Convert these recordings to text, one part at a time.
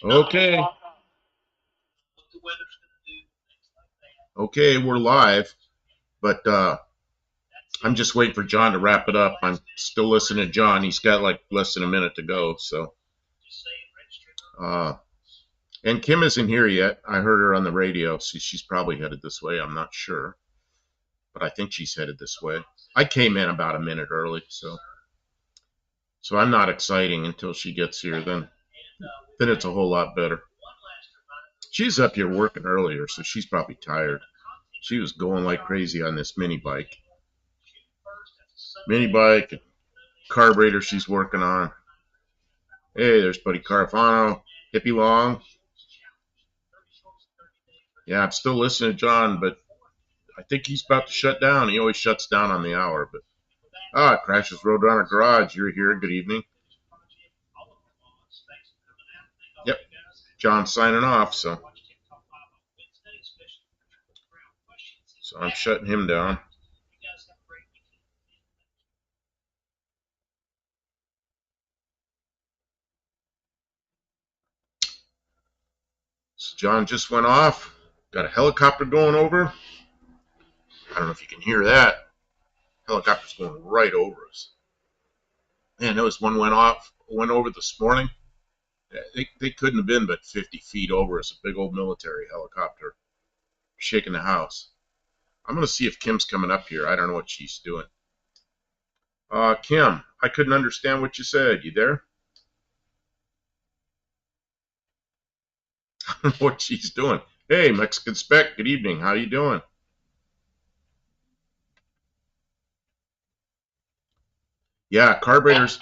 Okay. Okay, we're live, but I'm just waiting for John to wrap it up. I'm still listening to John. He's got like less than a minute to go, so. And Kim isn't here yet. I heard her on the radio, so she's probably headed this way. I'm not sure, but I think she's headed this way. I came in about a minute early, so I'm not exciting until she gets here. Then it's a whole lot better. She's up here working earlier, so she's probably tired. She was going like crazy on this mini bike. Carburetor she's working on. Hey, there's Buddy Carafano, Hippie Long. Yeah, I'm still listening to John, but I think he's about to shut down. He always shuts down on the hour, but Crashes Roadrunner Garage, you're here. Good evening. Yep, John's signing off, so I'm shutting him down. So John just went off. Got a helicopter going over. I don't know if you can hear that. Helicopter's going right over us. Man, there was one went over this morning. They couldn't have been but 50 feet over us. A big old military helicopter shaking the house. I'm going to see if Kim's coming up here. I don't know what she's doing. Kim, I couldn't understand what you said. You there? I don't know what she's doing. Hey, Mexican Spec, good evening. How you doing? Yeah, carburetors.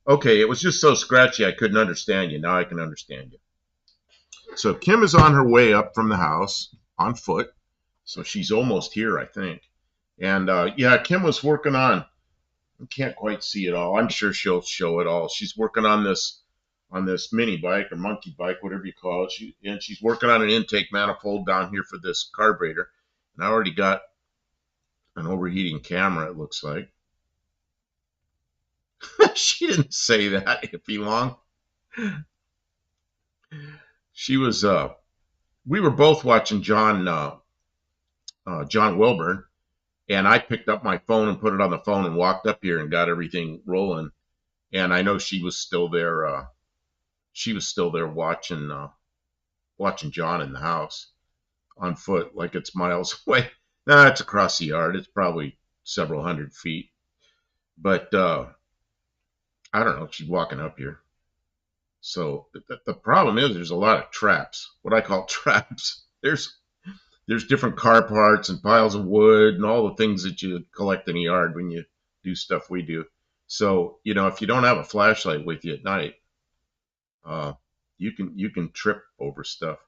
Okay, it was just so scratchy I couldn't understand you. Now I can understand you. So Kim is on her way up from the house on foot. So she's almost here, I think. And yeah, Kim was working on, I can't quite see it all. I'm sure she'll show it all. She's working on this mini bike or monkey bike, whatever you call it. And she's working on an intake manifold down here for this carburetor. And I already got an overheating camera, it looks like. She didn't say that, Hippie Long. She was, we were both watching John Wilburn, and I picked up my phone and put it on the phone and walked up here and got everything rolling. And I know she was still there. She was still there watching John in the house on foot, like it's miles away. Nah, it's across the yard. It's probably several hundred feet. But I don't know. She's walking up here. So the problem is there's a lot of traps. What I call traps. There's different car parts and piles of wood and all the things that you collect in the yard when you do stuff we do. So, if you don't have a flashlight with you at night, you can trip over stuff.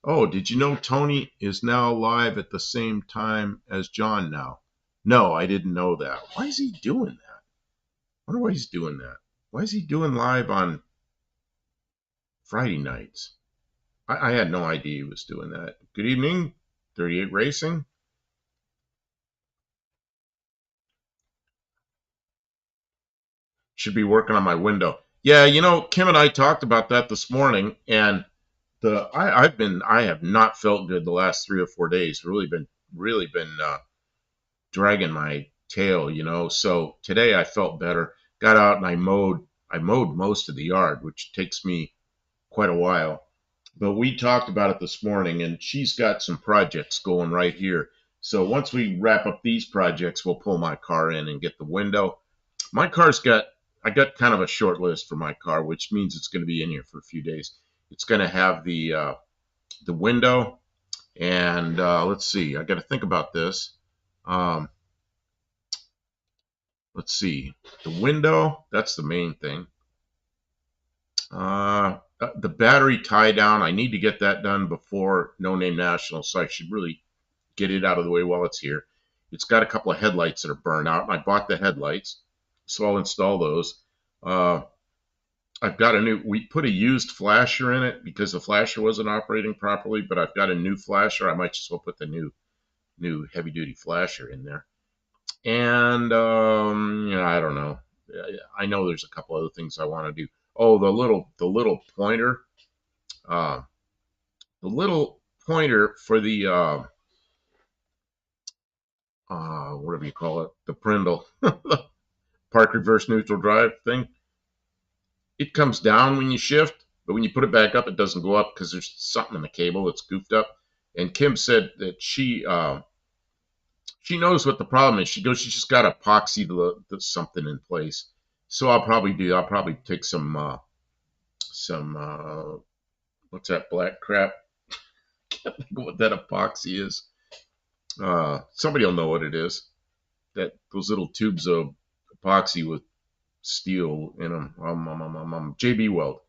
Oh, did you know Tony is now live at the same time as John now? No, I didn't know that. Why is he doing that? I wonder why he's doing that. Why is he doing live on Friday nights? I had no idea he was doing that. Good evening, 38 Racing. Should be working on my window. Yeah, Kim and I talked about that this morning, and I have not felt good the last 3 or 4 days. Really been dragging my tail, So today I felt better. Got out and I mowed most of the yard, which takes me quite a while. But we talked about it this morning, and she's got some projects going right here. So once we wrap up these projects, we'll pull my car in and get the window. I got kind of a short list for my car, which means it's going to be in here for a few days. It's going to have the window, and let's see. I got to think about this. Let's see. The window, that's the main thing. The battery tie down, I need to get that done before No Name National, so I should really get it out of the way while it's here. It's got a couple of headlights that are burned out, and I bought the headlights, so I'll install those. I've got we put a used flasher in it because the flasher wasn't operating properly, but I've got a new flasher. I might just well put the new new heavy duty flasher in there. And I don't know. I know there's a couple other things I want to do. Oh, the little pointer, uh, the little pointer for the whatever you call it, the Prindle, park reverse neutral drive thing. It comes down when you shift, but when you put it back up, it doesn't go up because there's something in the cable that's goofed up. And Kim said that she knows what the problem is. She goes, she just got to epoxy something in place. So I'll probably take some what's that black crap? Can't think of what that epoxy is. Somebody will know what it is. Those little tubes of epoxy with steel in them. JB Weld.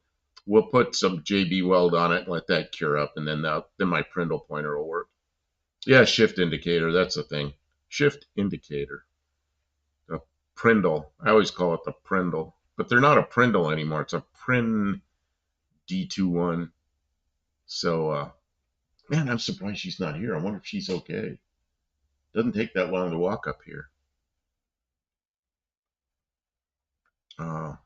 We'll put some JB Weld on it and let that cure up, and then my Prindle pointer will work. Yeah, shift indicator. That's the thing. Shift indicator. The Prindle. I always call it the Prindle, but they're not a Prindle anymore. It's a Prin D21. So, man, I'm surprised she's not here. I wonder if she's okay. Doesn't take that long to walk up here. Let's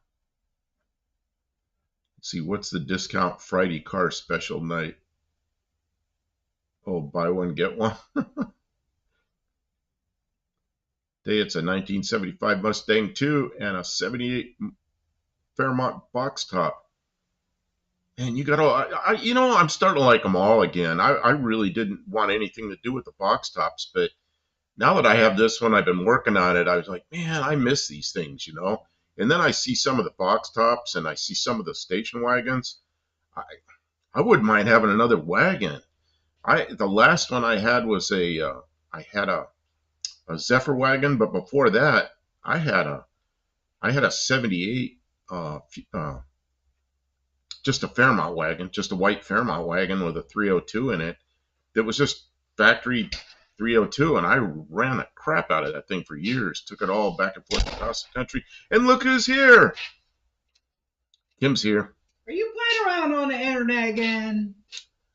see, what's the discount Friday car special night? Oh, buy one, get one. Today it's a 1975 Mustang 2 and a 78 Fairmont box top. And you got I'm starting to like them all again. I really didn't want anything to do with the box tops, but now that I have this one, I've been working on it. I was like, man, I miss these things, And then I see some of the box tops and I see some of the station wagons. I wouldn't mind having another wagon. The last one I had was a Zephyr wagon, but before that, I had a 78 just a Fairmont wagon, just a white Fairmont wagon with a 302 in it. That was just factory 302, and I ran the crap out of that thing for years. Took it all back and forth across the country. And look who's here. Kim's here. Are you playing around on the internet again?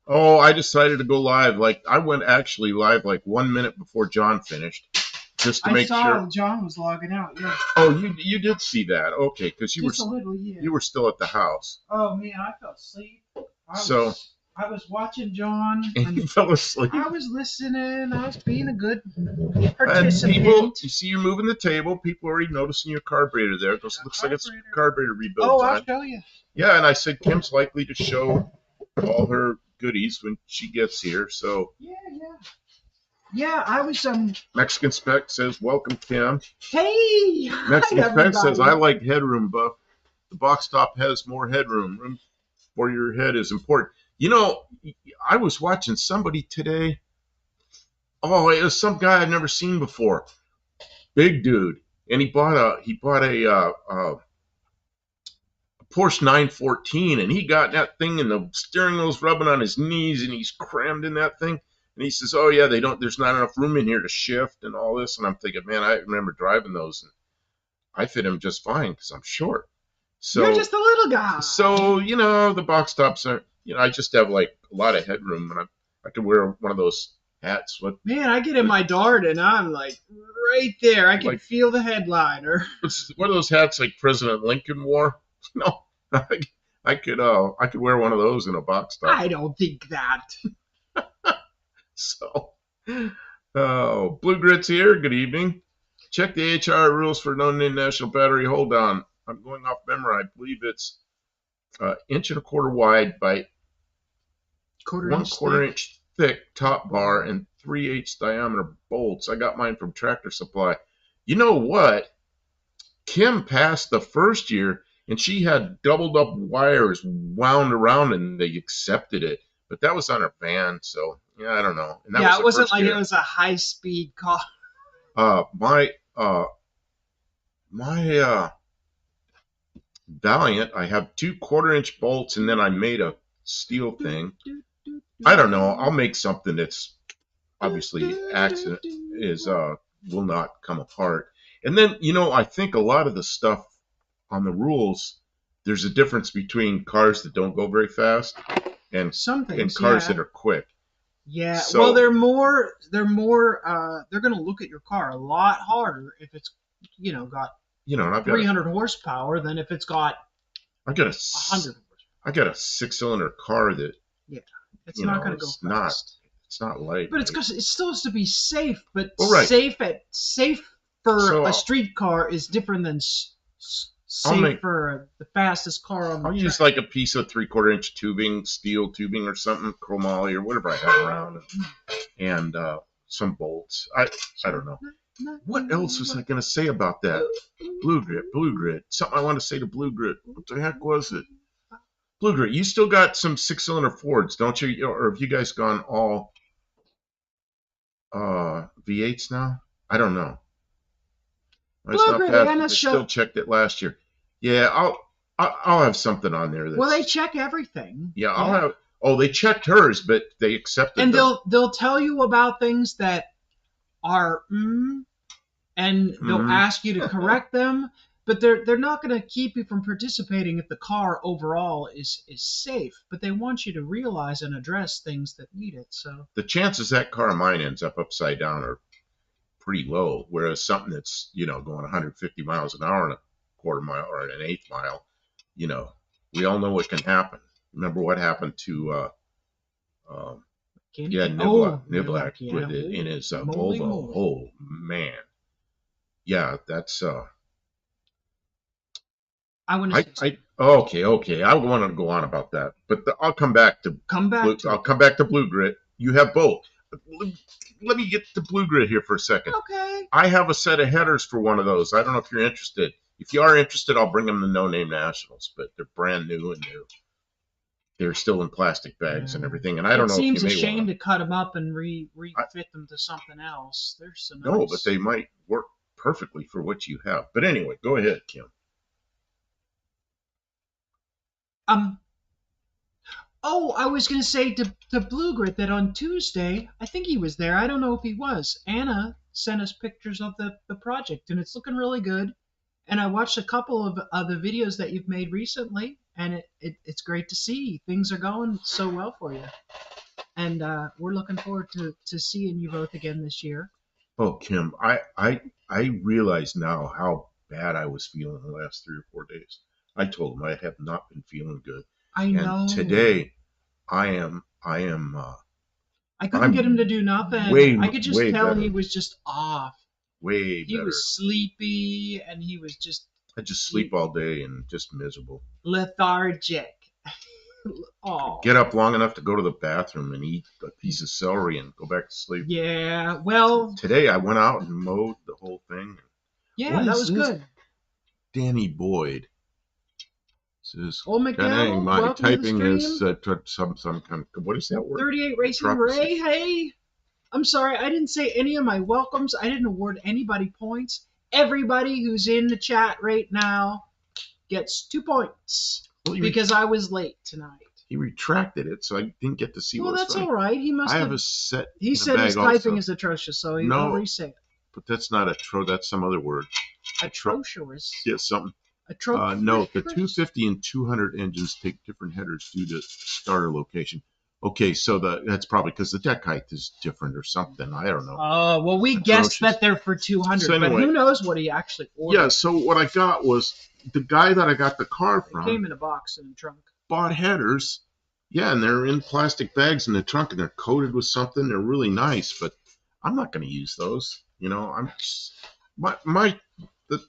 Oh, I decided to go live. Like, I went actually live like 1 minute before John finished, just to make sure. I saw John was logging out. Yeah. Oh, you did see that? Okay, because you were still at the house. Oh man, I fell asleep. I was watching John. And you fell asleep. I was listening. I was being a good participant. People, you see, you're moving the table. People are already noticing your carburetor there. It looks like it's carburetor rebuild. Oh, I'll show you. Yeah, and I said Kim's likely to show all her goodies when she gets here. So yeah, I was Mexican Spec says, welcome, Kim. Hey, Mexican Spec says, I like headroom, Buff. The box top has more headroom. Room for your head is important. I was watching somebody today. Oh, it was some guy I've never seen before. Big dude, and he bought a Porsche 914, and he got that thing, and the steering wheel's rubbing on his knees, and he's crammed in that thing. And he says, "Oh yeah, there's not enough room in here to shift and all this." And I'm thinking, man, I remember driving those, and I fit him just fine because I'm short. So you're just a little guy. So the box tops are. I just have like a lot of headroom, and I could wear one of those hats. Man, I get in my Dart, and I'm like right there. I can feel the headliner. It's one of those hats like President Lincoln wore. No, I could wear one of those in a box top. I don't think that. So, Blue Grit's here. Good evening. Check the HR rules for non-international battery. Hold on. I'm going off memory. I believe it's 1.25 inches wide by 1/4 inch thick top bar and 3/8 diameter bolts. I got mine from Tractor Supply. You know what? Kim passed the first year, and she had doubled up wires wound around, and they accepted it. But that was on her van, so yeah, I don't know. And it wasn't like it was a high-speed car. My Valiant, I have 2 1/4 inch bolts, and then I made a steel thing. I don't know. I'll make something that's obviously will not come apart. And then I think a lot of the stuff on the rules, there's a difference between cars that don't go very fast and cars that are quick. Yeah, well, So they're going to look at your car a lot harder if it's, got and I've got 300 horsepower than if it's got I got 100 horsepower. I got a 6-cylinder car that Yeah, it's not going to go fast. It's not light. But it still has to be safe. But well, right. safe for a So street car is different than safe for the fastest car on the I'll track. use like a piece of 3/4-inch tubing, steel tubing or something, chromoly or whatever I have around, and some bolts. I don't know. What else was I going to say about that? Blue Grit. Something I want to say to Blue Grit. What the heck was it? Blue Grit, you still got some 6-cylinder Fords, don't you? Or have you guys gone all V8s now? I don't know. Blue Grit, I still checked it last year. Yeah, I'll have something on there. Well, they check everything. Yeah, I'll have. Oh, they checked hers, but they accepted. And they'll tell you about things that are and they'll ask you to correct them, but they're not going to keep you from participating if the car overall is safe. But they want you to realize and address things that need it. So the chances that car of mine ends up upside down are pretty low, whereas something that's going 150 miles an hour in a quarter mile or an eighth mile, we all know what can happen. Remember what happened to Niblack with it in his Volvo. Oh man, yeah, that's I want to. Okay. I want to go on about that, but I'll come back to I'll come back to Blue Grit. You have both. Let me get to Blue Grit here for a second. Okay. I have a set of headers for one of those. I don't know if you're interested. If you are interested, I'll bring them to No Name Nationals, but they're brand new and they're still in plastic bags and everything. And I don't know. It seems a shame to cut them up and refit them to something else. They're so nice. No, but they might work perfectly for what you have. But anyway, go ahead, Kim. Oh, I was going to say to Blue Grit that on Tuesday, I think he was there. I don't know if he was. Anna sent us pictures of the project, and it's looking really good. And I watched a couple of the videos that you've made recently, and it's great to see things are going so well for you. And we're looking forward to seeing you both again this year. Oh, Kim, I realize now how bad I was feeling the last 3 or 4 days. I told him I have not been feeling good. I know. And today, I am. I couldn't get him to do nothing. I could just tell he was just off. Way better. He was sleepy, and he was just. I just sleep all day and just miserable. Lethargic. Oh. Get up long enough to go to the bathroom and eat a piece of celery and go back to sleep. Yeah, well. Today I went out and mowed the whole thing. Yeah, that was good. Danny Boyd says, "Oh, McDowell, my typing is some kind of, what is that word? 38 Racing Ray. Hey, I'm sorry, I didn't say any of my welcomes. I didn't award anybody points. Everybody who's in the chat right now gets 2 points because I was late tonight." He retracted it, so I didn't get to see. Well, that's all right. He must. I have a set. He said his typing is atrocious, so he will re-say it. But that's not that's some other word. Atrocious. Yeah, something. No, the 250 and 200 engines take different headers due to starter location. Okay, so that's probably because the deck height is different or something. I don't know. Oh, well, we guessed that they're for 200, so anyway, but who knows what he actually ordered. Yeah, so what I got was the guy that I got the car from. It came in a box in the trunk. Bought headers. Yeah, and they're in plastic bags in the trunk, and they're coated with something. They're really nice, but I'm not going to use those. I'm just, the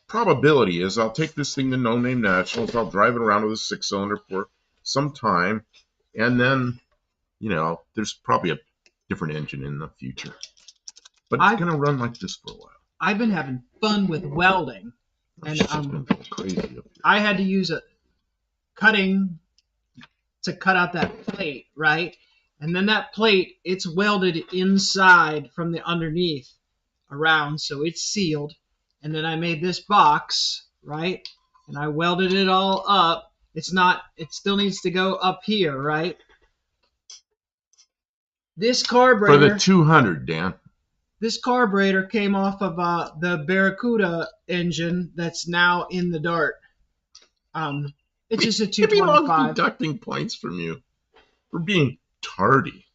probability is I'll take this thing to No Name Nationals. I'll drive it around with a 6-cylinder for some time, and then, there's probably a different engine in the future. But it's going to run like this for a while. I've been having fun with welding, and crazy. I had to use a cutting to cut out that plate, right? And then that plate, it's welded inside from the underneath around, so it's sealed. And then I made this box, right? And I welded it all up. It still needs to go up here, right? This carburetor. For the 200, Dan. This carburetor came off of the Barracuda engine that's now in the Dart. It's just a 225. Deducting points from you for being tardy.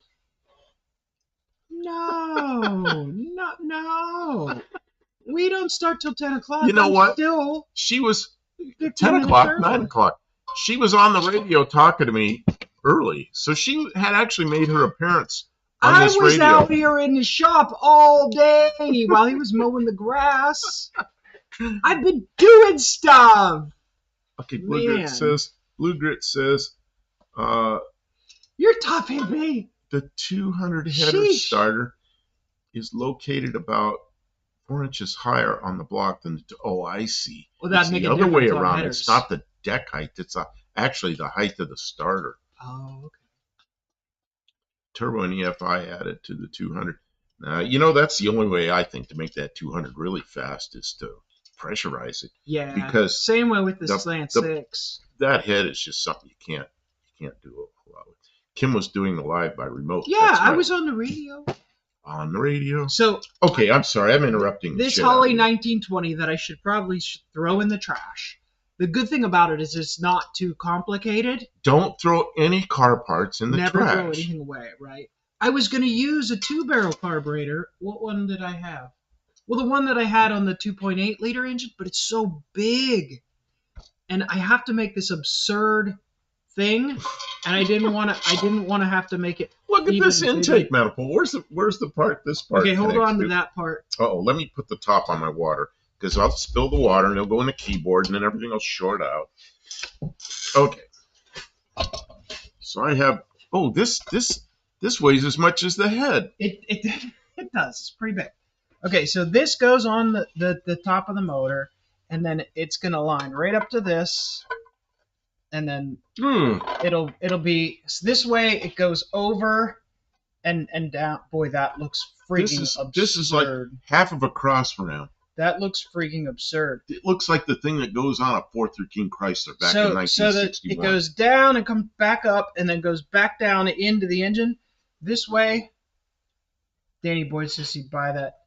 no. We don't start till 10 o'clock. You know I'm what? still She was 15 10 minutes o'clock, early. 9 o'clock. She was on the radio talking to me early. So she had actually made her appearance on I this was radio. out here in the shop all day while he was mowing the grass. I've been doing stuff. Okay, Man. Blue Grit says, You're tough, hippie. the 200 header Sheesh. starter is located about 4 inches higher on the block than the. Oh, I see. Well, that'd it's make the a other way difference on around. headers. It's not the deck height. It's actually the height of the starter. Oh, okay. Turbo and EFI added to the 200. Now, you know, that's the only way I think to make that 200 really fast is to pressurize it. Yeah. Because same way with the Slant 6. That head is just something you can't do a whole lot with. Kim was doing the live by remote. Yeah, right. I was on the radio. On the radio. So okay, I'm sorry, I'm interrupting. This Holly 1920 that I should probably throw in the trash. The good thing about it is it's not too complicated. Don't throw any car parts in the trash. Never throw anything away, right? I was going to use a 2-barrel carburetor. What one did I have? Well, the one that I had on the 2.8 liter engine, but it's so big. And I have to make this absurd thing, and I didn't want to have to make it. Look at this intake manifold. Where's the part? This part. Okay, hold on to that part. Oh, let me put the top on my water because I'll spill the water and it'll go in the keyboard and then everything will short out. Okay. So I have. Oh, this weighs as much as the head. It does. It's pretty big. Okay, so this goes on the top of the motor, and then it's gonna line right up to this. And then it'll be this way. It goes over and down. Boy, that looks freaking absurd. This is like half of a cross ram. That looks freaking absurd. It looks like the thing that goes on a 413 Chrysler back in 1961. So that it goes down and comes back up and then goes back down into the engine. This way, Danny Boyd says he'd buy that.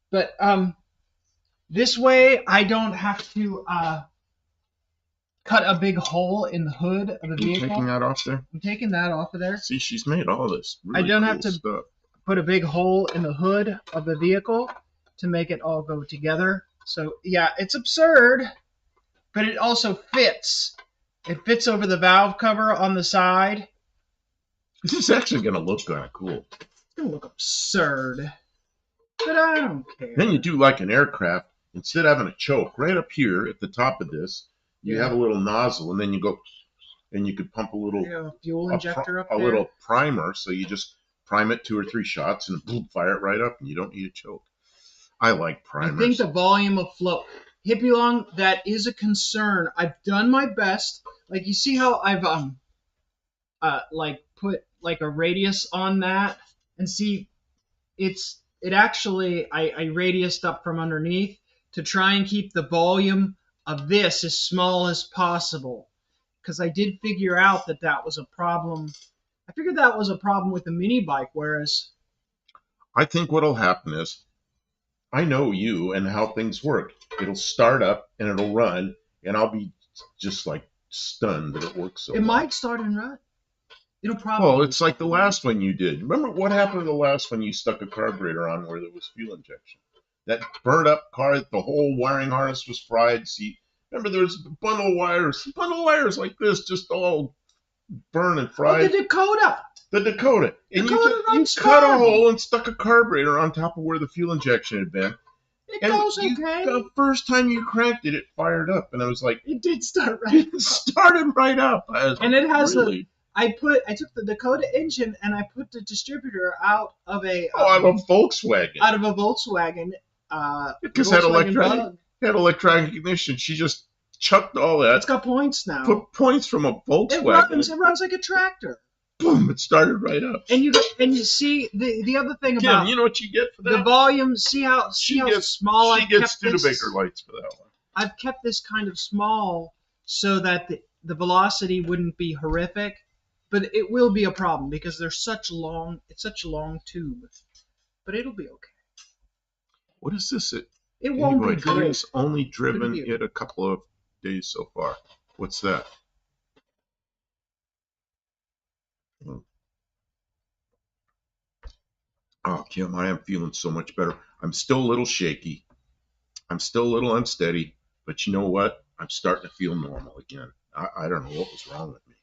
But this way I don't have to cut a big hole in the hood of the vehicle. Taking that off there? I'm taking that off of there. See, she's made all this really I don't cool have to stuff. Put a big hole in the hood of the vehicle to make it all go together. So, yeah, it's absurd, but it also fits. It fits over the valve cover on the side. This is actually going to look kind of cool. It's going to look absurd, but I don't care. Then you do like an aircraft. Instead of having a choke, right up here at the top of this, you have a little nozzle, and then you go, and you could pump a little fuel injector up there. A little primer, so you just prime it 2 or 3 shots, and boom, fire it right up, and you don't need a choke. I like primers. I think the volume of flow, Hippie Long, that is a concern. I've done my best. Like you see how I've like put like a radius on that, and see, it actually I radiused up from underneath to try and keep the volume of this as small as possible, because I did figure out that was a problem. I figured that was a problem with the mini bike, whereas I think what'll happen is I know you and how things work. It'll start up and it'll run, and I'll be just like stunned that it works so well. It might start and run. It'll probably. Well, it's like the last one you did. Remember what happened to the last one you stuck a carburetor on where there was fuel injection? That burned up car, the whole wiring harness was fried. See, remember there was a bundle of wires like this, just all burned and fried. Oh, the Dakota. And you cut a hole and stuck a carburetor on top of where the fuel injection had been. It goes okay. The first time you cranked it, it fired up, and I was like, it did start right. It started right up. And it has I took the Dakota engine and I put the distributor out of a Volkswagen. Out of a Volkswagen. Because had electronic ignition. She just chucked all that. It's got points now. Put points from a Volkswagen. It runs like a tractor. Boom! It started right up. And you see the other thing Kim, about you know what you get for that? The volume. See how small I kept this. She gets Studebaker lights for that one. I've kept this kind of small so that the velocity wouldn't be horrific, but it will be a problem because it's such a long tube. But it'll be okay. What is this? It won't be great. He's only driven it a couple of days so far. What's that? Oh, Kim, I am feeling so much better. I'm still a little shaky. I'm still a little unsteady, but you know what? I'm starting to feel normal again. I don't know what was wrong with me.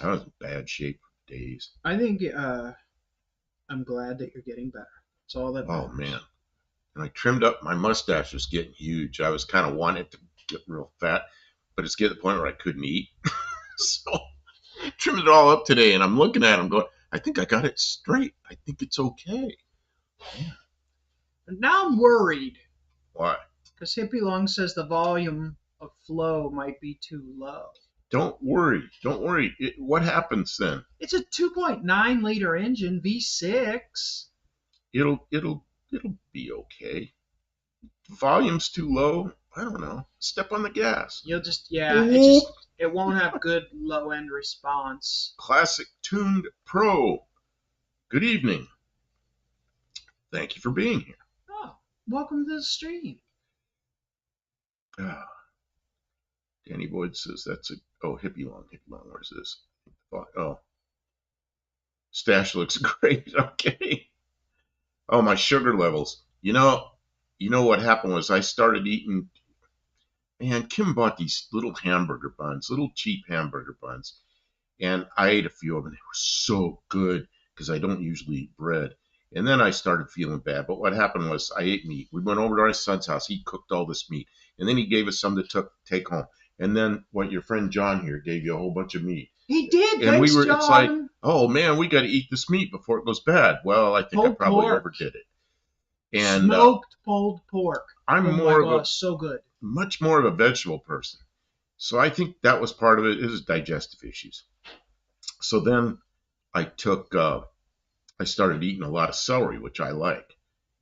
I was in bad shape for days. I think I'm glad that you're getting better. That's all that Oh matters. man. And I trimmed up my mustache was getting huge. I was kind of wanting it to get real fat, but it's getting to the point where I couldn't eat. So I trimmed it all up today and I'm looking at it, I'm going, I think I got it straight. I think it's okay. Yeah. And now I'm worried Why? because Hippie Long says the volume of flow might be too low. Don't worry. Don't worry. What happens then? It's a 2.9 liter engine, V6. It'll be okay. Volume's too low. I don't know. Step on the gas. You'll just, yeah, Ooh. it won't have good low end response. Classic Tuned Pro. Good evening. Thank you for being here. Oh, welcome to the stream. Ah, Danny Boyd says that's a hippie long. Hippie long. Where's this? Oh, stash looks great. Okay. Oh, my sugar levels. You know what happened was I started eating. Man, Kim bought these little hamburger buns, little cheap hamburger buns, and I ate a few of them. They were so good because I don't usually eat bread. And then I started feeling bad. But what happened was I ate meat. We went over to our son's house. He cooked all this meat, and then he gave us some to take home. And then what your friend John here gave you a whole bunch of meat. He did. And Thanks, John. It's like, oh man, we got to eat this meat before it goes bad. Well, I think I Pulled probably pork. overdid it. And smoked pulled pork. I'm Oh more my of gosh, so good. much more of a vegetable person. So I think that was part of it is digestive issues. So then I took, I started eating a lot of celery, which I like.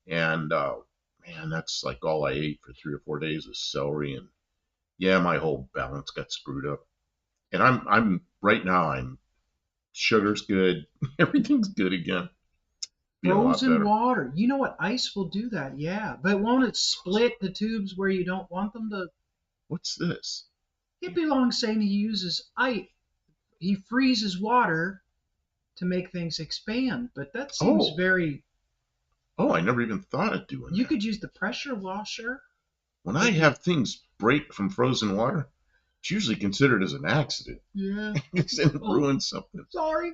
And man, that's like all I ate for 3 or 4 days was celery. And yeah, my whole balance got screwed up. And I'm right now, I'm sugar's good. Everything's good again. Feel a lot Frozen better. water. You know what? Ice will do that, yeah. But won't it split the tubes where you don't want them to? What's this? Hippie Long's saying he uses ice. He freezes water to make things expand, but that seems very. Oh, I never even thought of doing You that. could use the pressure washer. When I have things break from frozen water, it's usually considered as an accident. Yeah. It's in ruin something. Sorry.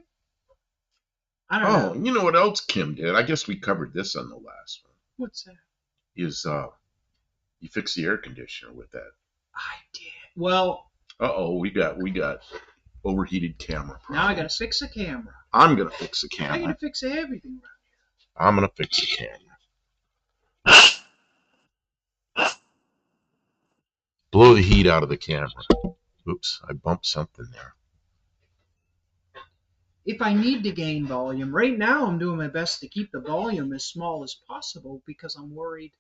I don't know. Oh, you know what else Kim did? I guess we covered this on the last one. What's that? Is you fix the air conditioner with that. I did. Well. We got overheated camera problem. Now I gotta fix the camera. I'm gonna fix the camera. I gotta fix everything. I'm gonna fix the camera. Blow the heat out of the camera. Oops, I bumped something there. If I need to gain volume, right now I'm doing my best to keep the volume as small as possible because I'm worried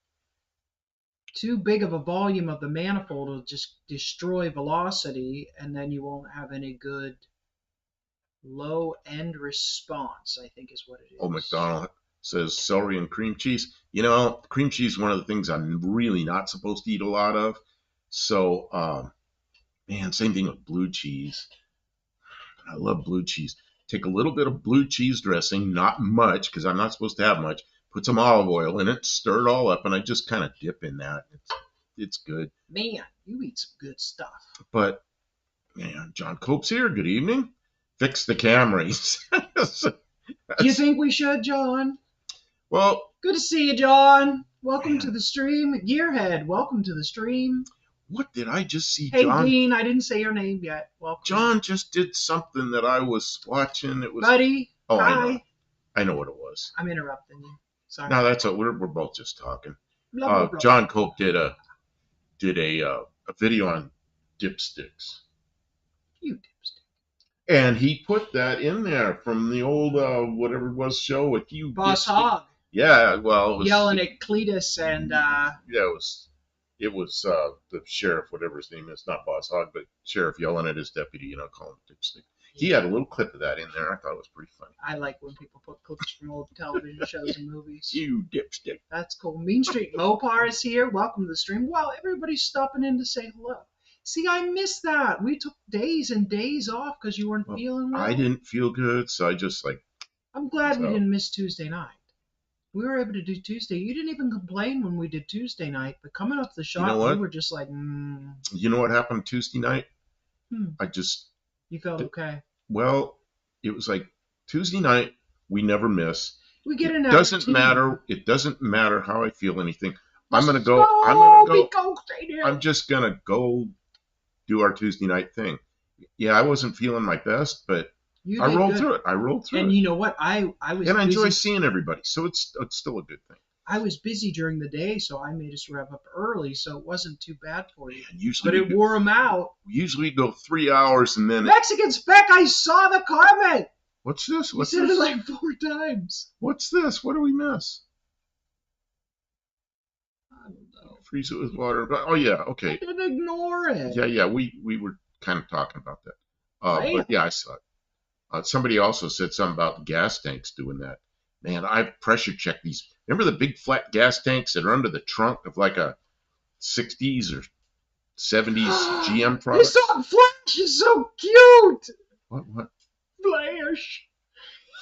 too big of a volume of the manifold will just destroy velocity and then you won't have any good low end response, I think is what it is. Oh, McDonald says celery and cream cheese. You know, cream cheese is one of the things I'm really not supposed to eat a lot of. So, man, same thing with blue cheese. I love blue cheese. Take a little bit of blue cheese dressing, not much, because I'm not supposed to have much. Put some olive oil in it, stir it all up, and I just kind of dip in that. It's good. Man, you eat some good stuff. But, man, John Cope's here. Good evening. Fix the camera. You think we should, John? Well, good to see you, John. Welcome to the stream. Gearhead, welcome to the stream. What did I just see, hey, John? Hey, Dean, I didn't say your name yet. Welcome. John just did something that I was watching. It was Buddy. Oh, hi. I know what it was. I'm interrupting you. Sorry. No, that's what we're both just talking. Blah, blah, blah. John Cope did a video on dipsticks. You dipstick. And he put that in there from the old whatever it was show with you. Boss dipstick. Hog. Yeah, well, it was, yelling at Cletus and yeah, it was the sheriff, whatever his name is, not Boss Hog, but sheriff yelling at his deputy, calling him dipstick. He had a little clip of that in there. I thought it was pretty funny. I like when people put clips from old television shows and movies. You dipstick. That's cool. Mean Street Mopar is here. Welcome to the stream. Wow, everybody's stopping in to say hello. See, I missed that. We took days and days off because you weren't feeling well. I didn't feel good, so I just I'm glad we didn't miss Tuesday night. We were able to do Tuesday. You didn't even complain when we did Tuesday night, but coming up the You know shop, you what? were just like, You know what happened Tuesday night? hmm. I just, You felt okay. well, it was like Tuesday night, we never miss. We get It an doesn't activity. matter. It doesn't matter how I feel anything. I'm Let's going to go. I'm going to go, go. big go straight I'm hill. just going to go do our Tuesday night thing. Yeah, I wasn't feeling my best, but You I did rolled good. through it. I rolled through And it. you know what? I was And I enjoy busy. seeing everybody. So it's still a good thing. I was busy during the day, so I made us rev up early, so it wasn't too bad for you. And usually But we it go, wore them out. usually we go 3 hours and then Mexican spec, I saw the comment. what's this? You What's said it this? like 4 times. What's this? What do we miss? I don't know. Freeze it with water. Oh yeah, I okay. didn't ignore it. Yeah. We were kind of talking about that. Right? But yeah, I saw it. Somebody also said something about the gas tanks doing that. Man, I've pressure checked these. Remember the big flat gas tanks that are under the trunk of like a 60s or 70s GM You product? saw Flash is so cute. What? Flash.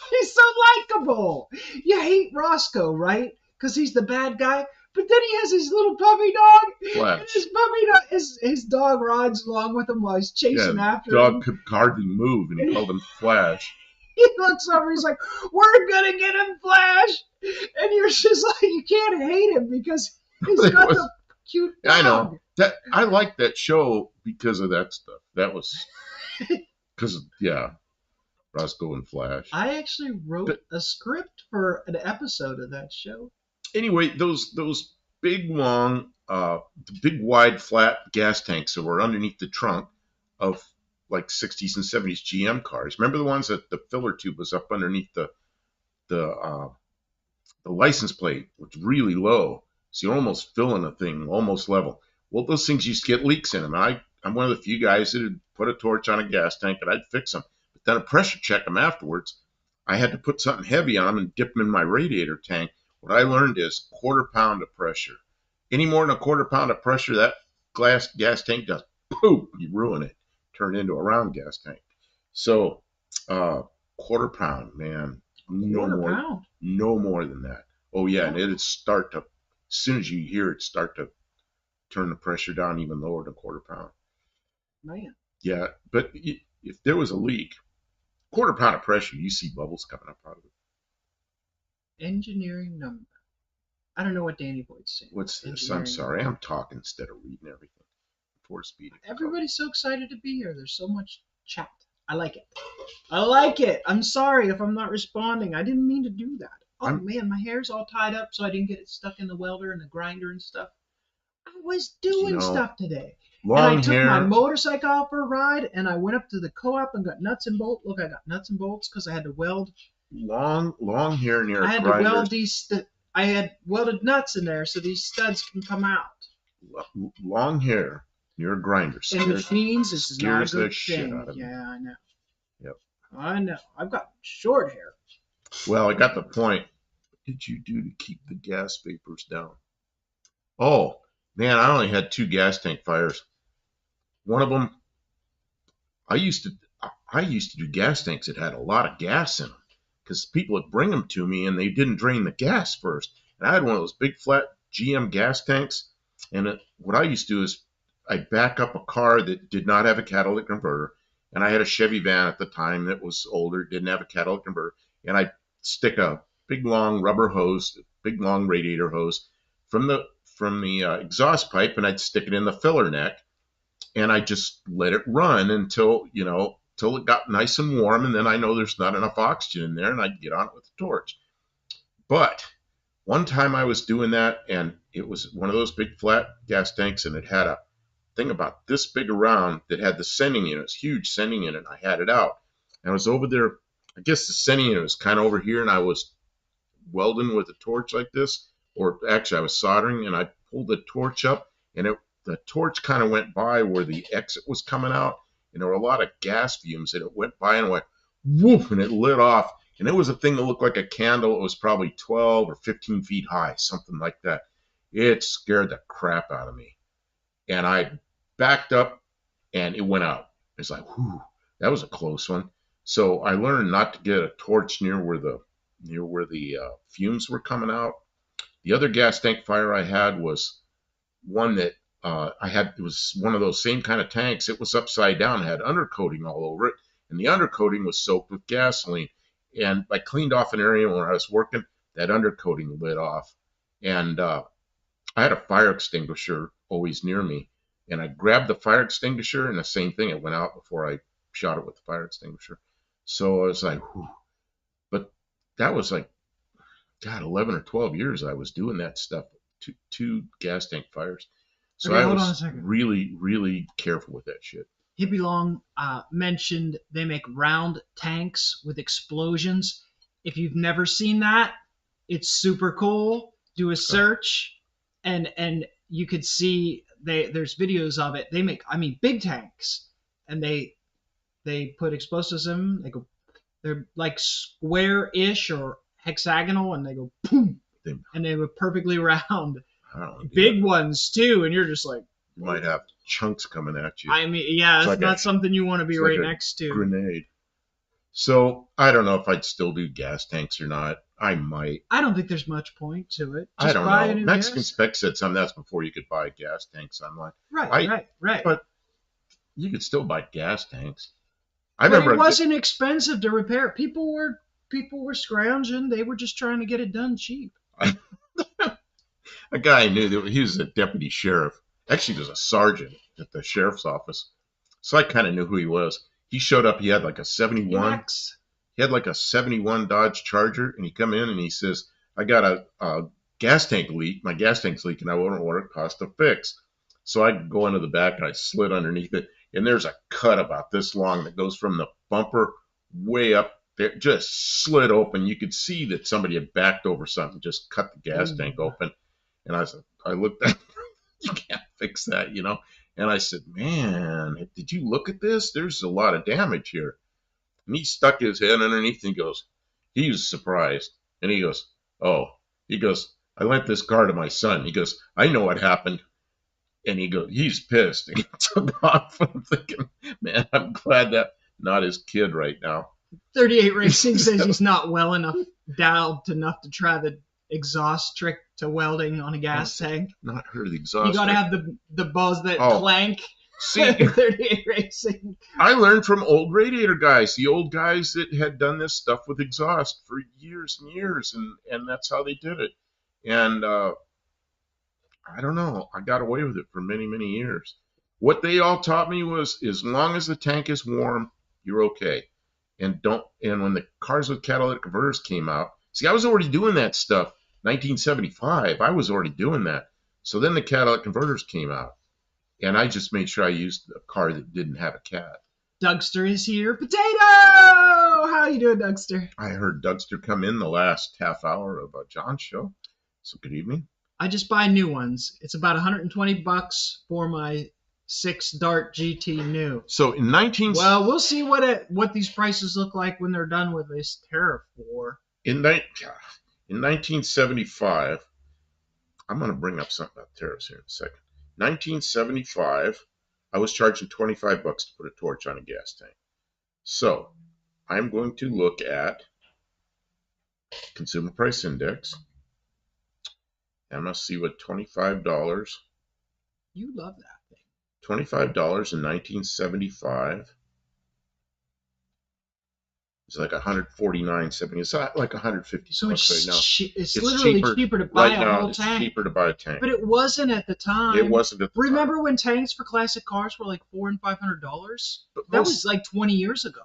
He's so likable. You hate Roscoe, right? Because he's the bad guy. But then he has his little puppy dog. Flash. And his puppy dog, his dog rides along with him while he's chasing Yeah, after dog him. could hardly move, and he called him Flash. He looks over, he's like, "We're gonna get him, Flash." And you're just like, you can't hate him because he's got the cute dog. I know that I like that show because of that stuff. That was because Roscoe and Flash. I actually wrote a script for an episode of that show. Anyway, those big long, big wide flat gas tanks that were underneath the trunk of like 60s and 70s GM cars. Remember the ones that the filler tube was up underneath the license plate was really low, so you're almost filling a thing almost level. Well, those things used to get leaks in them. I'm one of the few guys that would put a torch on a gas tank and I'd fix them. But then I pressure check them afterwards. I had to put something heavy on them and dip them in my radiator tank. What I learned is quarter pound of pressure. Any more than a quarter pound of pressure, that gas tank does poof, you ruin it. Turn it into a round gas tank. So quarter pound, man. Quarter-pound. No more than that. Oh yeah, and it'd start to, as soon as you hear it, start to turn the pressure down even lower than quarter pound. Man. Yeah, but if there was a leak, quarter pound of pressure, you see bubbles coming up out of it. Engineering number. I don't know what Danny Boyd's saying. What's this? I'm sorry, I'm talking instead of reading everything. Before speeding. Everybody's so excited to be here. There's so much chat. I like it. I like it. I'm sorry if I'm not responding. I didn't mean to do that. Oh man, my hair's all tied up so I didn't get it stuck in the welder and the grinder and stuff. I was doing stuff today. And I took my motorcycle out for a ride and I went up to the co-op and got nuts and bolts. Look, I got nuts and bolts because I had to weld. Long hair near a I had grinder. to weld these. I had welded nuts in there so these studs can come out. Long hair near a grinder. In machines, this is not a good shit thing. out of me. Yeah, I know. Yep. I know. I've got short hair. Well, I got the point. What did you do to keep the gas vapors down? Oh, man, I only had 2 gas tank fires. One of them, I used to do gas tanks that had a lot of gas in them because people would bring them to me and they didn't drain the gas first. And I had one of those big flat GM gas tanks. And what I used to do is I'd back up a car that did not have a catalytic converter. And I had a Chevy van at the time that was older, didn't have a catalytic converter. And I'd stick a big long rubber hose, big long radiator hose from the exhaust pipe, and I'd stick it in the filler neck, and I just let it run until it got nice and warm, and then I know there's not enough oxygen in there, and I'd get on it with the torch. But one time I was doing that, and it was one of those big flat gas tanks, and it had a thing about this big around that had the sending unit, huge sending unit, and I had it out. And I was over there, I guess the sending unit was kind of over here, and I was welding with a torch like this, or actually I was soldering, and I pulled the torch up, and the torch kind of went by where the exit was coming out, and there were a lot of gas fumes, and it went by and went whoop, and it lit off, and it was a thing that looked like a candle. It was probably 12 or 15 feet high, something like that. It scared the crap out of me, and I backed up, and it went out. It's like, whew, that was a close one. So I learned not to get a torch near where the near where the fumes were coming out. The other gas tank fire I had was one that I had. It was one of those same kind of tanks. It was upside down, had undercoating all over it, and the undercoating was soaked with gasoline. And I cleaned off an area where I was working. That undercoating lit off, and I had a fire extinguisher always near me, and I grabbed the fire extinguisher, and the same thing, it went out before I shot it with the fire extinguisher. So I was like, whew. But that was like, God, 11 or 12 years I was doing that stuff, two gas tank fires. So Okay, I hold on a was second. really, really careful with that shit. Hippie Long mentioned they make round tanks with explosions. If you've never seen that, it's super cool. Do a search, and you could see there's videos of it. They make, I mean, big tanks, and they put explosives in them. They go, they're like square-ish or hexagonal, and they go boom, and they were perfectly round. I don't know, Big ones too, and you're just like, you might have chunks coming at you. I mean, yeah, It's it's like not something you want to be it's like right a next to. grenade. So I don't know if I'd still do gas tanks or not. I might. I don't think there's much point to it. I Just don't buy know. a new Mexican gas. Spec said something. That's before you could buy gas tanks online. Right. But you could still buy gas tanks. I But remember it wasn't expensive to repair. People were scrounging. They were just trying to get it done cheap. a guy I knew that he was a deputy sheriff. Actually, he was a sergeant at the sheriff's office. So I kind of knew who he was. He showed up. He had like a 71. Max. He had like a 71 Dodge Charger, and he come in and he says, I got a gas tank leak. My gas tank's leaking. I wonder what it costs to fix. So I go into the back and I slid underneath it, and there's a cut about this long that goes from the bumper way up there, just slid open. You could see that somebody had backed over something, just cut the gas tank open. And I looked at, you can't fix that, you know. And I said, man, did you look at this? There's a lot of damage here. And he stuck his head underneath and he goes, he was surprised. And he goes, oh, he goes, I lent this car to my son. He goes, I know what happened. And he goes, he's pissed. And he took off. I'm thinking, man, I'm glad that not his kid right now. 38 Racing says he's not well enough dialed enough to try the exhaust trick to welding on a gas tank. Not heard the exhaust. You got to trick. have the buzz that clank. See, 38 Racing. I learned from old radiator guys, the old guys that had done this stuff with exhaust for years and years, and that's how they did it. And I don't know, I got away with it for many, many years. What they all taught me was, as long as the tank is warm, you're okay. And when the cars with catalytic converters came out, see, I was already doing that stuff. 1975, I was already doing that. So then the catalytic converters came out. And I just made sure I used a car that didn't have a cat. Dougster is here. Potato! How you doing, Dougster? I heard Dougster come in the last half hour of John's show. So good evening. I just buy new ones. It's about $120 for my 6 Dart GT new. So in Well, we'll see what these prices look like when they're done with this tariff war. In 1975, I'm going to bring up something about tariffs here in a second. 1975, I was charging $25 to put a torch on a gas tank. So I'm going to look at Consumer Price Index. I'm going to see what $25. You love that thing. $25 in 1975 is like $149.70. It's like $150 So right now. It's literally cheaper to buy right a now, whole it's tank. cheaper to buy a tank. But it wasn't at the time. It wasn't at the Remember time. when tanks for classic cars were like $400 and $500? But That was like 20 years ago.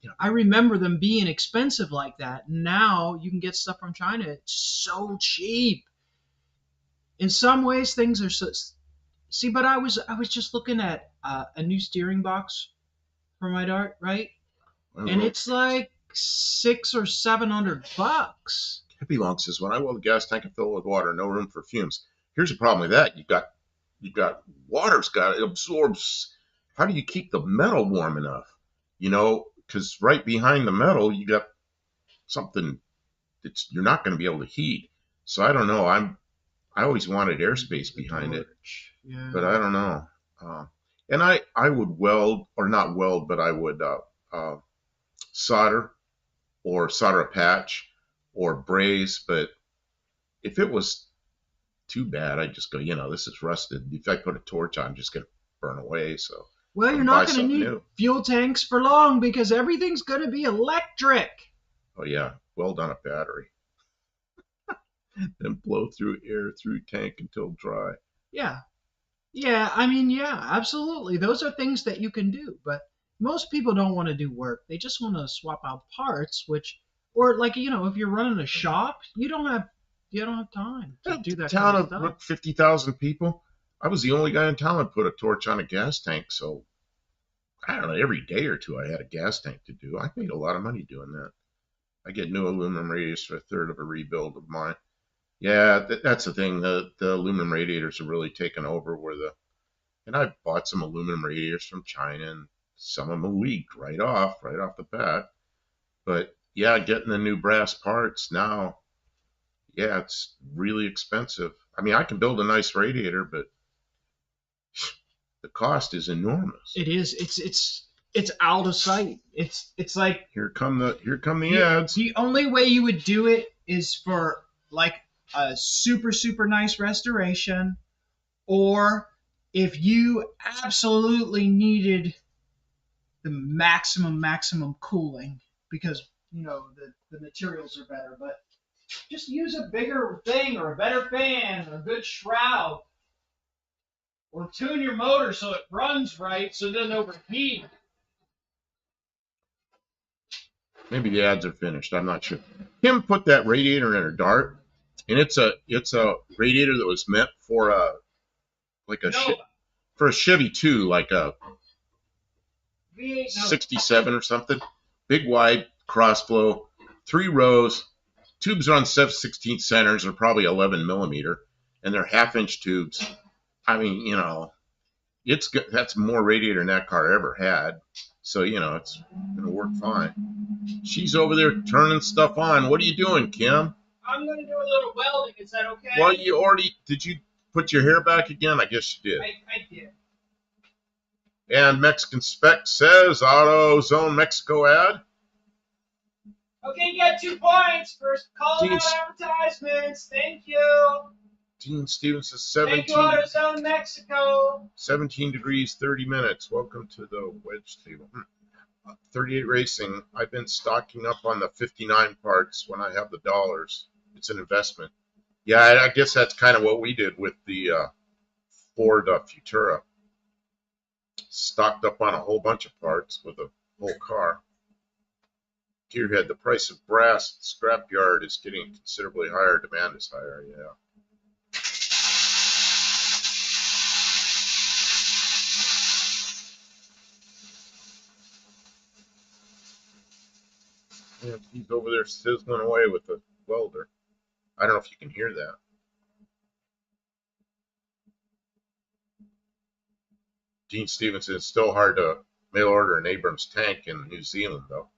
Yeah. I remember them being expensive like that. Now you can get stuff from China. It's so cheap. In some ways, things are so. See, but I was just looking at a new steering box for my Dart, right? And it's like $600 or $700. Hippie Long says, when I weld a gas tank and fill it with water, no room for fumes. Here's the problem with that. You got water's got it absorbs. How do you keep the metal warm enough? You know, because right behind the metal, you got something that you're not going to be able to heat. So I don't know. I always wanted airspace behind it, Yeah. but I don't know. And I would weld, or not weld, but I would solder or solder a patch or braze. But if it was too bad, I'd just go, this is rusted. If I put a torch on, I'm just going to burn away. So Well, you're I'm buy not going to something need new. fuel tanks for long because everything's going to be electric. Oh yeah, weld on a battery. Then blow through air through tank until dry. Yeah. Yeah, I mean, yeah, absolutely. Those are things that you can do, but most people don't want to do work. They just want to swap out parts, which, or like, if you're running a shop, you don't have time to do that kind Town of of stuff. 50,000 people. I was the only guy in town that put a torch on a gas tank. So I don't know. Every day or two, I had a gas tank to do. I made a lot of money doing that. I get new aluminum radiators for a third of a rebuild of mine. Yeah, that's the thing. The aluminum radiators are really taken over. And I bought some aluminum radiators from China, and some of them leaked right off the bat. But yeah, getting the new brass parts now, yeah, it's really expensive. I mean, I can build a nice radiator, but the cost is enormous. It is. It's out of sight. It's like Here come the the ads. the only way you would do it is for like a super super nice restoration, or if you absolutely needed the maximum cooling because the materials are better. But just use a bigger thing or a better fan or a good shroud, or tune your motor so it runs right so it doesn't overheat. Maybe the ads are finished. I'm not sure. Kim put that radiator in her Dart, and it's a radiator that was meant for like a No, for a Chevy 2, like a V8 no. 67 or something. Big wide crossflow, 3 rows. Tubes are on 7/16 centers. They're probably 11 millimeter, and they're half-inch tubes. I mean, it's good. That's more radiator than that car ever had. So it's gonna work fine. She's over there turning stuff on. What are you doing, Kim? I'm gonna do a little welding. Is that okay? Well, did you put your hair back again? I guess you did. I did. And Mexican Spec says AutoZone Mexico ad. Okay, you got 2 points for calling Dean, out advertisements. Thank you. Dean Stevens says Thank you, AutoZone Mexico. 17 degrees, 30 minutes. Welcome to the wedge table. 38 Racing. I've been stocking up on the 59 parts when I have the dollars. It's an investment. Yeah, I guess that's kind of what we did with the Ford Futura. Stocked up on a whole bunch of parts with a whole car. Gearhead, the price of brass at the scrapyard is getting considerably higher. Demand is higher, yeah. Yeah, he's over there sizzling away with the welder. I don't know if you can hear that. Dean Stevenson, it's still hard to mail order an Abrams tank in New Zealand, though.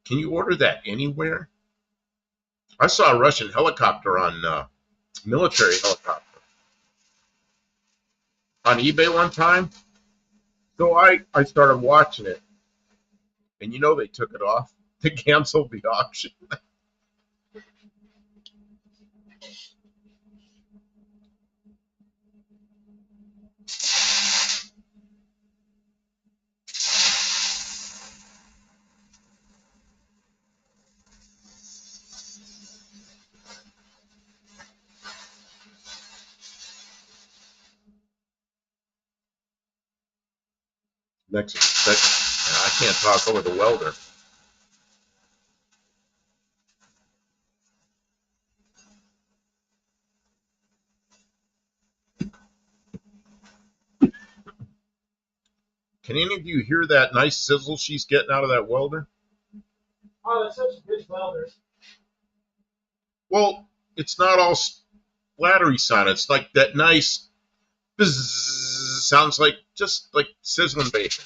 Can you order that anywhere? I saw a Russian helicopter on military helicopter on eBay one time. So I started watching it, and they took it off. They canceled the auction. Mexican Spec. I can't talk over the welder. Can any of you hear that nice sizzle she's getting out of that welder? Oh, they're such good welders. Well, it's not all splattery sound. It's like that nice bzzz, sounds like just like sizzling bacon.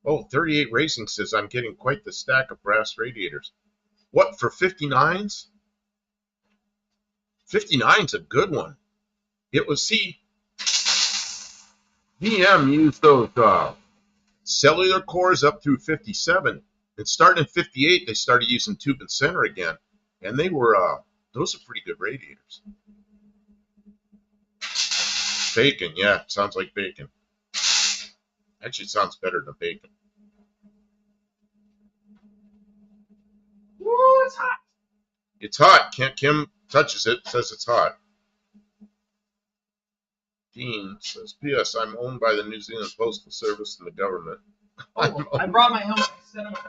Oh, 38 Racing says I'm getting quite the stack of brass radiators. What, for 59s? 59's a good one. It was, see, VM used those cellular cores up through 57. And starting in 58, they started using tube and center again. And they were, those are pretty good radiators. Bacon, yeah, sounds like bacon. Actually, it sounds better than bacon. Woo, it's hot. It's hot. Kim touches it, says it's hot. Dean says, P.S. I'm owned by the New Zealand Postal Service and the government. Oh, I brought my helmet instead of my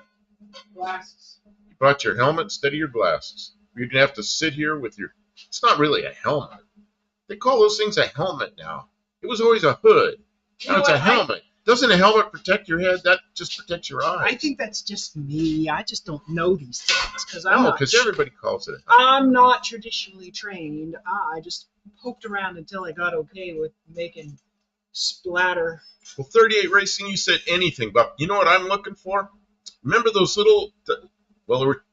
glasses. You brought your helmet instead of your glasses. You're going to have to sit here with your... It's not really a helmet. They call those things a helmet now. It was always a hood. Now it's a helmet. Doesn't a helmet protect your head? That just protects your eyes. I think that's just me. I just don't know these things because everybody calls it. I'm not traditionally trained. I just poked around until I got okay with making splatter. Well, 38 Racing, you said anything, but you know what I'm looking for? Remember those little, well, there were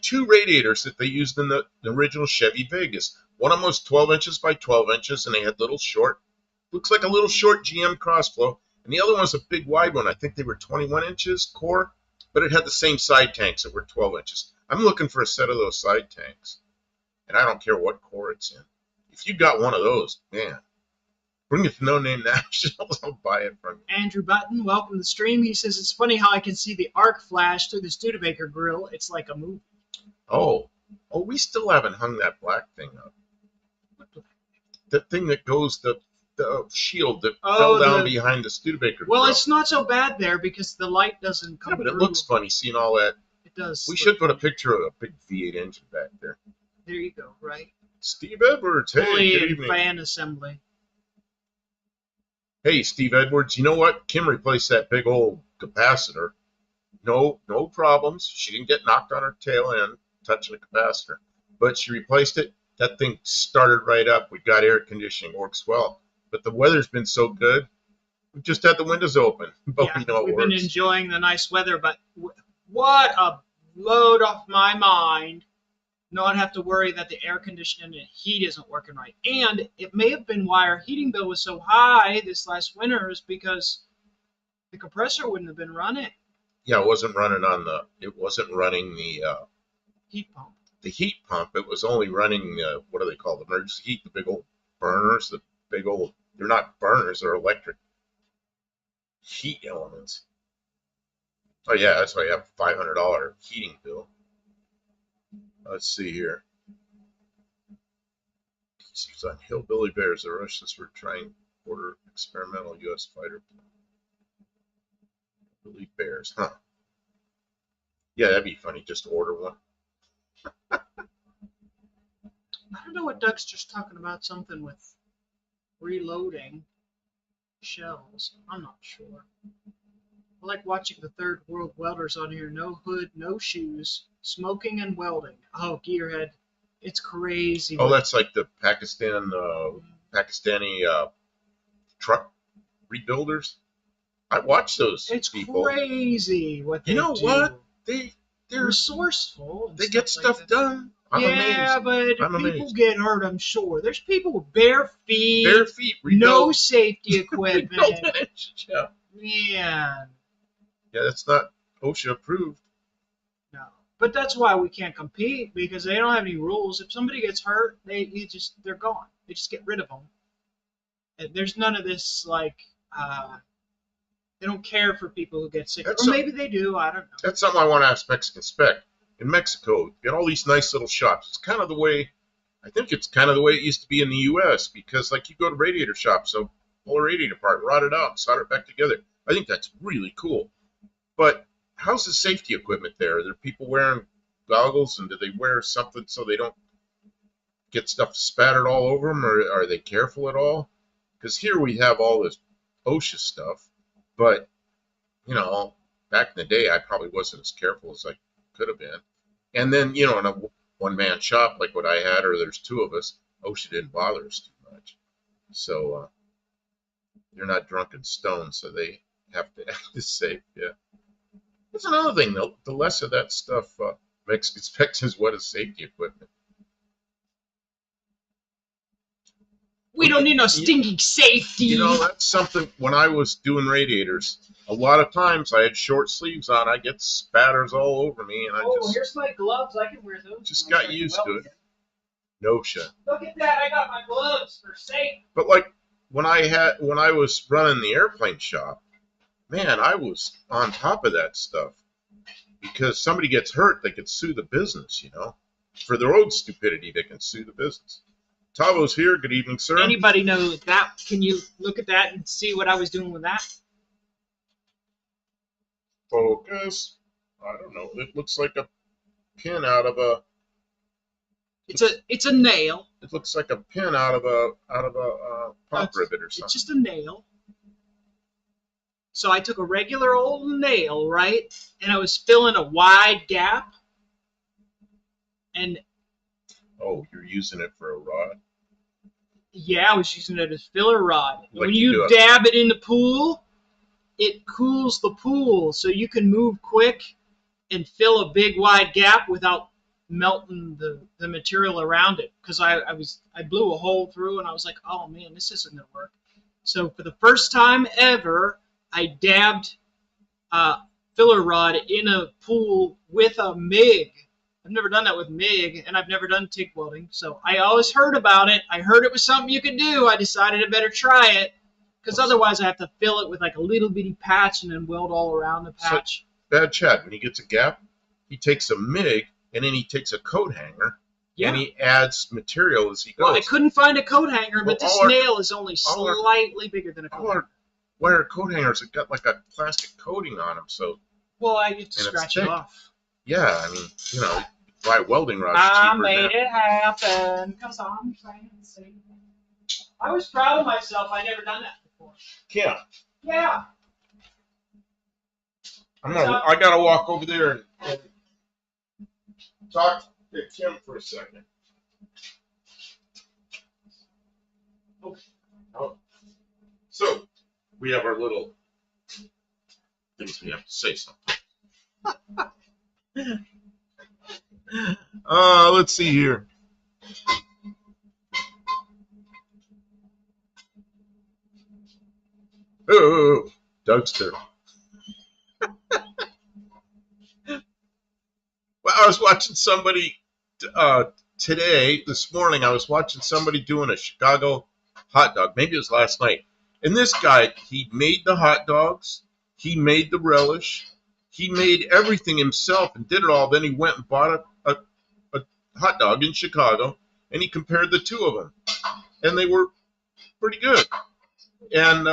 two radiators that they used in the original Chevy Vegas. One of them was 12 inches by 12 inches, and they had little short, looks like a little short GM crossflow. And the other one was a big wide one. I think they were 21 inches core, but it had the same side tanks that were 12 inches. I'm looking for a set of those side tanks, and I don't care what core it's in. If you got one of those, man, bring it to No Name Nationals. I'll buy it from you. Andrew Button, welcome to the stream. He says, it's funny how I can see the arc flash through the Studebaker grill. It's like a movie. Oh, we still haven't hung that black thing up. That thing that goes, the shield that fell down behind the Studebaker. Well, it's not so bad there because the light doesn't come through. But it looks funny seeing all that. It does. We should put a picture of a big V8 engine back there. There you go, right? Steve Edwards, hey, good evening. Fan assembly. Hey, Steve Edwards, you know what? Kim replaced that big old capacitor. No problems. She didn't get knocked on her tail end touching a capacitor. But she replaced it. That thing started right up. We got air conditioning. Works well. But the weather's been so good, we've just had the windows open. But yeah, we know it we've works. Been enjoying the nice weather, but what a load off my mind. Not have to worry that the air conditioning and heat isn't working right. And it may have been why our heating bill was so high this last winter is because the compressor wouldn't have been running. Yeah, it wasn't running the heat pump. The heat pump. It was only running what do they call the emergency heat? The big old burners. The big old. They're not burners. They're electric heat elements. Oh yeah, that's why you have a $500 heating bill. Let's see here. He's on Hillbilly Bears. The Russians were trying to order experimental U.S. fighter. Hillbilly Bears, huh? Yeah, that'd be funny. Just order one. I don't know what Doug's just talking about. Something with reloading shells. I'm not sure. I like watching the third world welders on here. No hood, no shoes, smoking and welding. Oh, gearhead. It's crazy. Oh, that's like the Pakistani truck rebuilders. I watch those people. It's crazy what they do. You know what? They're resourceful. They get stuff done. I'm amazed. But people get hurt, I'm sure. There's people with bare feet, no safety equipment. Yeah. Man. Yeah, that's not OSHA approved. No. But that's why we can't compete, because they don't have any rules. If somebody gets hurt, they're gone. They just get rid of them. And there's none of this, like, they don't care for people who get sick. Or maybe they do, I don't know. That's something I want to ask Mexican Spec. In Mexico, you get all these nice little shops. It's kind of the way, I think it's kind of the way it used to be in the U.S., because, like, you go to radiator shops, so pull a radiator apart, rot it out, and solder it back together. I think that's really cool. But how's the safety equipment there? Are there people wearing goggles, and do they wear something so they don't get stuff spattered all over them, or are they careful at all? Because here we have all this OSHA stuff, but, you know, back in the day, I probably wasn't as careful as I could have been. And then, you know, in a one-man shop like what I had, or there's two of us, OSHA didn't bother us too much. So they're not drunk and stoned, so they have to act safe, yeah. That's another thing, though. The less of that stuff Mexican Spec is what is safety equipment. We don't need no stinking safety. You know, that's something. When I was doing radiators, a lot of times I had short sleeves on. I get spatters all over me, and I here's my gloves. I can wear those. just got used to it. No shit. Look at that! I got my gloves for safe. But like when I was running the airplane shop, man, I was on top of that stuff because somebody gets hurt, they could sue the business. You know, for their own stupidity, they can sue the business. Tavo's here. Good evening, sir. Anybody know that? Can you look at that and see what I was doing with that? Focus. I don't know. It looks like a pin out of a. It's a nail. It looks like a pin out of a pop rivet or something. It's just a nail. So I took a regular old nail, right, and I was filling a wide gap. And oh, you're using it for a rod? Yeah, I was using it as filler rod. Like when you dab it in the pool, it cools the pool, so you can move quick and fill a big wide gap without melting the material around it. Because I blew a hole through, and I was like, oh man, this isn't gonna work. So for the first time ever, I dabbed filler rod in a pool with a MIG. I've never done that with MIG, and I've never done TIG welding, so I always heard about it. I heard it was something you could do. I decided I better try it, because otherwise I have to fill it with like a little bitty patch and then weld all around the patch. So, Bad Chad, when he gets a gap, he takes a MIG, and then he takes a coat hanger, and he adds material as he goes. Well, I couldn't find a coat hanger, but this nail is only slightly bigger than a coat hanger. Wire coat hangers have got like a plastic coating on them, so... Well, I get to scratch it off. Yeah, I mean, you know... buy welding rods I made it happen because I'm fancy. I was proud of myself. I never done that before. Yeah. Yeah. I gotta walk over there and talk to Tim for a second. Okay. Oh. So we have our little things we have to say something. Let's see here. Oh, Dougster. Well, I was watching somebody this morning. I was watching somebody doing a Chicago hot dog. Maybe it was last night. And this guy, he made the hot dogs. He made the relish. He made everything himself and did it all. Then he went and bought a hot dog in Chicago, and he compared the two of them, and they were pretty good. And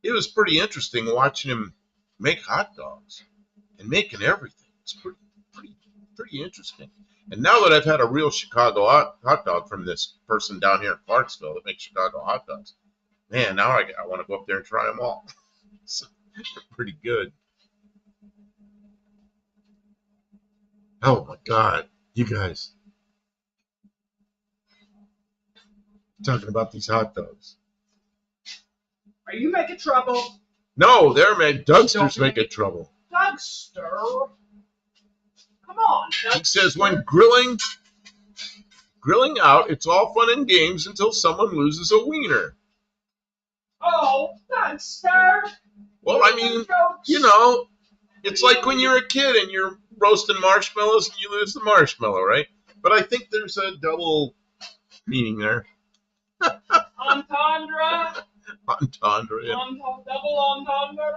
it was pretty interesting watching him make hot dogs and making everything. It's pretty interesting. And now that I've had a real Chicago hot dog from this person down here in Clarksville that makes Chicago hot dogs, man, now I want to go up there and try them all. So, they're pretty good. Oh my God. You guys, talking about these hot dogs. Are you making trouble? No, they're Dougster's making trouble. Dougster? Come on, Dougster. He says when grilling out, it's all fun and games until someone loses a wiener. Oh, Dougster. Well, I mean, you know, it's like when you're a kid and you're roasting marshmallows and you lose the marshmallow, right? But I think there's a double meaning there. Entendre. Entendre. Yeah. Double entendre.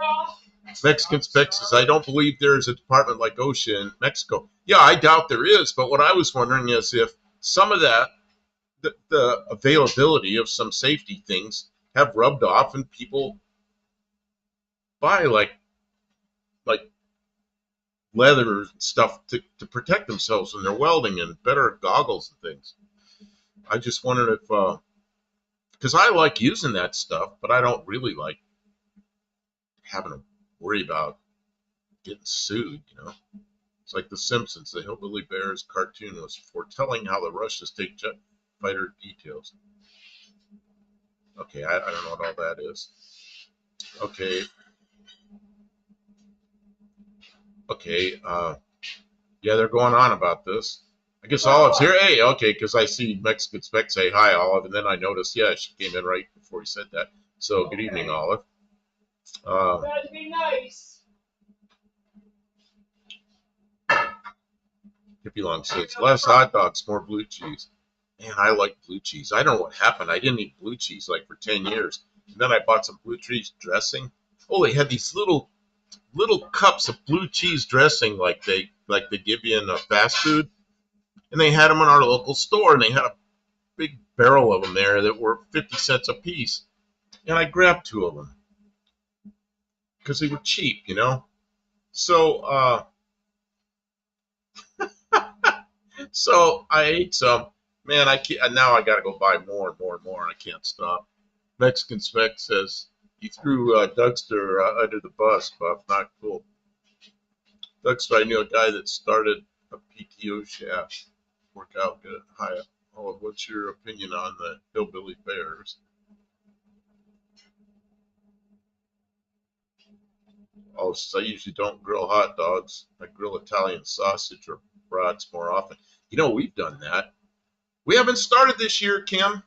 Mexican Specs says, I don't believe there is a department like OSHA in Mexico. Yeah, I doubt there is. But what I was wondering is if some of that, the availability of some safety things have rubbed off and people buy like leather stuff to protect themselves when they're welding and better goggles and things. I just wondered if, because I like using that stuff, but I don't really like having to worry about getting sued, you know. It's like The Simpsons, the Hillbilly Bears cartoon was foretelling how the Russians take jet fighter details. Okay, I don't know what all that is. Okay. Okay, yeah, they're going on about this. I I guess Olive's here. Hey, okay, because I see Mexican Spec say hi, Olive, and then I noticed, yeah, she came in right before he said that. So good evening, Olive. That'd be nice. Hippie Long says, less hot dogs, more blue cheese. Man, I like blue cheese. I don't know what happened. I didn't eat blue cheese like for 10 years. And then I bought some blue cheese dressing. Oh, they had these little cups of blue cheese dressing like they give you in a fast food. And they had them in our local store, and they had a big barrel of them there that were 50 cents a piece. And I grabbed 2 of them because they were cheap, you know. So so I ate some. Man, I can't, now I got to go buy more and more and more, and I can't stop. Mexican Spec says he threw Dougster under the bus, but not cool. Dougster, I knew a guy that started a PTO shaft. Work out good. Hi, oh, what's your opinion on the hillbilly bears? Oh, so I usually don't grill hot dogs. I grill Italian sausage or brats more often. You know, we've done that. We haven't started this year, Kim.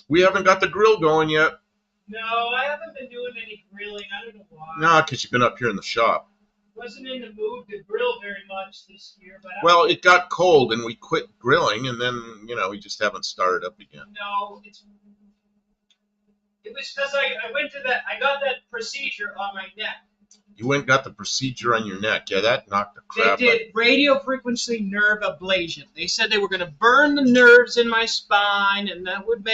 We haven't got the grill going yet. No, I haven't been doing any grilling. I don't know why. No, because you've been up here in the shop. Wasn't in the mood to grill very much this year, but well, it got cold and we quit grilling, and then we just haven't started up again. No, it was because I went to that. I got that procedure on my neck. You went and got the procedure on your neck. Yeah, that knocked the crap. They did radio frequency nerve ablation. They said they were going to burn the nerves in my spine, and that would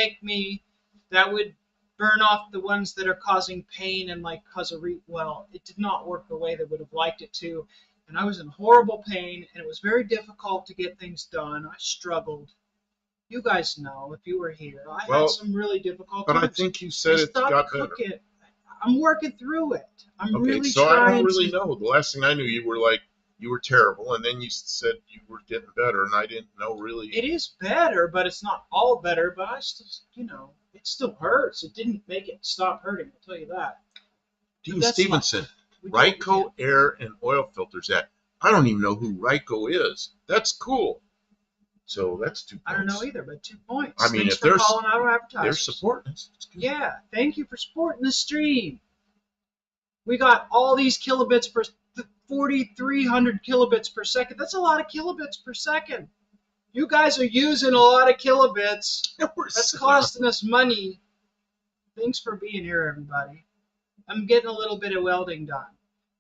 burn off the ones that are causing pain and cause a well, it did not work the way they would have liked it to. And I was in horrible pain, and it was very difficult to get things done. I struggled. You guys know, if you were here, I had some really difficult times. But I think you said it got better. I'm working through it. I'm okay, really so trying I don't really know. The last thing I knew, you were terrible, and then you said you were getting better, and I didn't know really. It is better, but it's not all better. But I still, it still hurts. It didn't make it stop hurting. I'll tell you that. Dean Stevenson, Ryco air and oil filters. I don't even know who Ryco is. That's cool. So that's 2 points. I don't know either, but 2 points. I mean, Thanks if they're calling out our advertisers. They're supporting us. Yeah, thank you for supporting the stream. We got all these kilobits per 4,300 kilobits per second. That's a lot of kilobits per second. You guys are using a lot of kilobits. That's costing us money. Thanks for being here, everybody. I'm getting a little bit of welding done.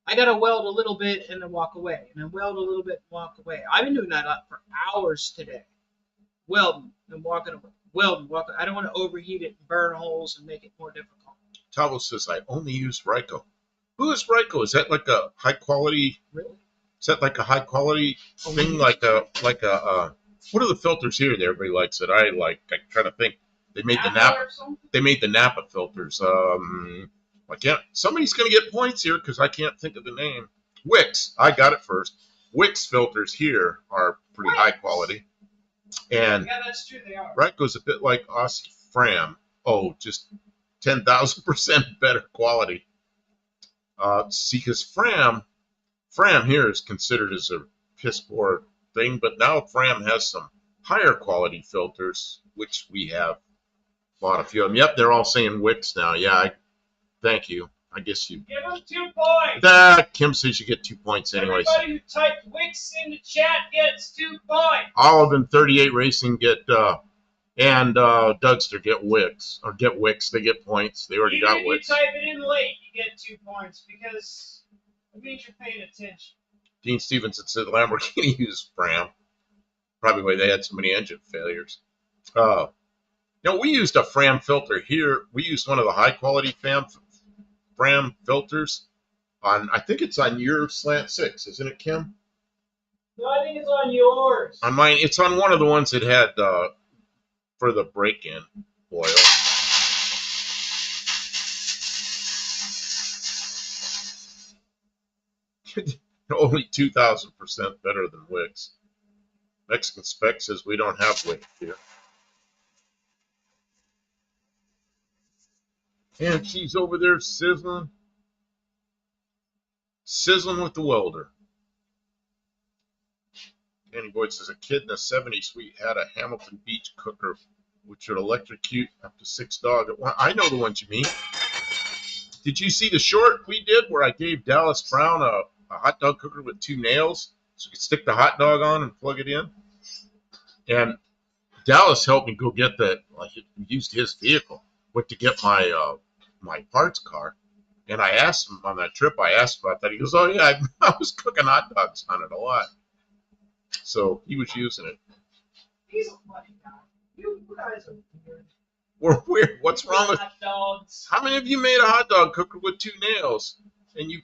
I got to weld a little bit and then walk away, and then weld a little bit and walk away. I've been doing that for hours today. Welding and walking away. Welding, walking. I don't want to overheat it and burn holes and make it more difficult. Tavo says, I only use Ryco. Who is Ryco? Is that like a high quality? Really? Is that like a high quality thing? Like a what are the filters here that everybody likes that I like? I'm trying to think. They made the Napa. They made the Napa filters. I can't. Somebody's gonna get points here because I can't think of the name. Wix. I got it first. Wix filters here are pretty high quality. And yeah, that's true. They are. Ryco's a bit like Aussie Fram. Oh, just 10,000% better quality. See, because Fram here is considered as a piss poor thing, but now Fram has some higher quality filters, which we have bought a few of them. Yep, they're all saying Wix now. Yeah, thank you. I guess you give them 2 points. Kim says you get 2 points anyways. Everybody who typed Wix in the chat gets 2 points. Olive and 38 Racing get and Dougster get Wix or get Wix. They get points. They already got Wix. If you type it in late, you get 2 points because it means you're paying attention. Dean Stevenson said Lamborghini used Fram. Probably why they had so many engine failures. We used a Fram filter here. We used one of the high quality Fram filters on. I think it's on your Slant 6, isn't it, Kim? No, I think it's on yours. On mine, it's on one of the ones that had for the break-in oil. Only 2,000% better than Wix. Mexican Spec says we don't have Wix here. And she's over there sizzling with the welder. Danny Boyd says a kid in the '70s we had a Hamilton Beach cooker which would electrocute up to 6 dogs. I know the ones you mean. Did you see the short we did where I gave Dallas Brown a hot dog cooker with 2 nails so you could stick the hot dog on and plug it in? And Dallas helped me go get that. Like, he used his vehicle, went to get my parts car, and I asked him on that trip. I asked about that. He goes, "Oh yeah, I was cooking hot dogs on it a lot." So he was using it. He's a funny guy. You guys are weird. We're weird. What's wrong with hot dogs? How many of you made a hot dog cooker with 2 nails and you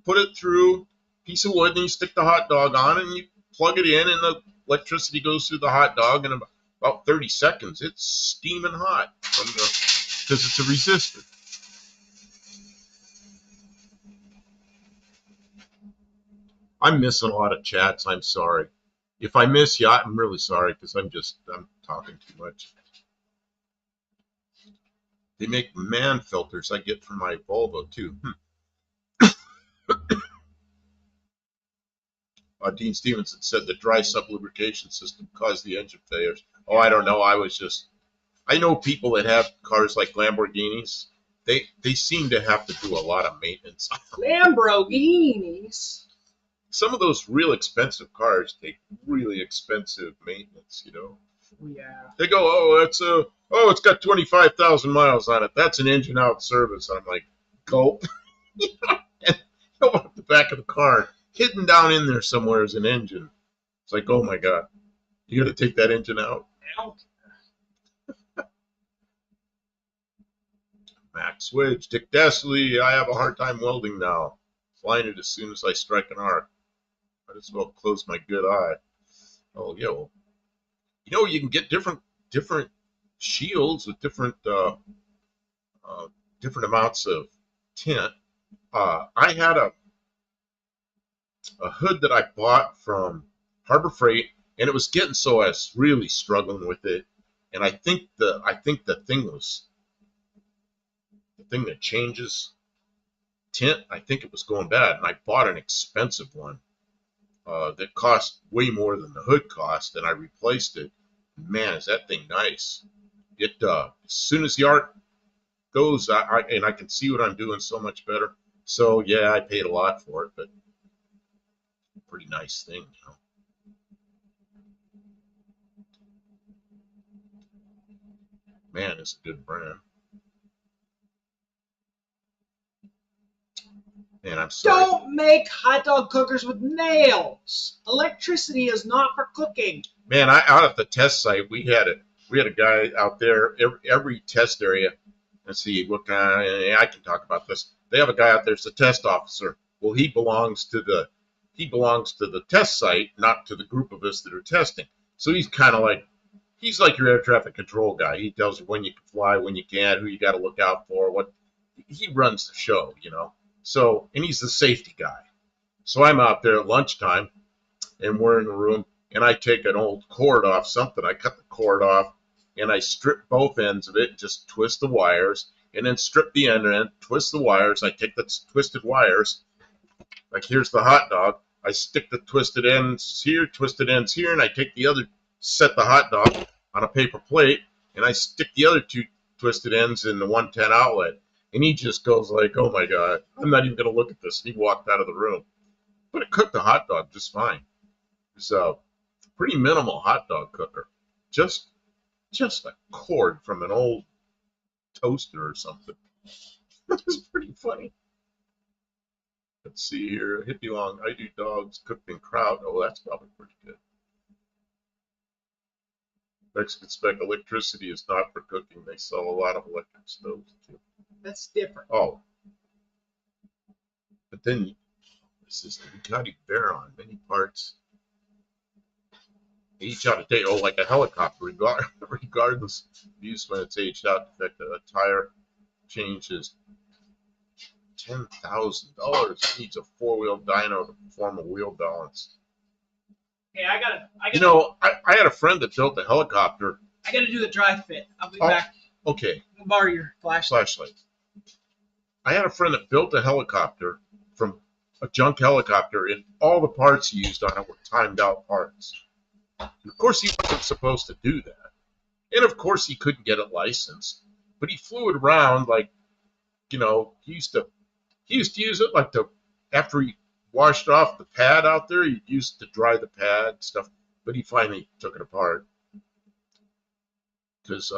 put it through a piece of wood and you stick the hot dog on and you plug it in and the electricity goes through the hot dog and about 30 seconds it's steaming hot because it's a resistor. I'm missing a lot of chats. I'm sorry. If I miss you, I'm really sorry because I'm talking too much. They make man filters I get from my Volvo too. Dean Stevenson said the dry sub lubrication system caused the engine failures. Oh, I don't know. I know people that have cars like Lamborghinis. They seem to have to do a lot of maintenance. Lamborghinis. Some of those real expensive cars take really expensive maintenance. Yeah. They go, it's got 25,000 miles on it. That's an engine out service. And I'm like, gulp. And go up the back of the car. Hidden down in there somewhere is an engine. It's like, oh my God, you got to take that engine out. Max Swidge, Dick Desley, I have a hard time welding now. Flying it as soon as I strike an arc. Might as well close my good eye. Oh yeah, well, you can get different shields with different amounts of tint. I had a hood that I bought from Harbor Freight, and it was getting so I was really struggling with it. And I think the thing that changes tint, I think it was going bad, and I bought an expensive one that cost way more than the hood cost, and I replaced it. Man, is that thing nice! It as soon as the art goes, I can see what I'm doing so much better. So yeah, I paid a lot for it, but pretty nice thing, Man, it's a good brand. Man, I'm sorry. Don't make hot dog cookers with nails. Electricity is not for cooking. Man, out at the test site, we had a guy out there every test area. Let's see what kind. I can talk about this. They have a guy out there. It's a test officer. Well, he belongs to the test site, not to the group of us that are testing. So he's kind of like your air traffic control guy. He tells you when you can fly, when you can't, who you got to look out for. He runs the show, So, and he's the safety guy. So I'm out there at lunchtime, and we're in the room, and I take an old cord off something. I cut the cord off, and I strip both ends of it, just twist the wires, and then strip the end, twist the wires. I take the twisted wires, like here's the hot dog. I stick the twisted ends here, and I take the other, set the hot dog on a paper plate, and I stick the other 2 twisted ends in the 110 outlet. And he just goes like, oh my God, I'm not even going to look at this. He walked out of the room. But it cooked the hot dog just fine. It's a pretty minimal hot dog cooker. Just a cord from an old toaster or something. That was pretty funny. Let's see here. Hippie Long, I do dogs cooked in kraut. Oh, that's probably pretty good. Mexican spec electricity is not for cooking. They sell a lot of electric stoves too. That's different. Oh. But then this is the Bugatti Veyron, many parts. Each out of date. Oh, like a helicopter, regardless of use when it's aged out. In fact, a tire change is $10,000. It needs a 4-wheel dyno to perform a wheel balance. Hey, I gotta. I had a friend that built a helicopter. I gotta do the dry fit. I'll be back. Okay. I'll borrow your flashlight. I had a friend that built a helicopter from a junk helicopter, and all the parts he used on it were timed out parts. And of course, he wasn't supposed to do that. And of course, he couldn't get it licensed. But he flew it around like, he used to use it like after he washed off the pad out there, he used to dry the pad stuff. But he finally took it apart because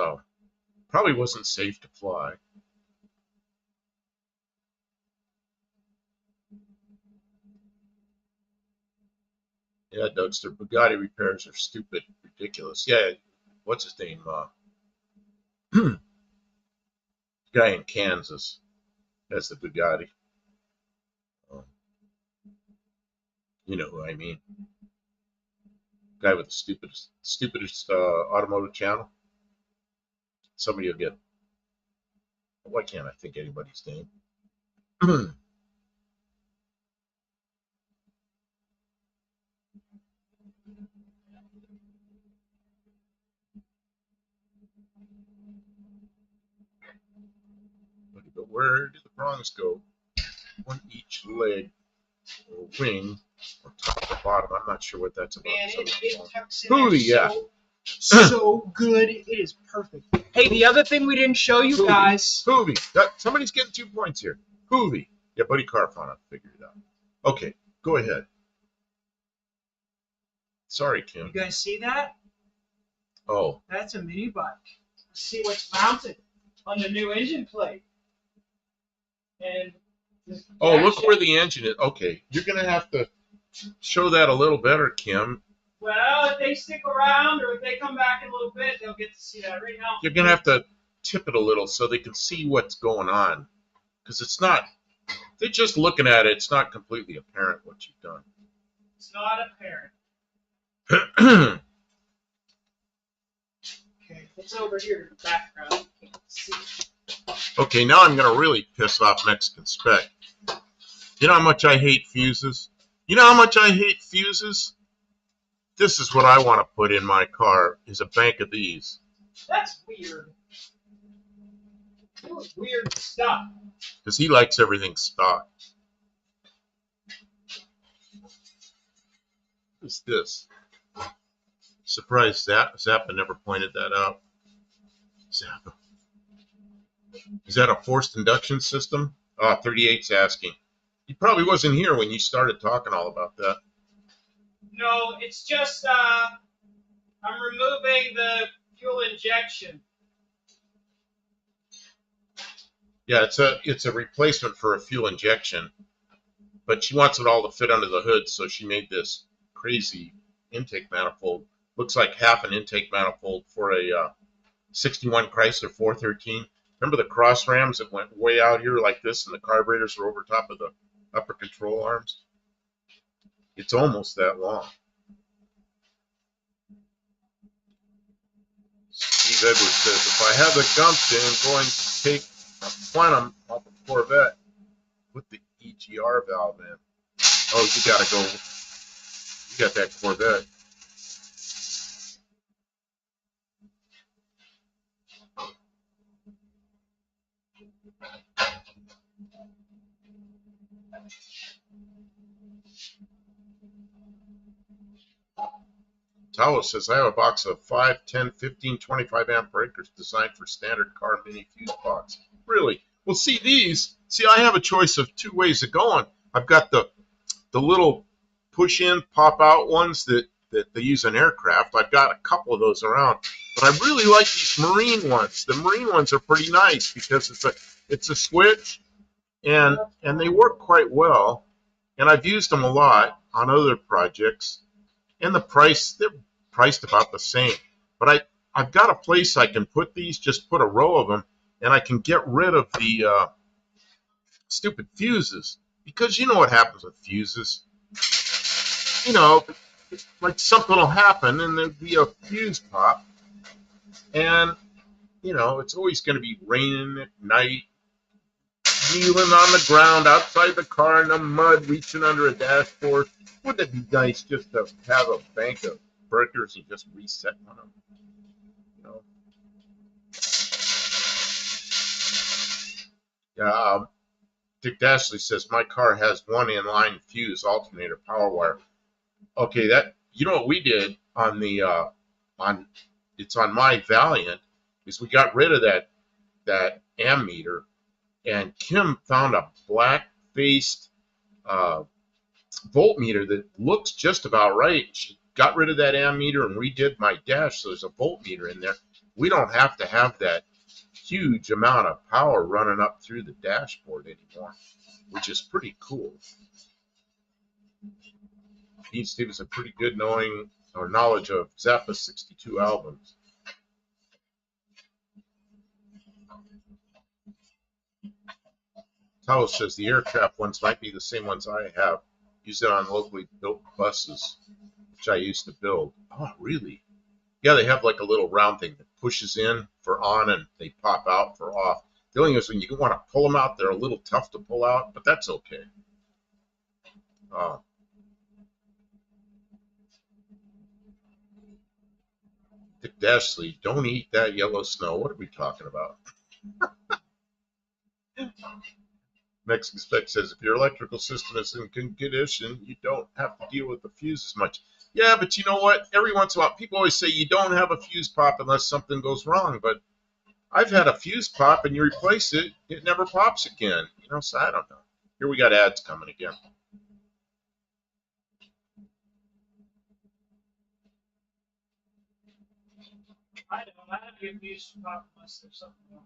probably wasn't safe to fly. Yeah, Dougster, Bugatti repairs are stupid, ridiculous. Yeah, what's his name? Guy in Kansas has the Bugatti. Um, you know who I mean? Guy with the stupidest automotive channel. Somebody will get. Why can't I think anybody's name? But where did the prongs go? One each leg or wing, or top or bottom. I'm not sure what that's about. Man, it tucks in Hootie, yeah. So good. It is perfect. Hey, the other thing we didn't show you guys. Hoovy. Somebody's getting 2 points here. Hoovy. Yeah, Buddy Carfon, figured it out. Okay, go ahead. Sorry, Kim. You guys see that? Oh. That's a mini bike. Let's see what's mounted on the new engine plate. And look where the engine is. Okay, you're going to have to show that a little better, Kim. Well, if they stick around or if they come back in a little bit, they'll get to see that right now. You're going to have to tip it a little so they can see what's going on. Because it's not, they're just looking at it. It's not completely apparent what you've done. It's not apparent. Okay, it's over here in the background. You can't see. Okay, now I'm going to really piss off Mexican Spec. You know how much I hate fuses? This is what I want to put in my car, is a bank of these. That's weird. That was weird stuff. Because he likes everything stock. What's this? Surprised Zappa never pointed that out. Zappa. Is that a forced induction system? 38's asking. He probably wasn't here when you started talking all about that. No, it's just I'm removing the fuel injection. Yeah, it's a replacement for a fuel injection, but she wants it all to fit under the hood, so she made this crazy intake manifold. Looks like half an intake manifold for a 61 Chrysler 413. Remember the cross rams that went way out here like this, and the carburetors were over top of the upper control arms? It's almost that long. Steve Edwards says, if I have the gumption, I'm going to take a Quantum off a Corvette with the EGR valve in. Oh, you got to go. You got that Corvette. Talos says, I have a box of 5, 10, 15, 25 amp breakers designed for standard car mini fuse box. Really? Well, see these. See, I have a choice of 2 ways of going. I've got the little push-in, pop-out ones that they use in aircraft. I've got a couple of those around. But I really like these marine ones. The marine ones are pretty nice because it's a switch, and they work quite well. And I've used them a lot on other projects. And they're priced about the same. But I've got a place I can put these, just put a row of them, and I can get rid of the stupid fuses. Because you know what happens with fuses. You know, like something will happen and there'll be a fuse pop. And, you know, it's always going to be raining at night, kneeling on the ground outside the car in the mud, reaching under a dashboard. Wouldn't it be nice just to have a bank of breakers and just reset on them? You know? Yeah. Dick Dashley says my car has one inline fuse alternator power wire. Okay, that you know what we did on the on it's on my Valiant is we got rid of that ammeter, and Kim found a black faced uh, voltmeter that looks just about right. She got rid of that ammeter and redid my dash, so there's a voltmeter in there. We don't have to have that huge amount of power running up through the dashboard anymore, which is pretty cool. Pete Stevens had pretty good knowing or knowledge of Zappa's 62 albums. Tao says the aircraft ones might be the same ones I have. Use it on locally built buses, which I used to build. Oh, really? Yeah, they have like a little round thing that pushes in for on and they pop out for off. The only thing is when you want to pull them out, they're a little tough to pull out, but that's okay. Dick Dashley, don't eat that yellow snow. What are we talking about? Mexican Spec says if your electrical system is in good condition, you don't have to deal with the fuse as much. Yeah, but you know what? Every once in a while, people always say you don't have a fuse pop unless something goes wrong. But I've had a fuse pop and you replace it, it never pops again. You know, so I don't know. Here we got ads coming again. I don't. I have a fuse pop unless there's something wrong.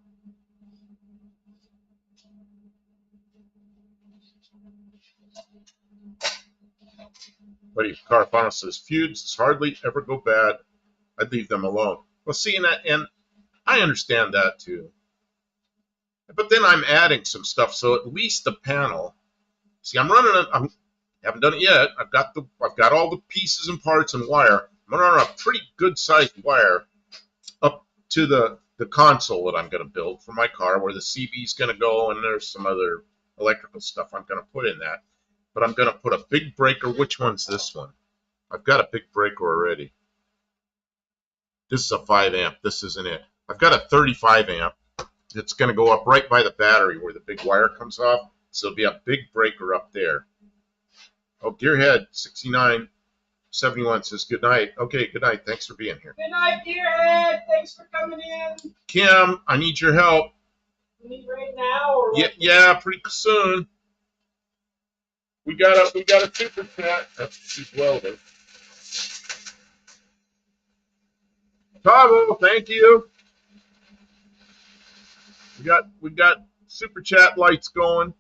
Buddy Carfano says fuses hardly ever go bad. I'd leave them alone. Well, see, and I understand that too. But then I'm adding some stuff, so at least the panel. See, I haven't done it yet. I've got all the pieces and parts and wire. I'm gonna run a pretty good sized wire up to the console that I'm gonna build for my car, where the CB is gonna go, and there's some other electrical stuff I'm gonna put in that. But I'm gonna put a big breaker. Which one's this one? I've got a big breaker already. This is a 5 amp. This isn't it. I've got a 35 amp. It's going to go up right by the battery where the big wire comes off. So it'll be a big breaker up there. Oh, Gearhead 6971 says good night. Okay, good night. Thanks for being here. Good night, Gearhead. Thanks for coming in. Kim, I need your help. You need right now or what? Yeah, pretty soon. We got a super chat. That's super welder. Tavo, thank you. We got super chat lights going.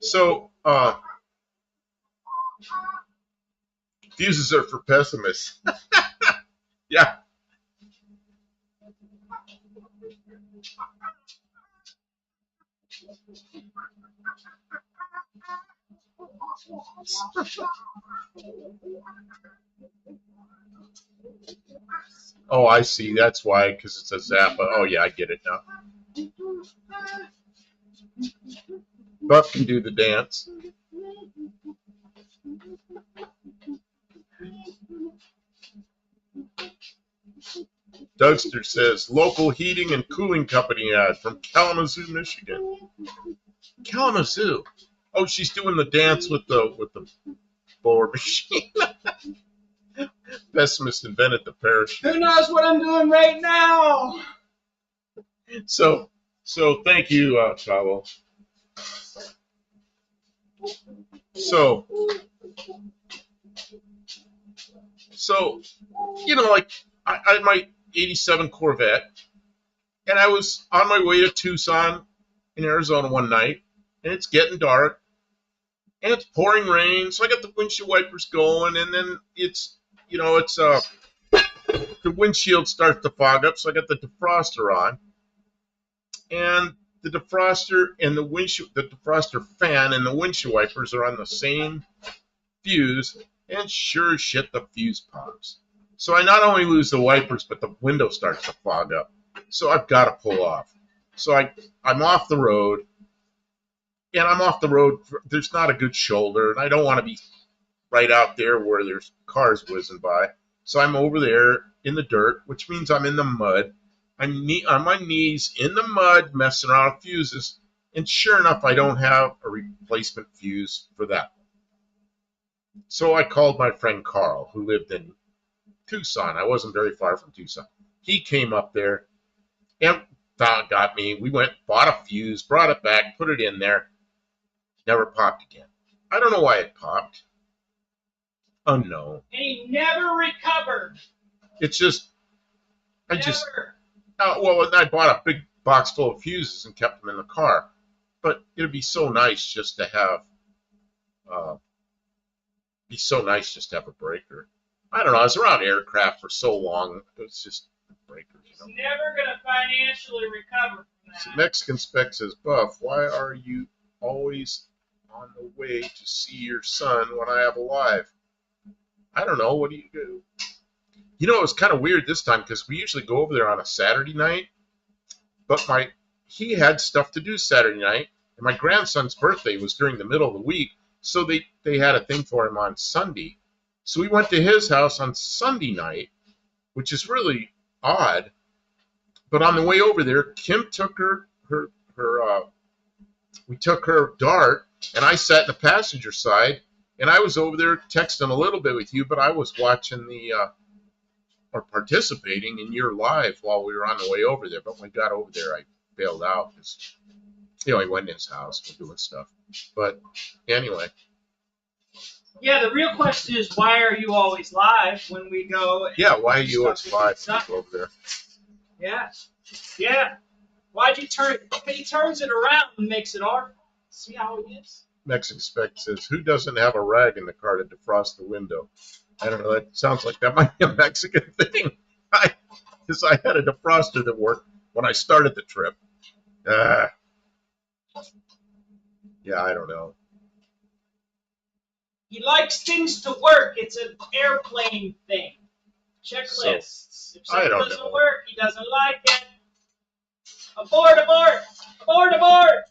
So fuses are for pessimists. Yeah. Oh, I see. That's why, because it's a Zappa. Oh, yeah, I get it now. Buff can do the dance. Dougster says, local heating and cooling company ad from Kalamazoo, Michigan. Kalamazoo. Oh, she's doing the dance with the blower machine. Pessimist invented the parachute. Who knows what I'm doing right now? So thank you, Chavo. So, you know, like I had my 87 Corvette, and I was on my way to Tucson in Arizona one night, and it's getting dark, and it's pouring rain, so I got the windshield wipers going, and then it's the windshield starts to fog up, so I got the defroster on, and the defroster and the defroster fan and the windshield wipers are on the same fuse, and sure as shit, the fuse pops. So I not only lose the wipers, but the window starts to fog up. So I've got to pull off. So I'm off the road, and I'm off the road. There's not a good shoulder, and I don't want to be right out there where there's cars whizzing by. So I'm over there in the dirt, which means I'm in the mud, on my knees in the mud messing around with fuses, and sure enough, I don't have a replacement fuse for that. So I called my friend Carl, who lived in Tucson. I wasn't very far from Tucson. He came up there and got me. We went, bought a fuse, brought it back, put it in there. Never popped again. I don't know why it popped. Unknown. And he never recovered. It's just, I Never. just, well, I bought a big box full of fuses and kept them in the car. But it'd be so nice just to have, a breaker. I don't know. I was around aircraft for so long. It's just breakers. He's never going to financially recover from that. So Mexican Spec says, Buff, why are you always on the way to see your son when I have a live? I don't know. What do you do? You know, it was kind of weird this time because we usually go over there on a Saturday night, but he had stuff to do Saturday night, and my grandson's birthday was during the middle of the week, so they had a thing for him on Sunday. So we went to his house on Sunday night, which is really odd. But on the way over there, Kim took we took her Dart, and I sat in the passenger side, and I was over there texting a little bit with you, but I was watching or participating in your live while we were on the way over there. But when we got over there, I bailed out because, he went in his house, we're doing stuff. But anyway. Yeah, the real question is, why are you always live when we go? Yeah, why are you always live over there? Yeah. Why'd you turn it? He turns it around and makes it our fault. See how it is? Mexican Spec says, who doesn't have a rag in the car to defrost the window? I don't know. That sounds like that might be a Mexican thing. Because I had a defroster that worked when I started the trip. Yeah, I don't know. He likes things to work. It's an airplane thing. Checklists. If something doesn't work, he doesn't like it. Abort, abort! Abort, abort!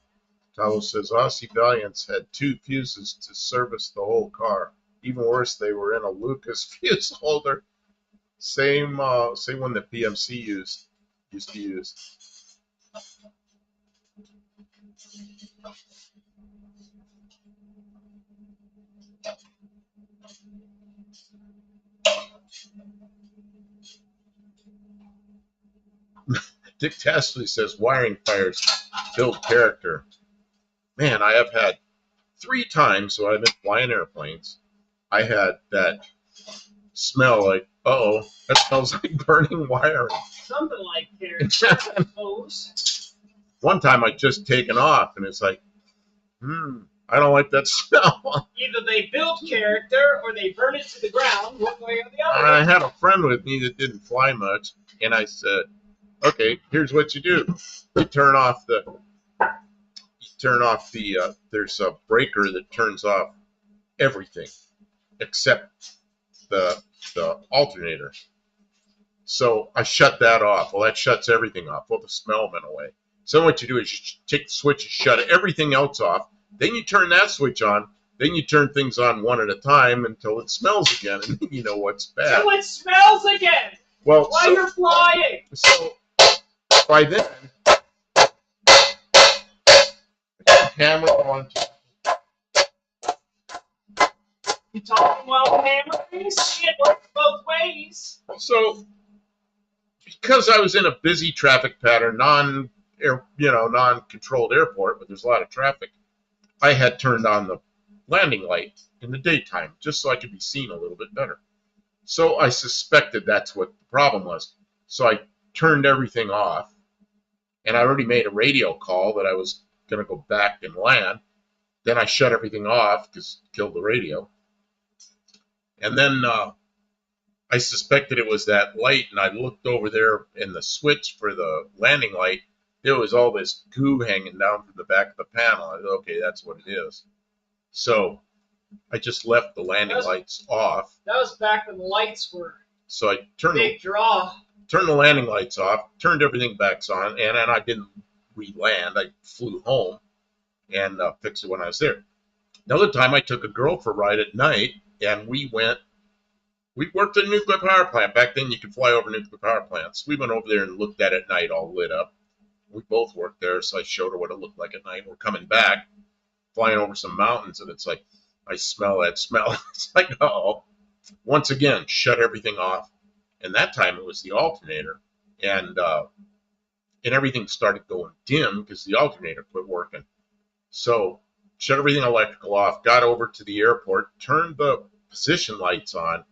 Talo says, Aussie Valiants had 2 fuses to service the whole car. Even worse, they were in a Lucas fuse holder. Same one that PMC used to use. Dick Tashley says, wiring fires build character. Man, I have had 3 times, so I've been flying airplanes. I had that smell like, that smells like burning wiring. Something like character, I suppose. One time I just taken off, and it's like, I don't like that smell. Either they build character or they burn it to the ground, one way or the other. I had a friend with me that didn't fly much, and I said, okay, here's what you do. You turn off there's a breaker that turns off everything except the alternator. So I shut that off. Well, that shuts everything off. Well, the smell went away. So what you do is you take the switch and shut everything else off. Then you turn that switch on. Then you turn things on one at a time until it smells again, and then you know what's bad. Until it smells again. Well, while you're flying. So by then, hammer on. You talking while hammering? Shit works both ways. So, because I was in a busy traffic pattern, non-controlled airport, but there's a lot of traffic, I had turned on the landing light in the daytime just so I could be seen a little bit better. So I suspected that's what the problem was. So I turned everything off, and I already made a radio call that I was going to go back and land. Then I shut everything off because it killed the radio. And then I suspected it was that light, and I looked over there in the switch for the landing light. There was all this goo hanging down from the back of the panel. I thought, okay, that's what it is. So I just left the landing lights off. That was back when the lights were so I turned big draw. Turned the landing lights off, turned everything back on, and I didn't re-land. I flew home and fixed it when I was there. Another time I took a girl for a ride at night, and we went We worked at a nuclear power plant. Back then, you could fly over nuclear power plants. We went over there and looked at it at night, all lit up. We both worked there, so I showed her what it looked like at night. We're coming back, flying over some mountains, and it's like, I smell that smell. It's like, oh. Once again, shut everything off. And that time it was the alternator. And everything started going dim because the alternator quit working. So shut everything electrical off, got over to the airport, turned the position lights on,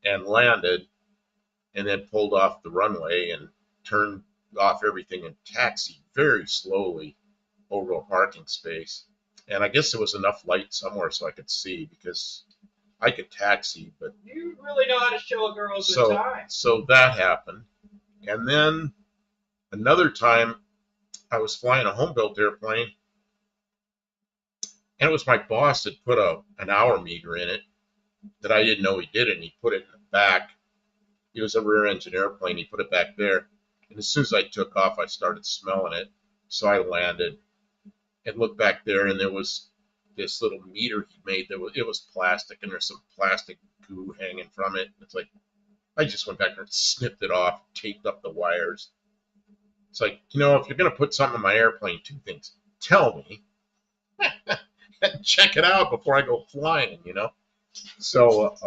and landed, and then pulled off the runway and turned off everything and taxied very slowly over a parking space. And I guess there was enough light somewhere so I could see, because I could taxi, but You really know how to show a girl a good so time. so that happened. And then another time I was flying a home built airplane, and it was my boss that put an hour meter in it that I didn't know he did it, and he put it in the back. It was a rear engine airplane. He put it back there. And as soon as I took off, I started smelling it. So I landed and looked back there, and there was this little meter he made. It was plastic, and there's some plastic goo hanging from it. It's like, I just went back there and snipped it off, taped up the wires. It's like, if you're going to put something in my airplane, two things. Tell me and check it out before I go flying, So,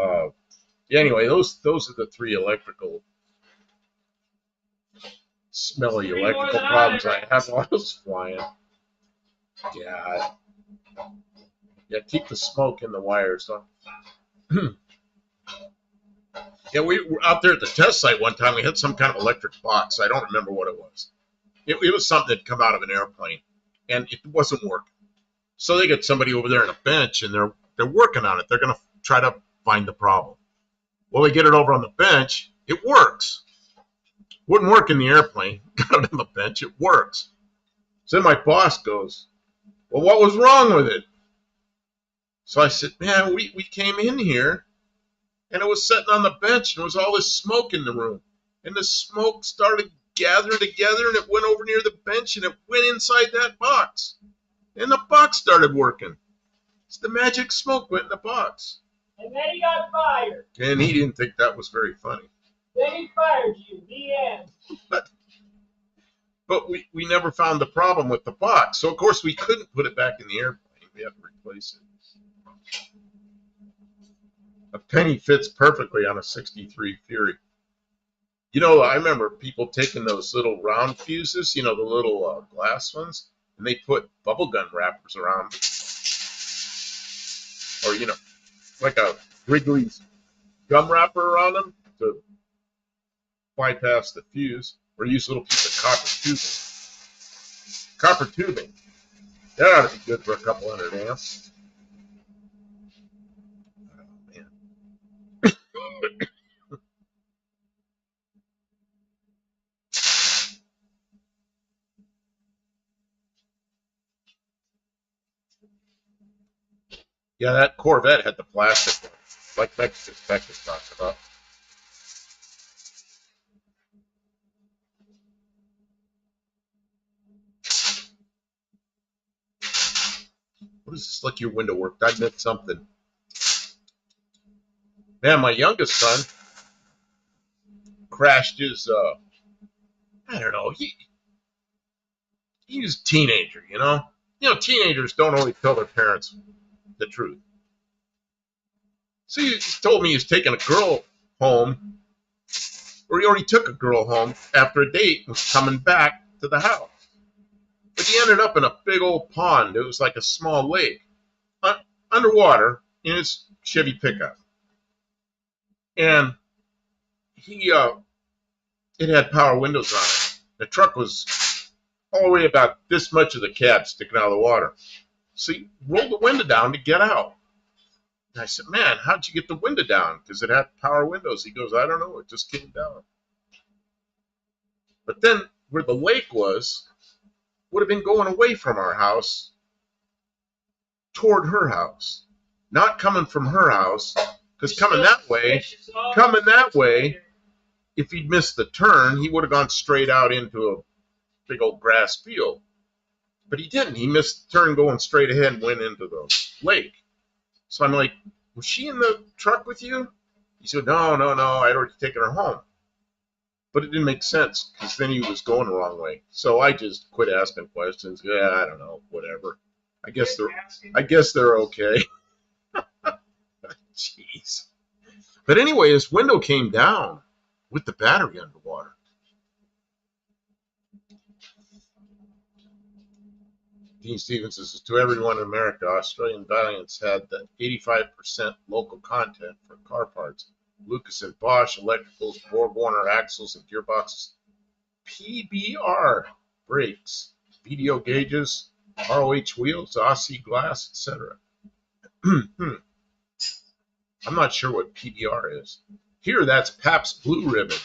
anyway, those are the three smelly electrical problems I have while I was flying. Yeah. Yeah, keep the smoke in the wires. Huh? Yeah, we were out there at the test site one time. We had some kind of electric box. I don't remember what it was. It was something that had come out of an airplane, and it wasn't working. So they get somebody over there on a bench, and they're working on it. They're going to try to find the problem. Well, they get it over on the bench. It works. Wouldn't work in the airplane. Got it on the bench. It works. So then my boss goes, well, what was wrong with it? So I said, man, we came in here, and it was sitting on the bench, and there was all this smoke in the room. And the smoke started gathering together, and it went over near the bench, and it went inside that box. And the box started working. It's the magic smoke went in the box. And then he got fired. And he didn't think that was very funny. Then he fired you. The end. But we never found the problem with the box. So, of course, we couldn't put it back in the airplane. We had to replace it. A penny fits perfectly on a 63 Fury. I remember people taking those little round fuses, the little glass ones, and they put bubble gun wrappers around them. Or, like a Wrigley's gum wrapper around them to bypass the fuse, or use a little piece of copper tubing. Copper tubing. That ought to be good for a couple hundred amps. Oh, man. Yeah, that Corvette had the plastic one, like Mexican Spec was talking about. What is this? Like your window worked? I missed something. Man, my youngest son crashed his, I don't know, he was a teenager, teenagers don't always tell their parents the truth. So he told me he was taking a girl home, or he already took a girl home after a date and was coming back to the house. But he ended up in a big old pond. It was like a small lake, underwater, in his Chevy pickup. And it had power windows on it. The truck was all the way about this much of the cab sticking out of the water. So he rolled the window down to get out. And I said, man, how'd you get the window down? Because it had power windows. He goes, I don't know. It just came down. But then where the lake was, would have been going away from our house toward her house. Not coming from her house, because coming that way, if he'd missed the turn, he would have gone straight out into a big old grass field. But he didn't. He missed the turn going straight ahead and went into the lake. So I'm like, was she in the truck with you? He said, no, no, no, I'd already taken her home. But it didn't make sense because then he was going the wrong way. So I just quit asking questions. Yeah, I don't know, whatever. I guess they're okay. Jeez. But anyway, his window came down with the battery underwater. Dean Stevens says, to everyone in America, Australian Valiants had the 85% local content for car parts. Lucas and Bosch, electricals, Borg Warner axles and gearboxes, PBR brakes, VDO gauges, ROH wheels, Aussie glass, etc. I'm not sure what PBR is. Here, that's Pabst Blue Ribbon.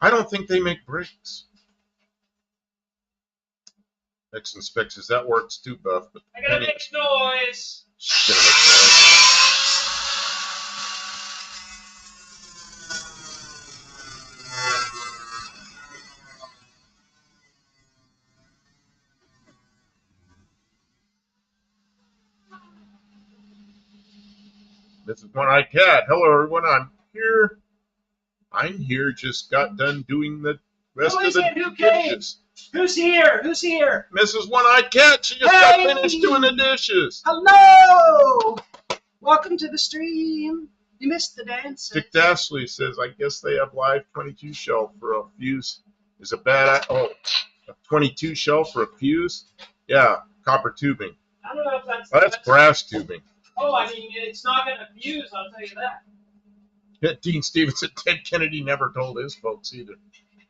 I don't think they make brakes. X and Spec says that works too, Buff. But I gotta make noise. She's gonna make noise. This is One-Eyed Cat. Hello, everyone. I'm here. Just got done doing the rest of the dishes. Who's here? Who's here? Mrs. One-Eyed Cat. She just got finished doing the dishes. Hello. Welcome to the stream. You missed the dance. Dick Dashley says, I guess they have live 22 shell for a fuse. Is a bad. Oh, a 22 shell for a fuse? Yeah, copper tubing. I don't know if that's. Oh, that's brass tubing. Oh, I mean, it's not going to fuse, I'll tell you that. Yeah, Dean Stevens said Ted Kennedy never told his folks either.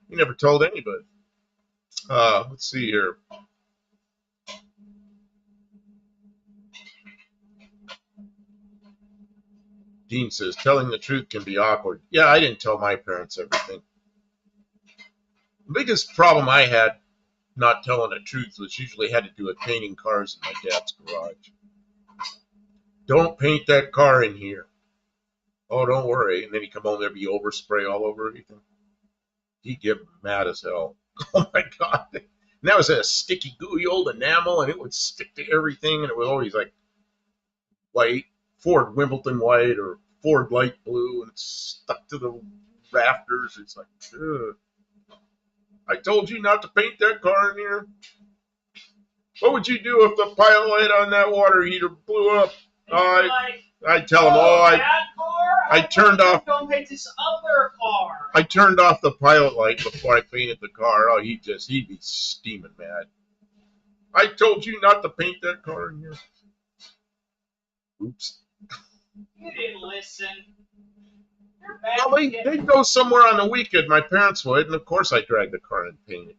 He never told anybody. Let's see here. Dean says, telling the truth can be awkward. Yeah, I didn't tell my parents everything. The biggest problem I had not telling the truth was usually had to do with painting cars in my dad's garage. Don't paint that car in here. Oh, don't worry. And then he'd come home, there'd be overspray all over everything. He'd get mad as hell. Oh, my God. And that was a sticky, gooey old enamel, and it would stick to everything, and it was always like white, Ford Wimbledon white or Ford light blue, and it stuck to the rafters. It's like, ugh. I told you not to paint that car in here. What would you do if the pilot light on that water heater blew up? I'd tell him, I turned off. Don't paint this other car. I turned off the pilot light before I painted the car. Oh, he'd be steaming mad. I told you not to paint that car in here. Oops. You didn't listen. Well, they'd go somewhere on the weekend. My parents would, and of course I'd drag the car and paint it.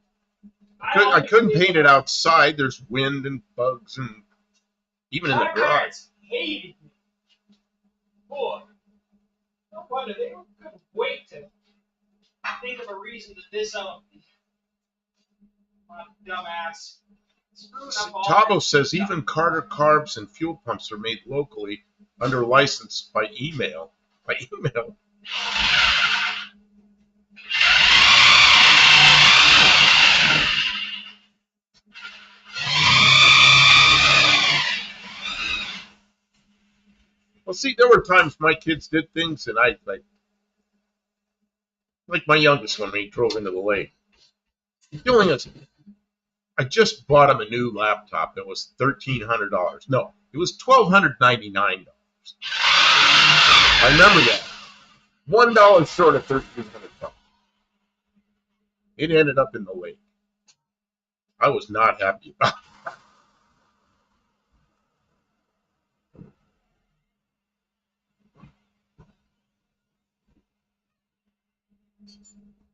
I couldn't paint it outside. There's wind and bugs, and even in the garage. My parents hated me. Boy, no wonder they couldn't wait to think of a reason to disown me. My dumbass. Tabo says even Carter carbs and fuel pumps are made locally under license by email. By email. Well, see, there were times my kids did things, and I like my youngest one when he drove into the lake. Doing this, I just bought him a new laptop that was $1,300. No, it was $1,299. I remember that. $1 short of $1,300. It ended up in the lake. I was not happy about it.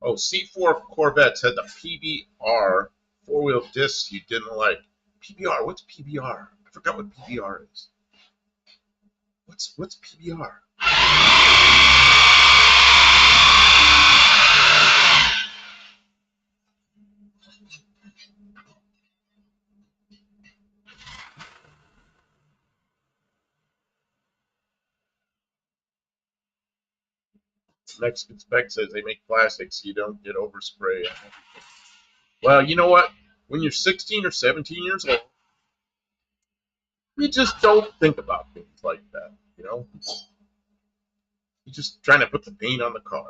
Oh, C4 Corvettes had the PBR four-wheel discs you didn't like. PBR, what's PBR? I forgot what PBR is. What's PBR? Mexican Spec says they make plastics so you don't get overspray. Well, you know what? When you're 16 or 17 years old, you just don't think about things like that, you know? He's just trying to put the paint on the car.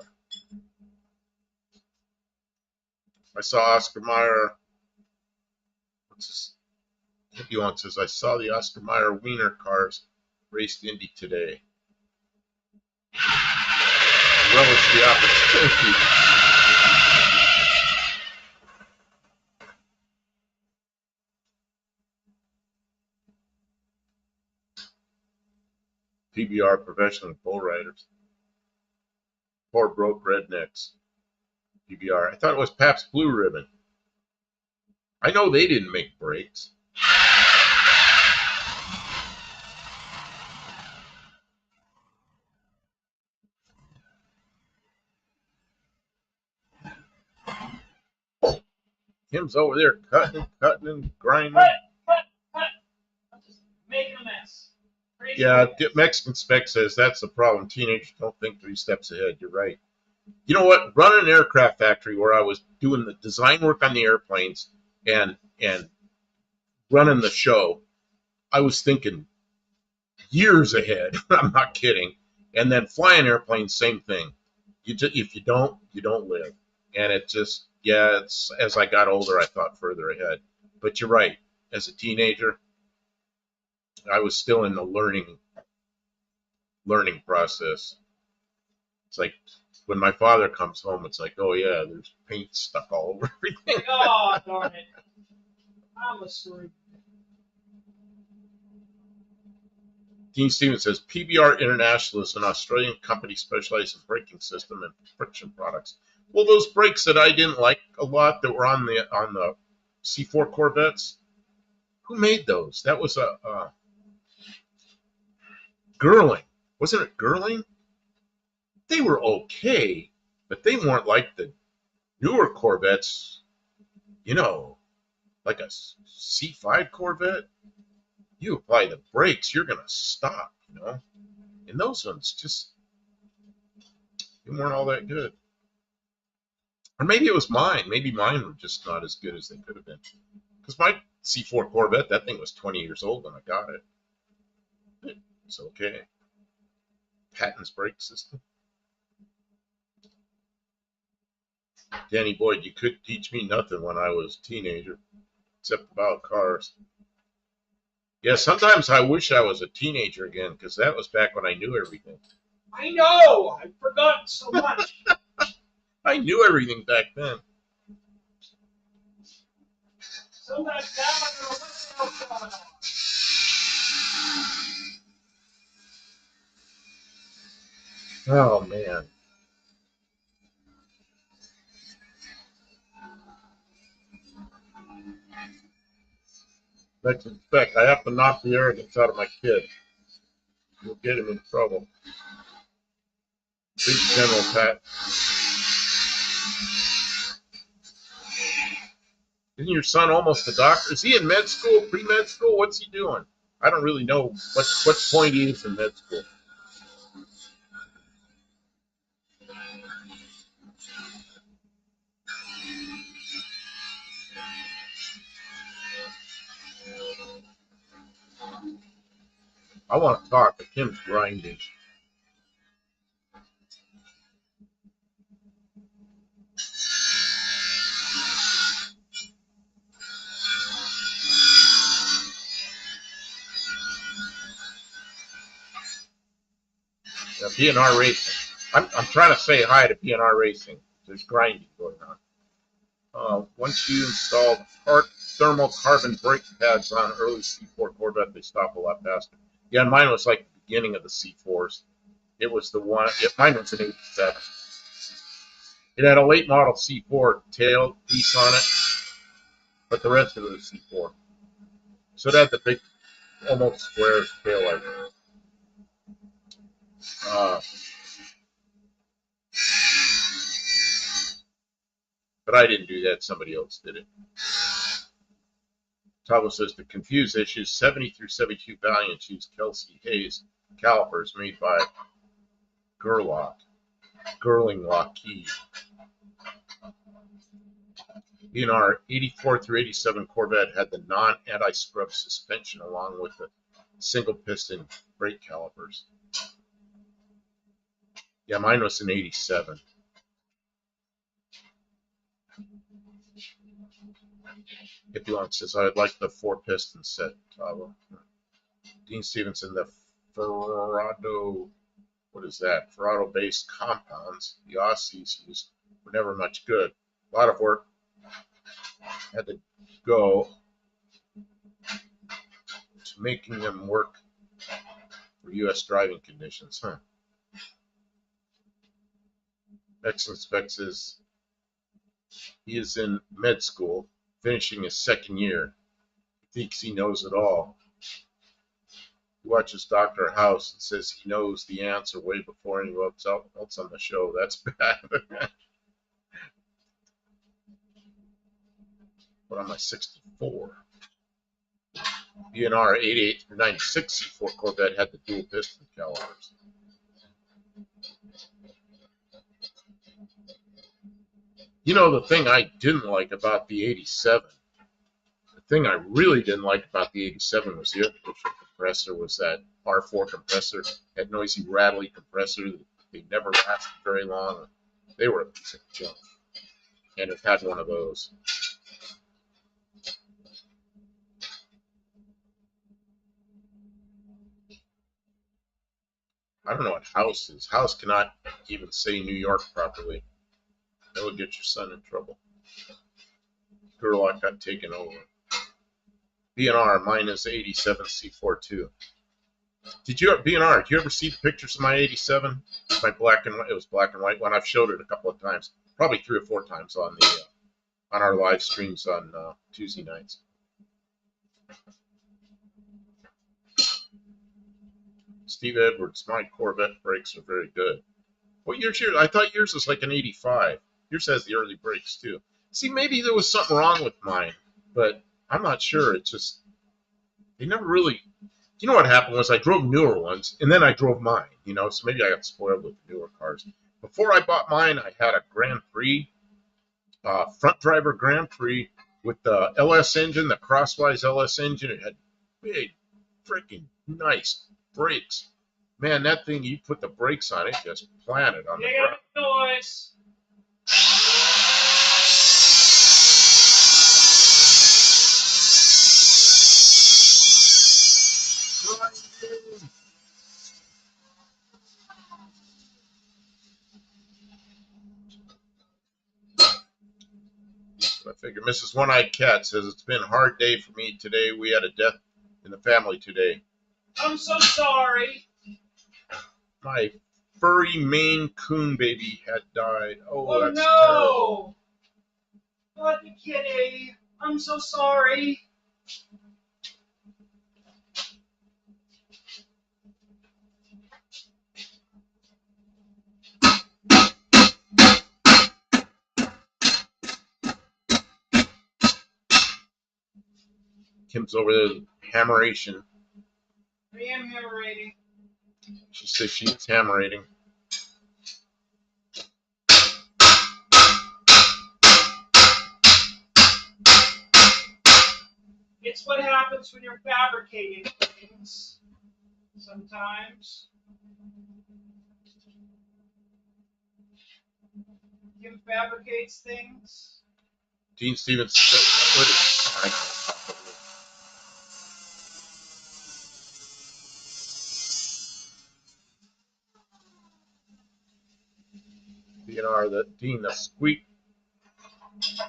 I saw Oscar Mayer. What's this? He says, I saw the Oscar Mayer Wiener cars raced Indy today. Relish the opportunity. PBR professional bull riders. Poor broke rednecks. PBR. I thought it was Pabst Blue Ribbon. I know they didn't make brakes. Tim's over there cutting and grinding. Cut. I'm just making a mess. Yeah, Mexican Spec says that's the problem. Teenagers don't think 3 steps ahead. You're right. You know what? Running an aircraft factory where I was doing the design work on the airplanes and running the show, I was thinking years ahead. I'm not kidding. And then flying airplanes, same thing. If you don't live. And it just, yeah, it's as I got older, I thought further ahead. But you're right. As a teenager, I was still in the learning process. It's like when my father comes home, it's like, oh yeah, there's paint stuck all over everything. Oh, darn it. I'm a screw. Dean Stevens says PBR International is an Australian company specialized in braking system and friction products. Well, those brakes that I didn't like a lot that were on the C4 Corvettes, who made those? That was a Girling, wasn't it Girling? They were okay, but they weren't like the newer Corvettes. You know, like a C5 Corvette. You apply the brakes, you're gonna stop. You know, and those ones just they weren't all that good. Or maybe it was mine. Maybe mine were just not as good as they could have been. Because my C4 Corvette, that thing was 20 years old when I got it. It's okay. Patton's brake system. Danny Boyd, you couldn't teach me nothing when I was a teenager, except about cars. Yeah, sometimes I wish I was a teenager again, because that was back when I knew everything. I know. I've forgotten so much. I knew everything back then. Sometimes now I don't know what the hell's going on. Oh, man. Let's expect. I have to knock the arrogance out of my kid. We'll get him in trouble. Big General Pat. Isn't your son almost a doctor? Is he in med school, pre-med school? What's he doing? I don't really know what point he is in med school. I want to talk, but Tim's grinding. Yeah, B&R Racing. I'm trying to say hi to B&R Racing. There's grinding going on. Once you install thermal carbon brake pads on early C4 Corvette, they stop a lot faster. Yeah, mine was like the beginning of the C4s. It was the one. Mine was an '87. It had a late model C4 tail piece on it, but the rest of it was C4. So it had the big, almost square tail light. But I didn't do that. Somebody else did it. Tavo says the confused issues 70 through 72 Valiant use Kelsey Hayes calipers made by Girling Lockheed. In our 84 through 87 Corvette had the non-anti-scrub suspension along with the single piston brake calipers. Yeah, mine was in '87. If you want, says I'd like the 4-piston set. Dean Stevenson, the Ferrado, what is that? Ferrado-based compounds the Aussies used were never much good. A lot of work had to go to making them work for U.S. driving conditions. Mexican specs says he is in med school, finishing his second year. He thinks he knows it all. He watches Dr. House and says he knows the answer way before anyone else on the show. That's bad. But on my 64, BNR 88 or 96 C4 Corvette had the dual piston calipers. You know, the thing I didn't like about the 87, the thing I really didn't like about the 87 was the air compressor, was that R4 compressor, that noisy, rattly compressor. They never lasted very long. They were a piece of junk. And it had one of those. I don't know what House is. House cannot even say New York properly. That would get your son in trouble. Gerlach got taken over. BNR, mine is 87 C4 too. Did you BNR? Did you ever see the pictures of my 87? My black and white. It was black and white one. I've showed it a couple of times, probably 3 or 4 times on the on our live streams on Tuesday nights. Steve Edwards, my Corvette brakes are very good. What year's yours? I thought yours was like an 85. Yours has the early brakes too. See, maybe there was something wrong with mine, but I'm not sure. It's just they never really. You know what happened was I drove newer ones, and then I drove mine. You know, so maybe I got spoiled with the newer cars. Before I bought mine, I had a Grand Prix, front driver Grand Prix with the LS engine, the Crosswise LS engine. It had big, freaking nice brakes. Man, that thing, you put the brakes on it, just planted on the ground. Noise. I figure Mrs. One-Eyed Cat says it's been a hard day for me today. We had a death in the family today. I'm so sorry. My furry Maine Coon baby had died. Oh, that's no. terrible. What a kitty. I'm so sorry. Kim's over there hammering. I am hammering. She says she's hammering. It's what happens when you're fabricating things. Sometimes. Kim fabricates things. Dean Stevens said, what is BNR, the Dean, the squeak,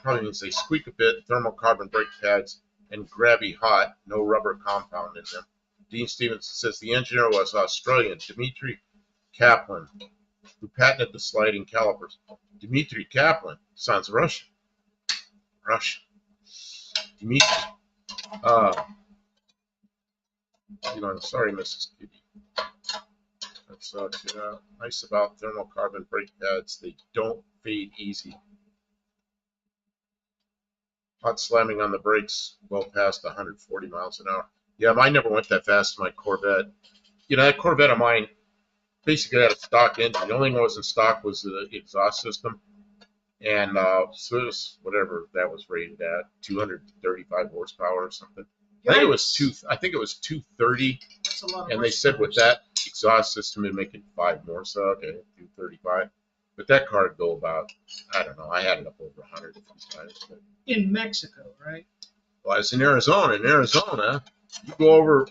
probably means they squeak a bit, thermal carbon brake pads, and grabby hot, no rubber compound in them. Dean Stevens says the engineer was Australian, Dmitry Kaplan, who patented the sliding calipers. Dmitry Kaplan sounds Russian. Russian. Dmitry. Sorry, Mrs. Kitty. That's nice about thermal carbon brake pads. They don't fade easy. Hot slamming on the brakes well past 140 miles an hour. Yeah, mine never went that fast in my Corvette. You know, that Corvette of mine basically had a stock engine. The only thing that was in stock was the exhaust system. And so it was whatever that was rated at, 235 horsepower or something. I think it was 230. That's a lot of And they said with that exhaust system, it'd make it 5 more. So, okay, do 35. But that car would go about, I don't know, I had it up over 100 a few times. But, in Mexico, right? well, I was in Arizona. In Arizona, you go over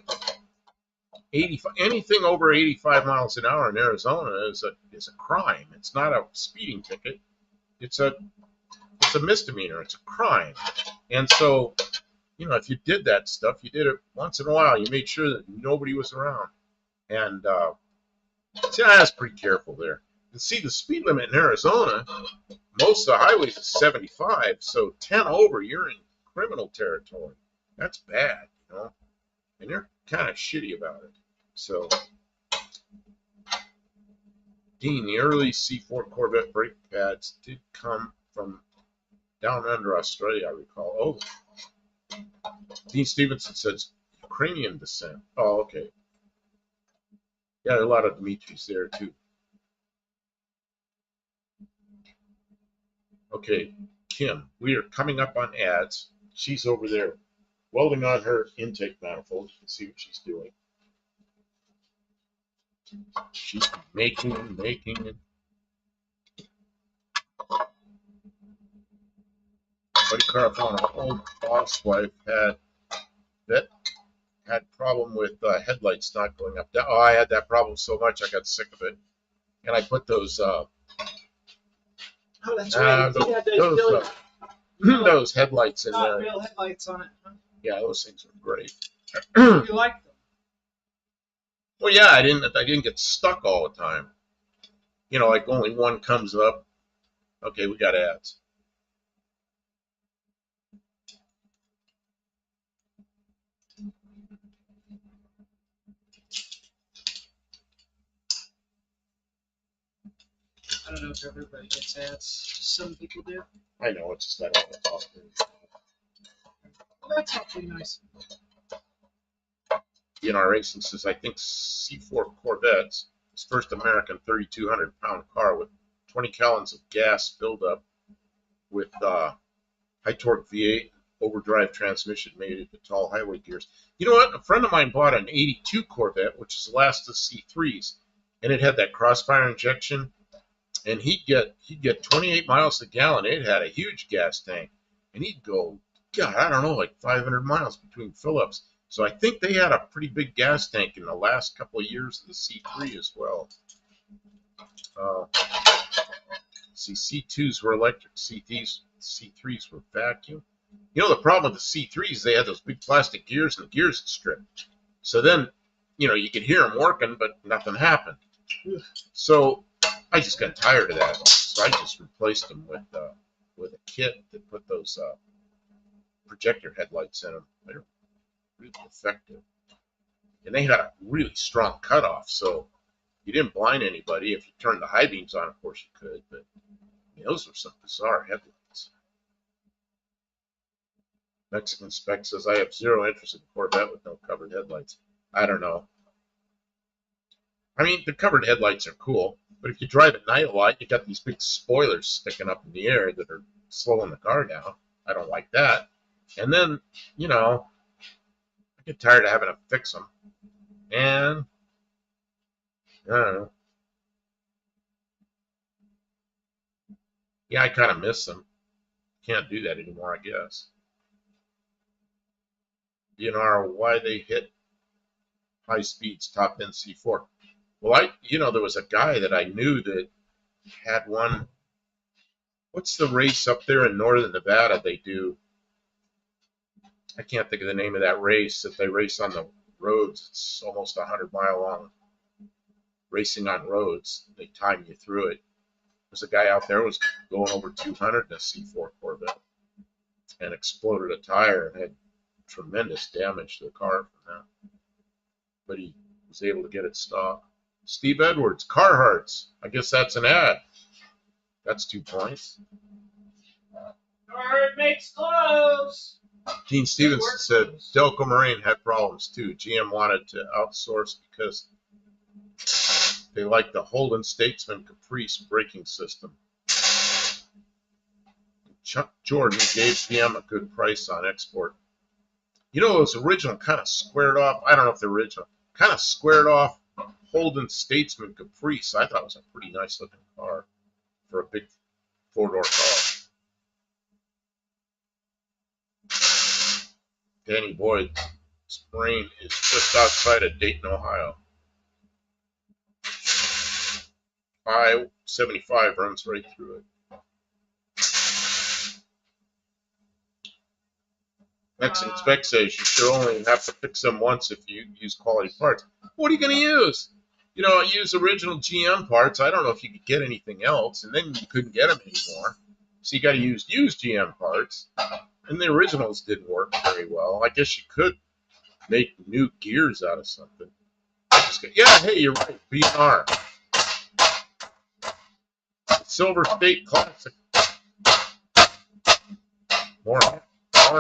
85, anything over 85 miles an hour in Arizona is a crime. It's not a speeding ticket. It's a misdemeanor. It's a crime. And so, you know, if you did that stuff, you did it once in a while. You made sure that nobody was around. And see, I was pretty careful there. And see, the speed limit in Arizona, most of the highways is 75. So 10 over, you're in criminal territory. That's bad, you know. And they're kind of shitty about it. So, Dean, the early C4 Corvette brake pads did come from down under Australia, I recall. Oh, Dean Stevenson says Ukrainian descent. Oh, okay. Yeah, a lot of Dimitri's there too. Okay, Kim, we are coming up on ads. She's over there welding on her intake manifold. You can see what she's doing. She's making and making and Buddy Carafone, an old boss wife had problem with headlights not going up. Oh, I had that problem so much I got sick of it, and I put those Oh, that's right. those headlights in not there. real headlights on it. Huh? Yeah, those things are great. You like them? Well, yeah, I didn't get stuck all the time. You know, like only one comes up. Okay, we got ads. I don't know if everybody gets ads. Some people do. I know, it's just that all the talk. Well, that's awfully nice. DNR Racing says, I think C4 Corvette's his first American 3,200-pound car with 20 gallons of gas filled up with high torque V8 overdrive transmission made it to tall highway gears. You know what? A friend of mine bought an 82 Corvette, which is the last of C3s, and it had that crossfire injection, and he'd get 28 miles a gallon. It had a huge gas tank, and he'd go, God, I don't know, like 500 miles between fill-ups. So I think they had a pretty big gas tank in the last couple of years of the C3 as well. See, C2s were electric, C3s were vacuum. You know, the problem with the C3s, they had those big plastic gears, and the gears had stripped. So then, you know, you could hear them working, but nothing happened. So I just got tired of that. So I just replaced them with a kit that put those projector headlights in them. They're really effective. And they had a really strong cutoff, so you didn't blind anybody. If you turned the high beams on, of course you could, but I mean, those were some bizarre headlights. Mexican Spec says, I have zero interest in Corvette with no covered headlights. I don't know. I mean, the covered headlights are cool, but if you drive at night a lot, you got these big spoilers sticking up in the air that are slowing the car down. I don't like that. And then, you know, I get tired of having to fix them. And I don't know. Yeah, I kind of miss them. Can't do that anymore, I guess. DNR, why they hit high speeds, top end C4. Well, there was a guy that I knew that had one. What's the race up there in northern Nevada they do? I can't think of the name of that race that they race on the roads. It's almost 100-mile long. Racing on roads. They time you through it. There's a guy out there who was going over 200 in a C4 Corvette and exploded a tire and had tremendous damage to the car from that. But he was able to get it stopped. Steve Edwards, Carhartts. I guess that's an ad. That's 2 points. Carhartt makes clothes. Dean Stevenson said Delco Marine had problems too. GM wanted to outsource because they like the Holden Statesman Caprice braking system. Chuck Jordan gave GM a good price on export. You know, those original kind of squared off. I don't know if they're original. kind of squared off Holden Statesman Caprice. I thought it was a pretty nice looking car for a big four-door car. Danny Boyd's brain is just outside of Dayton, Ohio. I-75 runs right through it. Mexican Spec says you should only have to fix them once if you use quality parts. What are you going to use? You know, use original GM parts. I don't know if you could get anything else, and then you couldn't get them anymore. So you got to use used GM parts, and the originals didn't work very well. I guess you could make new gears out of something. Yeah, hey, you're right. B&R. Silver State Classic. More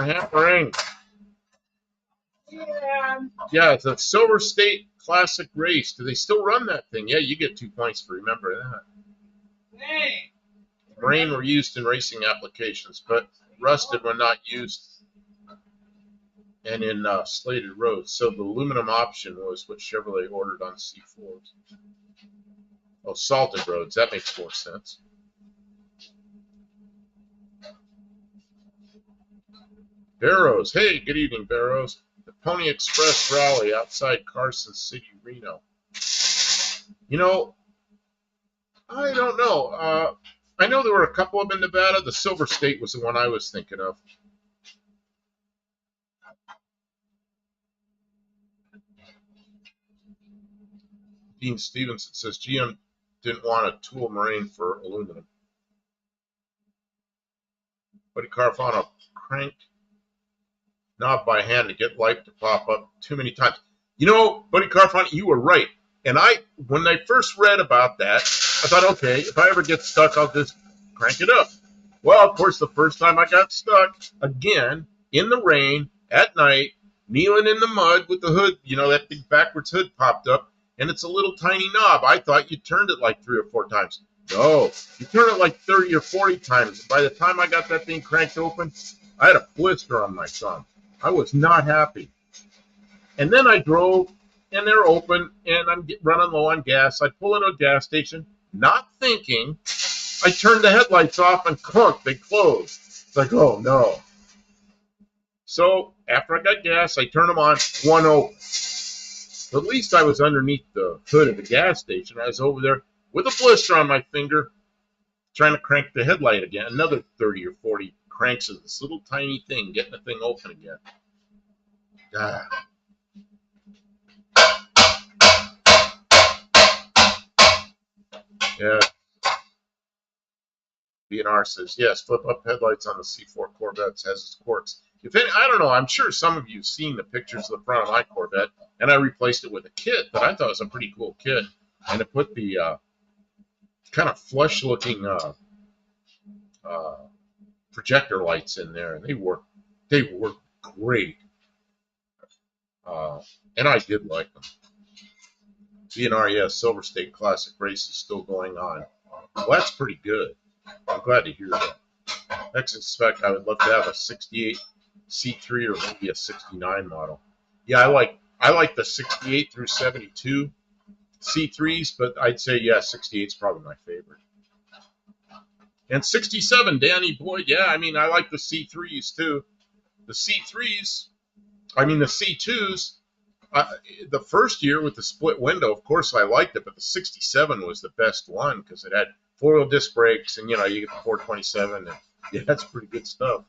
hammering. Yeah, it's a Silver State Classic race. Do they still run that thing? Yeah, you get 2 points for remember that. Hey. Marine were used in racing applications, but rusted when not used and in slated roads. So the aluminum option was what Chevrolet ordered on C4s. Oh, salted roads. That makes more sense. Barrows. Hey, good evening, Barrows. The Pony Express Rally outside Carson City, Reno. You know, I don't know. I know there were a couple of them in Nevada. The Silver State was the one I was thinking of. Dean Stevenson says GM didn't want a tool marine for aluminum. Buddy Carfano cranked knob by hand to get light to pop up too many times. You know, Buddy Carfano, you were right. And when I first read about that, I thought, okay, if I ever get stuck, I'll just crank it up. Well, of course, the first time I got stuck, again, in the rain, at night, kneeling in the mud with the hood, you know, that big backwards hood popped up, and it's a little tiny knob. I thought you turned it like 3 or 4 times. No, you turn it like 30 or 40 times. And by the time I got that thing cranked open, I had a blister on my thumb. I was not happy. And then I drove, and they're open, and I'm running low on gas. I pull into a gas station, not thinking. I turned the headlights off, and clunk, they closed. It's like, oh, no. So after I got gas, I turned them on, one open. At least I was underneath the hood of the gas station. I was over there with a blister on my finger, trying to crank the headlight again. Another 30 or 40 cranks of this little tiny thing, getting the thing open again. Ah. Yeah. BNR says, yes, flip up headlights on the C4 Corvettes has its quirks. If any, I don't know, I'm sure some of you have seen the pictures of the front of my Corvette, and I replaced it with a kit that I thought was a pretty cool kit. And it put the kind of flush-looking projector lights in there, and they work great. And I did like them. BNR, yes, Silver State Classic race is still going on. Well, that's pretty good. I'm glad to hear that. Next spec, I would love to have a 68 C3 or maybe a 69 model. Yeah, I like the 68 through 72 C3s, but I'd say, yeah, 68 is probably my favorite. And 67, Danny Boyd, yeah, I mean, I like the C3s too. The C3s, I mean, the C2s, the first year with the split window, of course, I liked it, but the 67 was the best one because it had four-wheel disc brakes, and, you know, you get the 427, and yeah, that's pretty good stuff.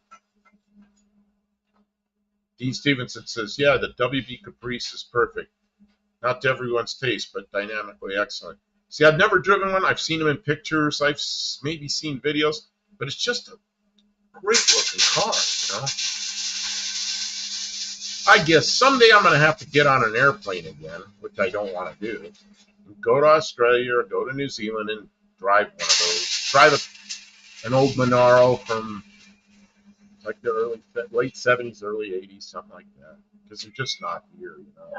Dean Stevenson says, yeah, the WB Caprice is perfect. Not to everyone's taste, but dynamically excellent. See, I've never driven one. I've seen them in pictures. I've maybe seen videos, but it's just a great-looking car, you know. I guess someday I'm going to have to get on an airplane again, which I don't want to do. Go to Australia or go to New Zealand and drive one of those. Drive an old Monaro from like the late 70s, early 80s, something like that. Because they're just not here, you know.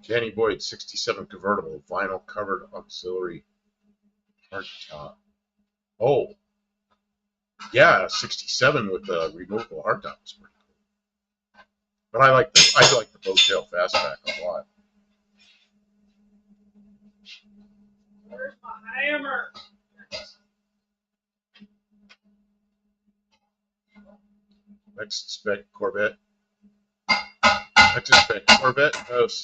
Danny Boyd, 67 convertible, vinyl covered auxiliary hardtop. Oh, yeah, 67 with a removable hardtop is pretty cool. But I like the Bowtail Fastback a lot. Where's my hammer? Next spec Corvette. Next spec Corvette does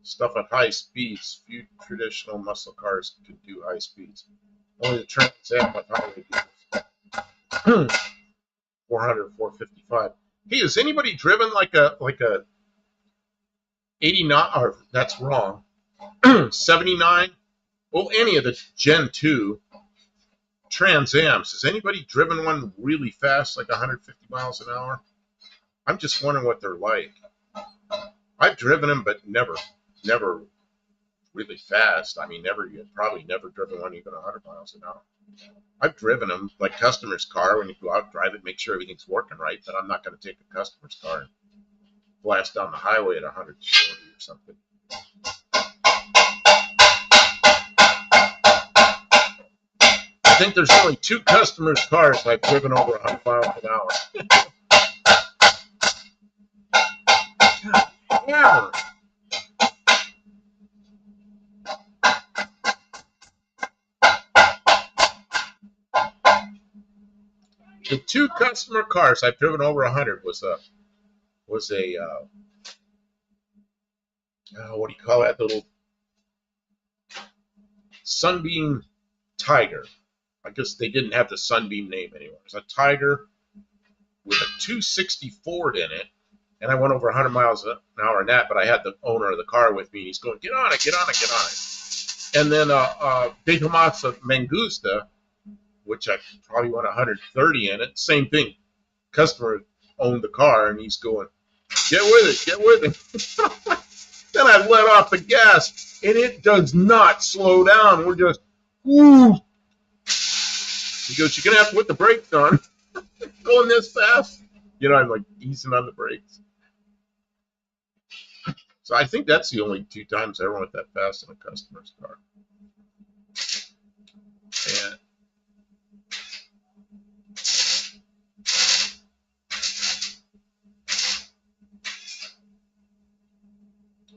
stuff at high speeds. Few traditional muscle cars can do high speeds. Only the Trans Am with highway vehicles. 400, 455. Hey, has anybody driven like a 89? Or that's wrong. 79. Well, any of the Gen 2 Trans Ams. Has anybody driven one really fast, like 150 miles an hour? I'm just wondering what they're like. I've driven them, but never really fast. I mean, probably never driven one even 100 miles an hour. I've driven them like customer's car. When you go out, drive it, make sure everything's working right. But I'm not going to take a customer's car and blast down the highway at 140 or something. I think there's only 2 customers' cars I've driven over 100 miles an hour. God, hammer. The 2 customer cars I've driven over 100 was a what do you call that little Sunbeam Tiger? I guess they didn't have the Sunbeam name anymore. It's a Tiger with a 260 Ford in it, and I went over 100 miles an hour in that, but I had the owner of the car with me, and he's going, get on it, get on it, get on it. And then De Tomaso Mangusta, which I probably went 130 in it, same thing. Customer owned the car, and he's going, get with it, get with it. Then I let off the gas, and it does not slow down. We're just, whoo. He goes, you're going to have to put the brakes on. Going this fast? You know, I'm like easing on the brakes. So I think that's the only 2 times I ever went that fast in a customer's car. And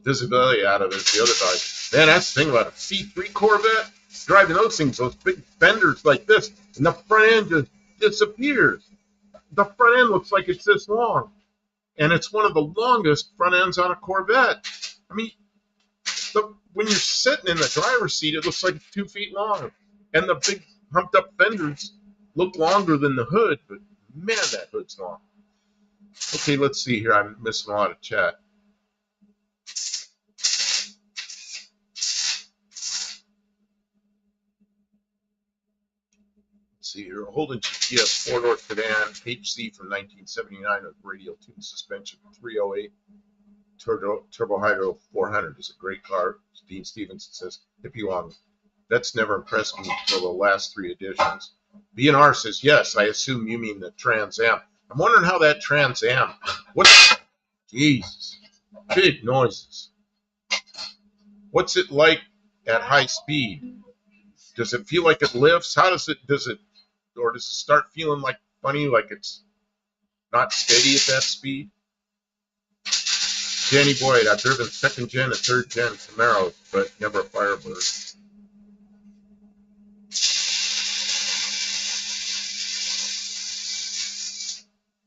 visibility out of it, the other side. Man, that's the thing about a C3 Corvette. Driving those things, those big fenders like this, and the front end just disappears. The front end looks like it's this long, and it's one of the longest front ends on a Corvette. I mean, when you're sitting in the driver's seat, it looks like it's 2 feet long, and the big humped up fenders look longer than the hood, but man, that hood's long. Okay, let's see here. I'm missing a lot of chat. See here, a Holden GTS 4-door sedan, HC from 1979 with radial tuned suspension, 308 turbo hydro 400 is a great car. Dean Stevenson says, if you want, that's never impressed me until the last 3 editions. B&R says, yes, I assume you mean the Trans Am. I'm wondering how that Trans Am, Jesus, big noises. What's it like at high speed? Does it feel like it lifts? Or does it start feeling like funny, like it's not steady at that speed? Danny Boyd, I've driven 2nd gen and 3rd gen Camaros, but never a Firebird.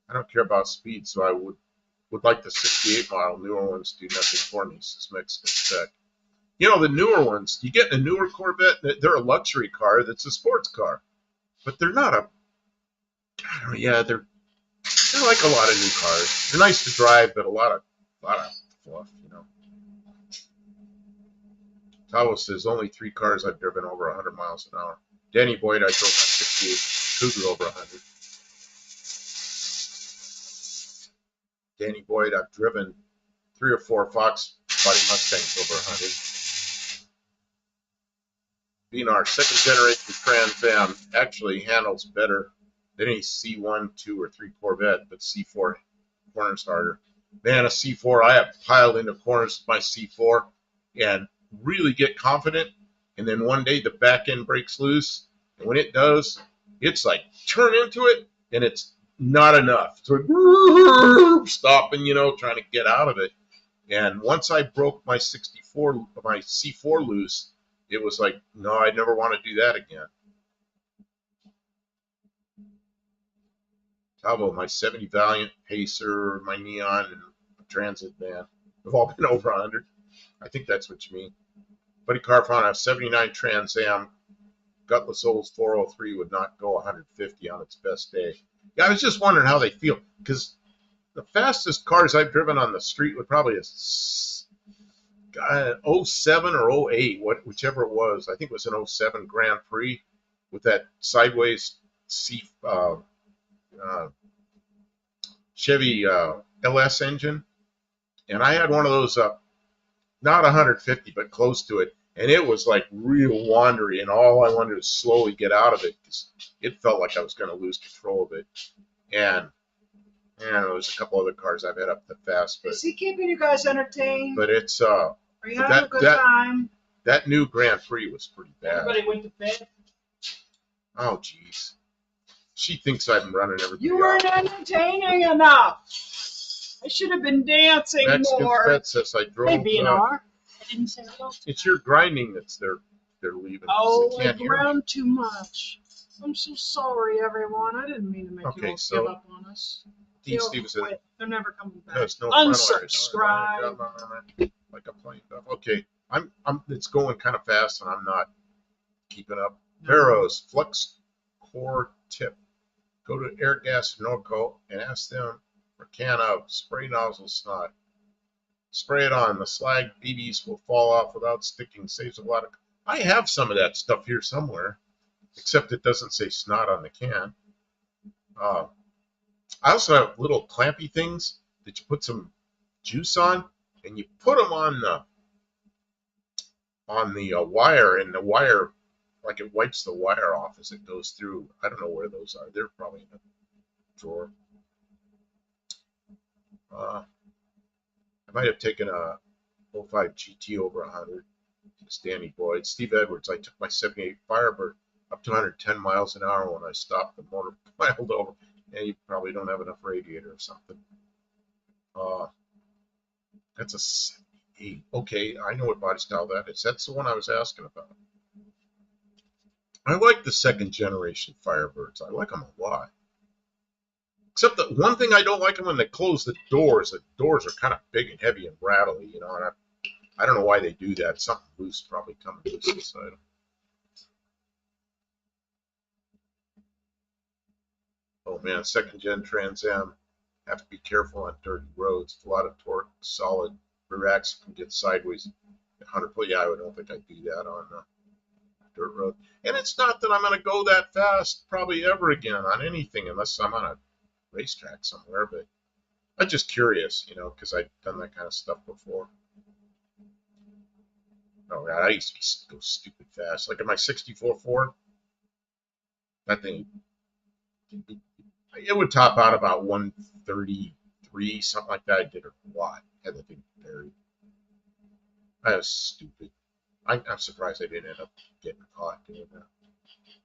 I don't care about speed, so I would like the 68 model. Newer ones do nothing for me, says Mexican Spec. You know, the newer ones, you get a newer Corvette, they're a luxury car that's a sports car. But they're not they're like a lot of new cars. They're nice to drive, but a lot of fluff, you know. Tawo says, only 3 cars I've driven over 100 miles an hour. Danny Boyd, I drove my 68 Cougar over 100. Danny Boyd, I've driven 3 or 4 Fox body Mustangs over 100. BNR, 2nd generation Trans Am actually handles better than any C1, 2, or 3 Corvette, but C4 corner starter. Man, a C4, I have piled into corners with my C4 and really get confident, and then one day the back end breaks loose, and when it does, it's like turn into it, and it's not enough. So curb stopping, you know, trying to get out of it. And once I broke my 64, my C4 loose, it was like, no, I never want to do that again. How about my 70 Valiant, Pacer, my Neon, and Transit van? They've all been over 100. I think that's what you mean. Buddy Car found a 79 Trans Am Gutless Olds 403 would not go 150 on its best day. Yeah, I was just wondering how they feel, because the fastest cars I've driven on the street were probably a 07 or 08, whichever it was. I think it was an 07 Grand Prix with that sideways Chevy LS engine. And I had one of those, not 150, but close to it. And it was like real wandery, and all I wanted to slowly get out of it because it felt like I was going to lose control of it. And there's a couple other cars I've had up that fast. But is he keeping you guys entertained? But it's are you having a good time? That new Grand Prix was pretty bad. Everybody went to bed. Oh, jeez. She thinks I'm running everybody. You weren't entertaining enough. I should have been dancing Mexican more. Fed says I drove. Hey, BNR. I didn't say hello. It's your grinding that's they're leaving. Oh, I ground too much. I'm so sorry, everyone. I didn't mean to make you all give up on us. Stevenson. They're never coming back. There's no unsubscribe. Like a plane. Okay, I'm. It's going kind of fast, and I'm not keeping up. Veros Flux Core Tip. Go to Air Gas Norco and ask them for a can of spray nozzle snot. Spray it on. The slag BBs will fall off without sticking. Saves a lot of. I have some of that stuff here somewhere, except it doesn't say snot on the can. I also have little clampy things that you put some juice on, and you put them on the wire, and the wire, like it wipes the wire off as it goes through. I don't know where those are. They're probably in a drawer. I might have taken a 05 GT over 100. Danny Boyd. Steve Edwards. I took my 78 Firebird up to 110 miles an hour when I stopped. The motor piled over. And you probably don't have enough radiator or something. That's a 78. Okay, I know what body style that is. That's the one I was asking about. I like the second generation Firebirds. I like them a lot. Except that one thing I don't like them when they close the doors. The doors are kind of big and heavy and rattly, you know. And I don't know why they do that. Something loose probably coming loose inside them. Oh man, second gen Trans Am. Have to be careful on dirty roads. A lot of torque, solid rear axle can get sideways. 100. Yeah, I don't think I'd do that on dirt road. And it's not that I'm going to go that fast probably ever again on anything unless I'm on a racetrack somewhere. But I'm just curious, you know, because I've done that kind of stuff before. Oh God, I used to go stupid fast. Like in my 64 Ford, that thing, it would top out about 133, something like that. I did a lot. Had the thing buried. I was stupid. I'm surprised I didn't end up getting caught doing that.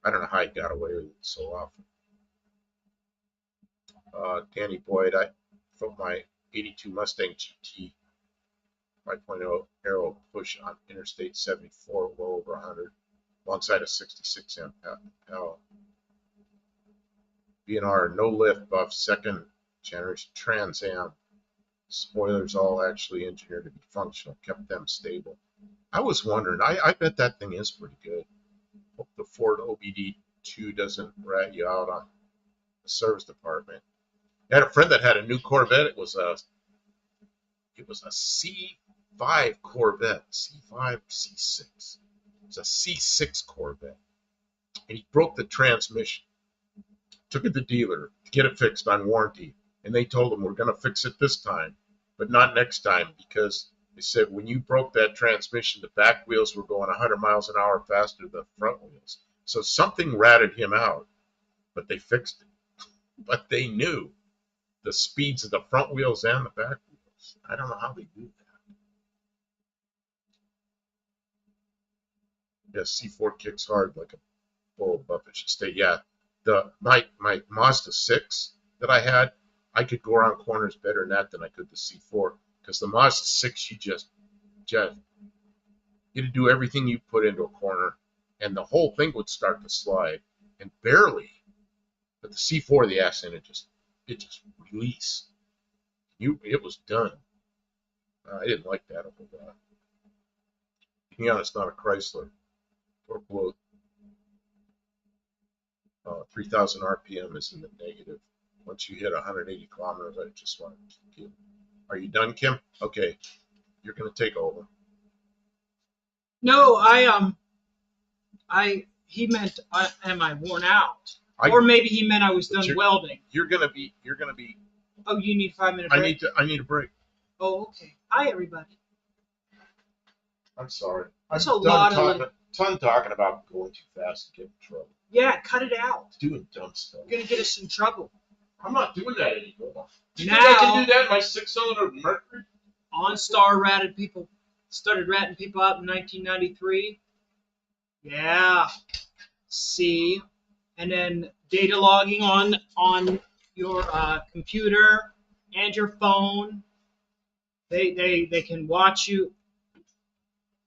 I don't know how I got away with it so often. Danny Boyd, I put my 82 Mustang GT 5.0 aero push on Interstate 74 well over 100 alongside a 66 amp Impala. BNR no lift buff second generation Trans Am. Spoilers all actually engineered to be functional, kept them stable. I was wondering, I bet that thing is pretty good. Hope the Ford OBD2 doesn't rat you out on the service department. I had a friend that had a new Corvette. It was a C5 Corvette, C5, C6. It was a C6 Corvette, and he broke the transmission. Took it to the dealer to get it fixed on warranty, and they told him, we're going to fix it this time, but not next time, because they said when you broke that transmission, the back wheels were going 100 miles an hour faster than the front wheels. So something ratted him out, but they fixed it. But they knew the speeds of the front wheels and the back wheels. I don't know how they do that. Yeah, C4 kicks hard like a bull buff. It should stay. Yeah, my Mazda 6 that I had, I could go around corners better than that than I could the C4. Because the Mazda 6, just you'd do everything you put into a corner, and the whole thing would start to slide, and barely. But the C4, the accident, it just released. It was done. I didn't like that a whole lot. To be honest, not a Chrysler. Torque below 3,000 RPM is in the negative. Once you hit 180 kilometers, I just want to kill. Are you done, Kim? Okay, you're going to take over. No, he meant, am I worn out? Or maybe he meant I was done welding. You're gonna be. Oh, you need 5 minute break? I need a break. Oh, okay. Hi, everybody. I'm sorry. That's I'm done talking about going too fast and getting in trouble. Yeah, cut it out. Doing dumb stuff. You're gonna get us in trouble. I'm not doing that anymore. Do you think I can do that in my 6-cylinder Mercury? OnStar started ratting people out in 1993. Yeah. See, and then data logging on your computer and your phone. They can watch you.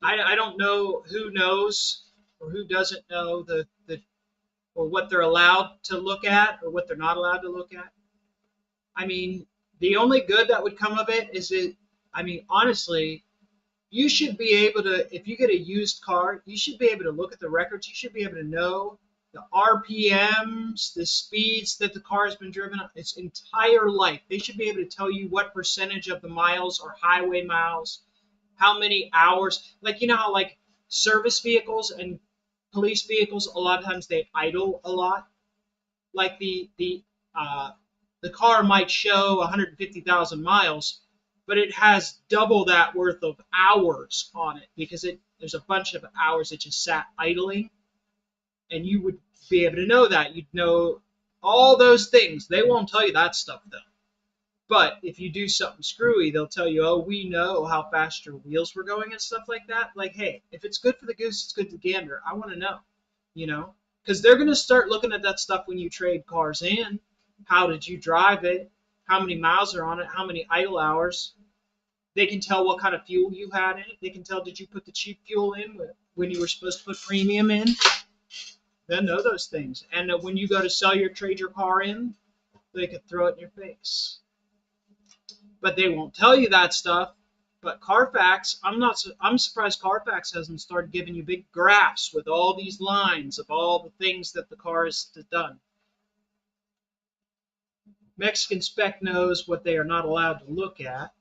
I don't know who knows or who doesn't know the or what they're allowed to look at or what they're not allowed to look at. I mean, the only good that would come of it is it. I mean, honestly, you should be able to, if you get a used car, you should be able to look at the records. You should be able to know the RPMs, the speeds that the car has been driven its entire life. They should be able to tell you what percentage of the miles are highway miles, how many hours. Like, you know how like service vehicles and police vehicles, a lot of times they idle a lot. Like the car might show 150,000 miles, but it has double that worth of hours on it because there's a bunch of hours it just sat idling, and you would be able to know that. You'd know all those things. They won't tell you that stuff though. But if you do something screwy, they'll tell you, oh, we know how fast your wheels were going and stuff like that. Like, hey, if it's good for the goose, it's good for the gander. I want to know, because they're going to start looking at that stuff when you trade cars in. How did you drive it? How many miles are on it? How many idle hours? They can tell what kind of fuel you had in it. They can tell, did you put the cheap fuel in when you were supposed to put premium in? They'll know those things. And when you go to trade your car in, they could throw it in your face. But they won't tell you that stuff. But Carfax, I'm surprised Carfax hasn't started giving you big graphs with all these lines of all the things that the car has done. Mexican spec knows what they are not allowed to look at.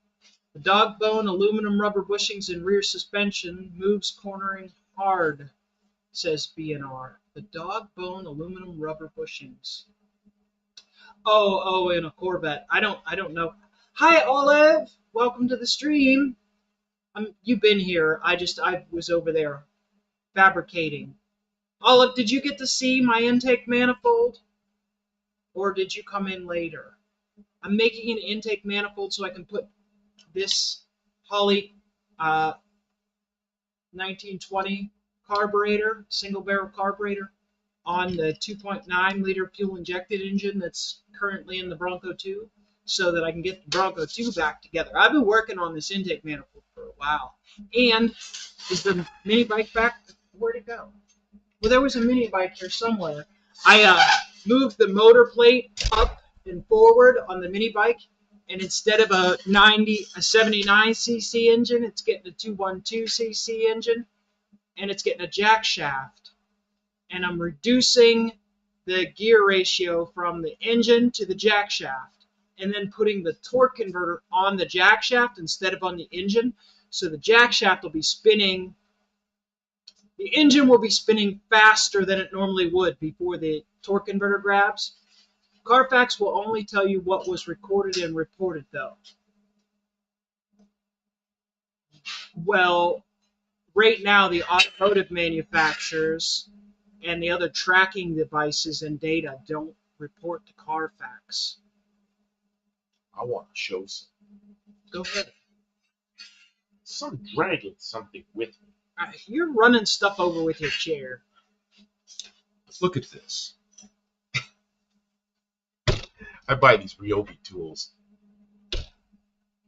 The dog bone aluminum rubber bushings in rear suspension moves cornering hard, says BNR. The dog bone aluminum rubber bushings. Oh, in a Corvette. I don't know. Hi, Olive. Welcome to the stream. You've been here. I was over there fabricating. Olive, did you get to see my intake manifold? Or did you come in later? I'm making an intake manifold so I can put this Holley 1920 carburetor, single barrel carburetor, on the 2.9 liter fuel injected engine that's currently in the Bronco 2, so that I can get the Bronco 2 back together. I've been working on this intake manifold for a while. And is the mini bike back? Where'd it go? Well, there was a mini bike here somewhere. I moved the motor plate up and forward on the mini bike, and instead of a 79cc engine, it's getting a 212cc engine, and it's getting a jack shaft. And I'm reducing the gear ratio from the engine to the jack shaft, and then putting the torque converter on the jack shaft instead of on the engine. So the jack shaft will be spinning. The engine will be spinning faster than it normally would before the torque converter grabs. Carfax will only tell you what was recorded and reported, though. Well, right now, the automotive manufacturers and the other tracking devices and data don't report to Carfax. I want to show something. Go ahead. Some dragging something with me. You're running stuff over with your chair. Look at this. I buy these Ryobi tools.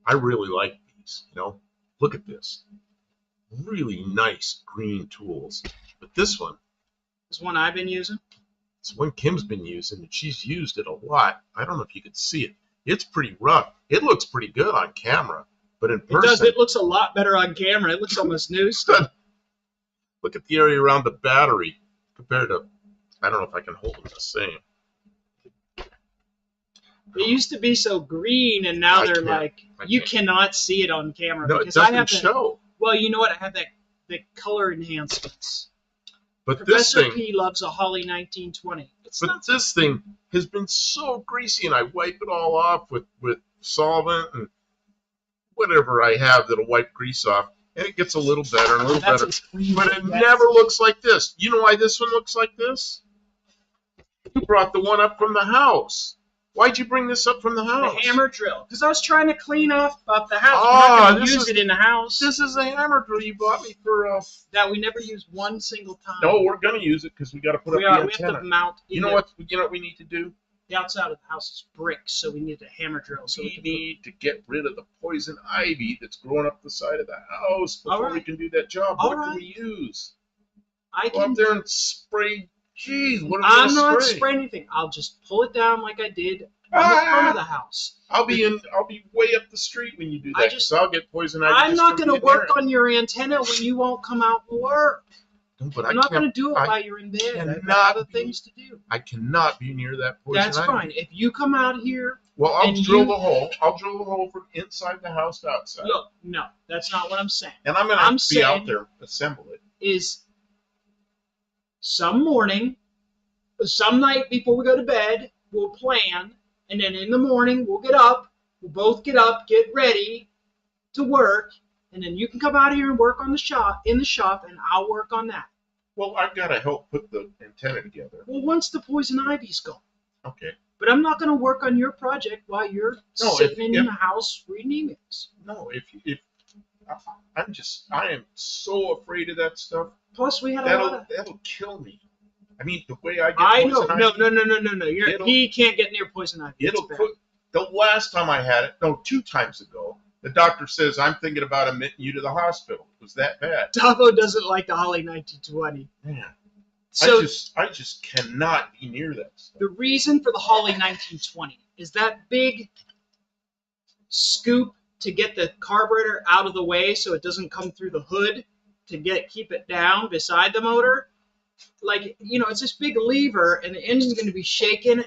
I really like these, you know. Look at this. Really nice green tools. But this one, This one I've been using. it's one Kim's been using, and she's used it a lot. I don't know if you could see it. It's pretty rough. It looks pretty good on camera, but in It does. person, It looks a lot better on camera. It looks almost new still. look at the area around the battery compared to, I don't know if I can hold them the same. They used to be so green, and now I they're can't. like, I you can't. cannot see it on camera. No, it because I doesn't have that. show. Well, you know what? I have the color enhancements. But this Professor thing, P loves a Holly 1920. It's but not this thing has been so greasy, and I wipe it all off with solvent and whatever I have that'll wipe grease off, and it gets a little better and a little that's better. as clean But as it it never gets. looks like this. You know why this one looks like this? You brought the one up from the house. Why'd you bring this up from the The house? hammer drill. Because I was trying to clean up the house. We're Ah, not going to this use is- it in the house. This is a hammer drill you bought me for. That we never used one single time. No, we're gonna use it because we got to put we up are. the We have antenna. to mount. You know what? You know what we need to do? The outside of the house is brick, so we need a hammer drill. So we We can need to get rid of the poison ivy that's growing up the side of the house before All we right. can do that job. All What right. can we use? I Go up can. there and spray. Geez, what are we I'm gonna not spray? spraying anything. I'll just pull it down like I did on the front of the house. I'll be way up the street when you do I that. just- 'Cause I'll get poison ivy. I'm just not from going to being work near it. on your antenna when you won't come out and work. No, but I'm I not can't- going to do it I while you're in bed. I've cannot got other be- things to do. I cannot be near that poison That's ivy. fine. If you come out here, Well, I'll And drill you- the hole. I'll drill the hole from inside the house to outside. look, no, that's not what I'm saying. And I'm gonna I'm have to be out saying- there assemble it. Is some morning, some night before we go to bed, we'll plan, and then in the morning we'll get up. We'll both get up, get ready to work, and then you can come out here and work on the shop and I'll work on that. Well, I've got to help put the antenna together. Well, once the poison ivy's gone. Okay. But I'm not going to work on your project while you're No, sitting if- in the house reading emails. No, if I am so afraid of that stuff. Plus, we had a lot of. That'll kill me. I mean, the way I get I know. poison No. It'll- He can't get near poison ivy. It's it'll bad. put. The last time I had it, no, 2 times ago, the doctor says I'm thinking about admitting you to the hospital. It was that bad. Davo doesn't like the Holly 1920. Man, So I just cannot be near that stuff. the reason for the Holly 1920 is that big scoop to get the carburetor out of the way so it doesn't come through the hood to keep it down beside the motor. Like, it's this big lever and the engine's going to be shaking,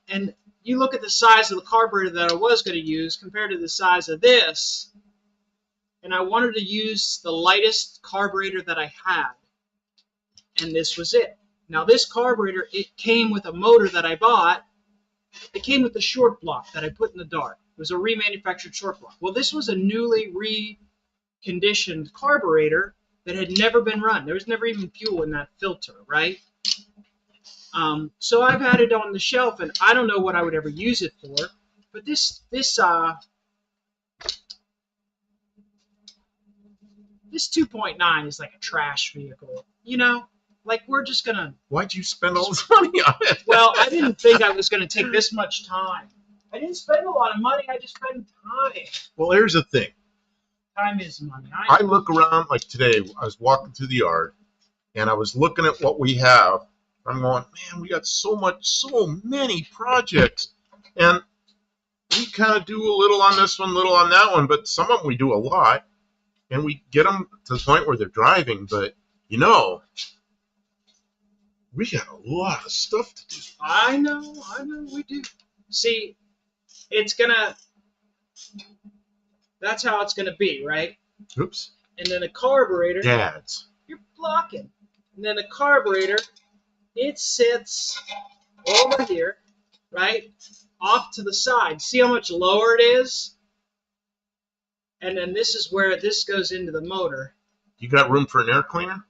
and you look at the size of the carburetor that I was going to use compared to the size of this, and I wanted to use the lightest carburetor that I had, and this was it. Now this carburetor, it came with a motor that I bought. It came with the short block that I put in the dart. It was a remanufactured short block. Well, this was a newly reconditioned carburetor that had never been run. There was never even fuel in that filter, right? So I've had it on the shelf, and I don't know what I would ever use it for. But this 2.9 is like a trash vehicle, Like, we're just gonna. Why'd you spend all this money on it? Well, I didn't think I was gonna take this much time. I didn't spend a lot of money. I just spent time. Well, here's the thing. Time is money. I look around, like today, I was walking through the yard, and I was looking at what we have. I'm going, man, we got so many projects. And we kind of do a little on this one, little on that one, but some of them we do a lot. And we get them to the point where they're driving, but, we got a lot of stuff to do. I know, we do. See, that's how it's gonna be, right? Oops. And then a carburetor, Dads. you're blocking. And then a carburetor, it sits over here, right? Off to the side. See how much lower it is? And then this is where this goes into the motor. You got room for an air cleaner?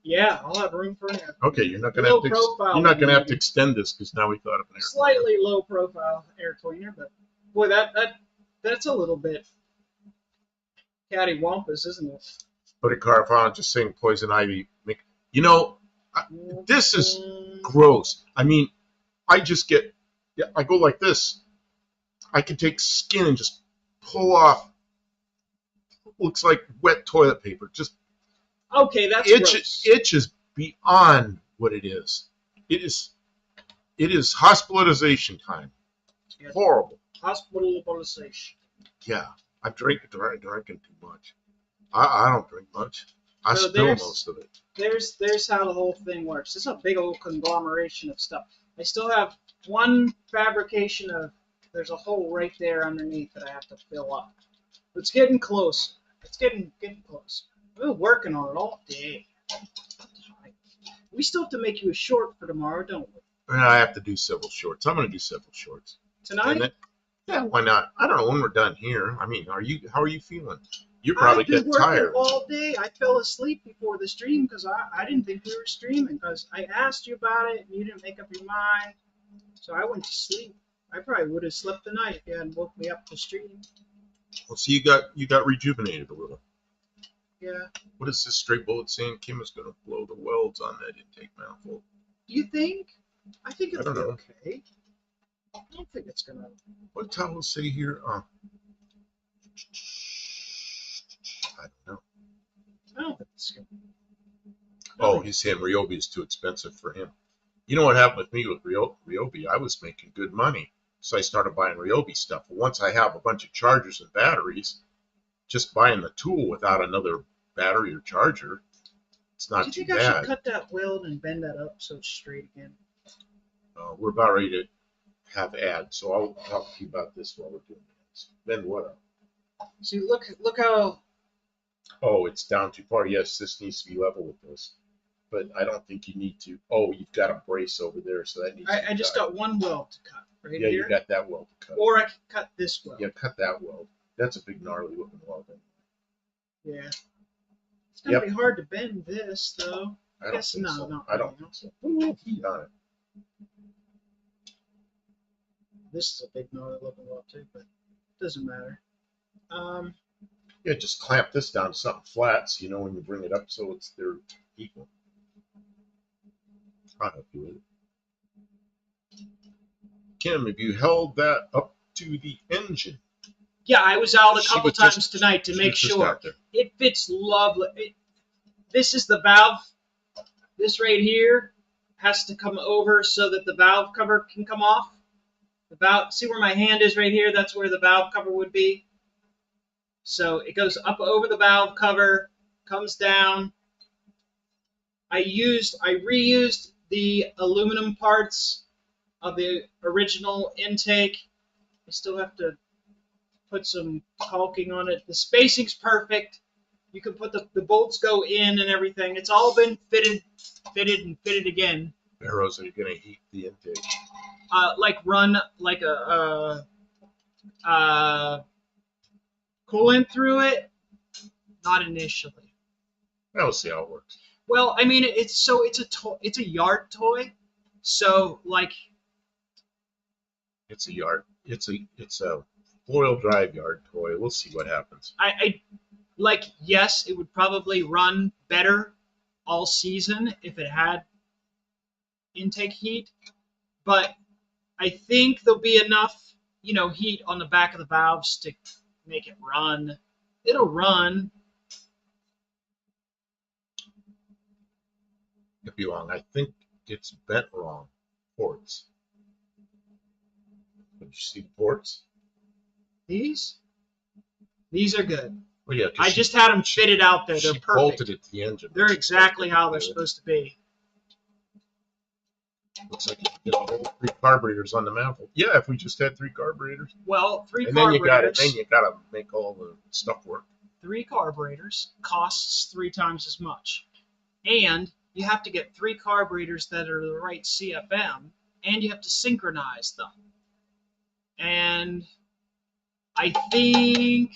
Yeah, I'll have room for an air. Okay, you're not gonna Low have to. profile You're not gonna have maybe. to extend this because now we thought of an air. Slightly low profile air cleaner, but boy, that's a little bit cattywampus, isn't it? Put a car on just saying poison ivy. This is gross. I mean, I just get Yeah, I go like this. I can take skin and just pull off. Looks like wet toilet paper. Just Okay, that's gross. itches beyond what it is. It is it is hospitalization time. It's Yeah. horrible. Hospitalization. Yeah, I'm drinking too much. I don't drink much. I So spill most of it. there's how the whole thing works. It's a big old conglomeration of stuff. I still have one fabrication of. There's a hole right there underneath that I have to fill up. It's getting close. It's getting close. We've been working on it all day. We still have to make you a short for tomorrow, don't we? And I have to do several shorts. I'm going to do several shorts. Tonight? And then, yeah, why not? I don't know when we're done here. I mean, how are you feeling? You probably I've been get working tired. all day. I fell asleep before the stream because I didn't think we were streaming because I asked you about it and you didn't make up your mind. So I went to sleep. I probably would have slept the night if you hadn't woke me up to stream. Well, so you got rejuvenated a little. Yeah. What is this stray bullet saying? Kim is going to blow the welds on that intake manifold. Do you think? I think it'll I don't be know. okay. I don't think it's gonna. What towel say here? I don't know. I don't think it's gonna. Oh, he's saying Ryobi is too expensive for him. You know what happened with me with Ryobi? I was making good money, so I started buying Ryobi stuff. But once I have a bunch of chargers and batteries, just buying the tool without another battery or charger, it's not Do too you think I should bad. cut that weld and bend that up so it's straight again? We're about ready to have ads, so I'll talk to you about this while we're doing ads. Then what up? See, look how. Oh, it's down too far. Yes, this needs to be level with this. But I don't think you need to. Oh, you've got a brace over there, so that needs to be I just cut. got one weld to cut right Yeah, here. you got that weld to cut. Or I can cut this weld. Yeah, cut that weld. That's a big gnarly looking weld. Yeah. It's gonna be hard to bend this though. I don't think so. Not I don't think so. Put a little heat on it. This is a big gnarly looking weld too, but it doesn't matter. Yeah, just clamp this down to something flat, so you know when you bring it up, so they're equal. I'll help you with it. Kim, have you held that up to the engine? Yeah, I was out a couple times tonight to make sure. It fits lovely. This is the valve. This right here has to come over so that the valve cover can come off. The valve, see where my hand is right here? That's where the valve cover would be. So it goes up over the valve cover, comes down. I reused the aluminum parts of the original intake. I still have to put some caulking on it. The spacing's perfect. You can put the bolts go in and everything. It's all been fitted and fitted again. Arrows are going to heat the intake. Like run like a coolant through it. Not initially. I'll see how it works. Well, I mean, it's a yard toy, so like. It's a yard. It's a foil drive yard toy. We'll see what happens. I like, yes, it would probably run better all season if it had intake heat, but I think there'll be enough, heat on the back of the valves to make it run. It'll run. Could be wrong. I think it's bent wrong. Ports. Did you see the ports? These are good. Well, yeah, I just had them fitted out there. They're she perfect. bolted it to the engine. They're exactly how they're supposed to be. Looks like you get 3 carburetors on the manifold. Yeah, if we just had 3 carburetors. Well, 3 and carburetors. Then you got to make all the stuff work. 3 carburetors costs 3 times as much, and you have to get 3 carburetors that are the right CFM, and you have to synchronize them. And I think,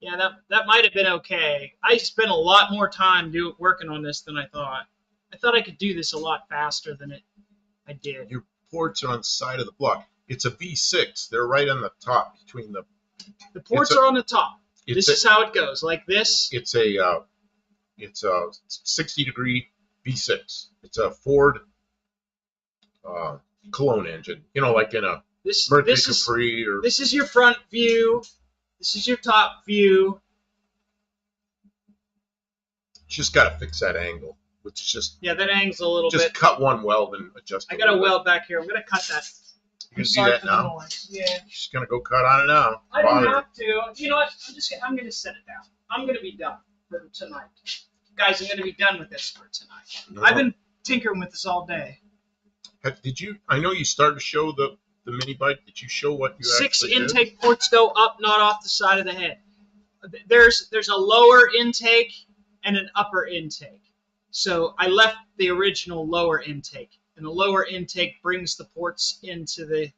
yeah, that might have been okay. I spent a lot more time working on this than I thought. I thought I could do this a lot faster than I did. Your ports are on the side of the block. It's a V6. They're right on the top between the. The ports are on the top. This is how it goes, like this. It's a 60-degree V6. It's a Ford uh, cologne engine. You know, like in a This Mercury this is Capri or. this is your front view. This is your top view. Just got to fix that angle, which is just Yeah, that angles a little bit. cut one weld and adjust. I got a weld back here. I'm gonna cut that. You can do that now. Noise. Yeah. She's gonna go cut on it now. I don't have to. You know what? I'm gonna set it down. I'm gonna be done for tonight. Guys, I'm gonna be done with this for tonight. No. I've been tinkering with this all day. Did you? I know you started to show the mini bike. Did you show what you 6 actually intake did? ports go up, not off the side of the head. There's a lower intake and an upper intake. So I left the original lower intake, and the lower intake brings the ports into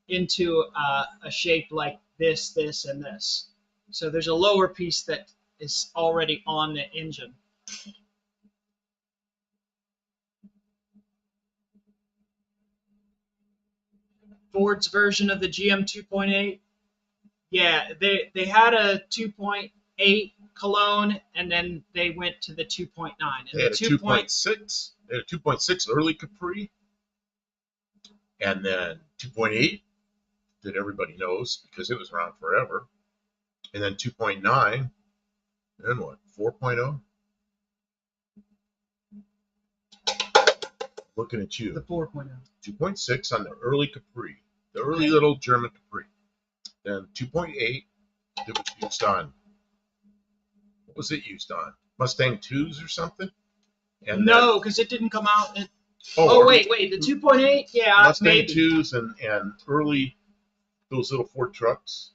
a shape like this, and this. So there's a lower piece that is already on the engine. Ford's version of the GM 2.8. Yeah, they had a 2.8 Cologne, and then they went to the 2.9. And They had a 2.6. They had a 2.6 early Capri, and then 2.8 that everybody knows because it was around forever, and then 2.9, and what 4.0. Looking at you. The 4.0. 2.6 on the early Capri, the early little German Capri. Then 2.8 that was used on. What was it used on? Mustang 2s or something? And no, because it didn't come out. Wait, the 2.8? Yeah, Mustang maybe. 2s and early, those little Ford trucks.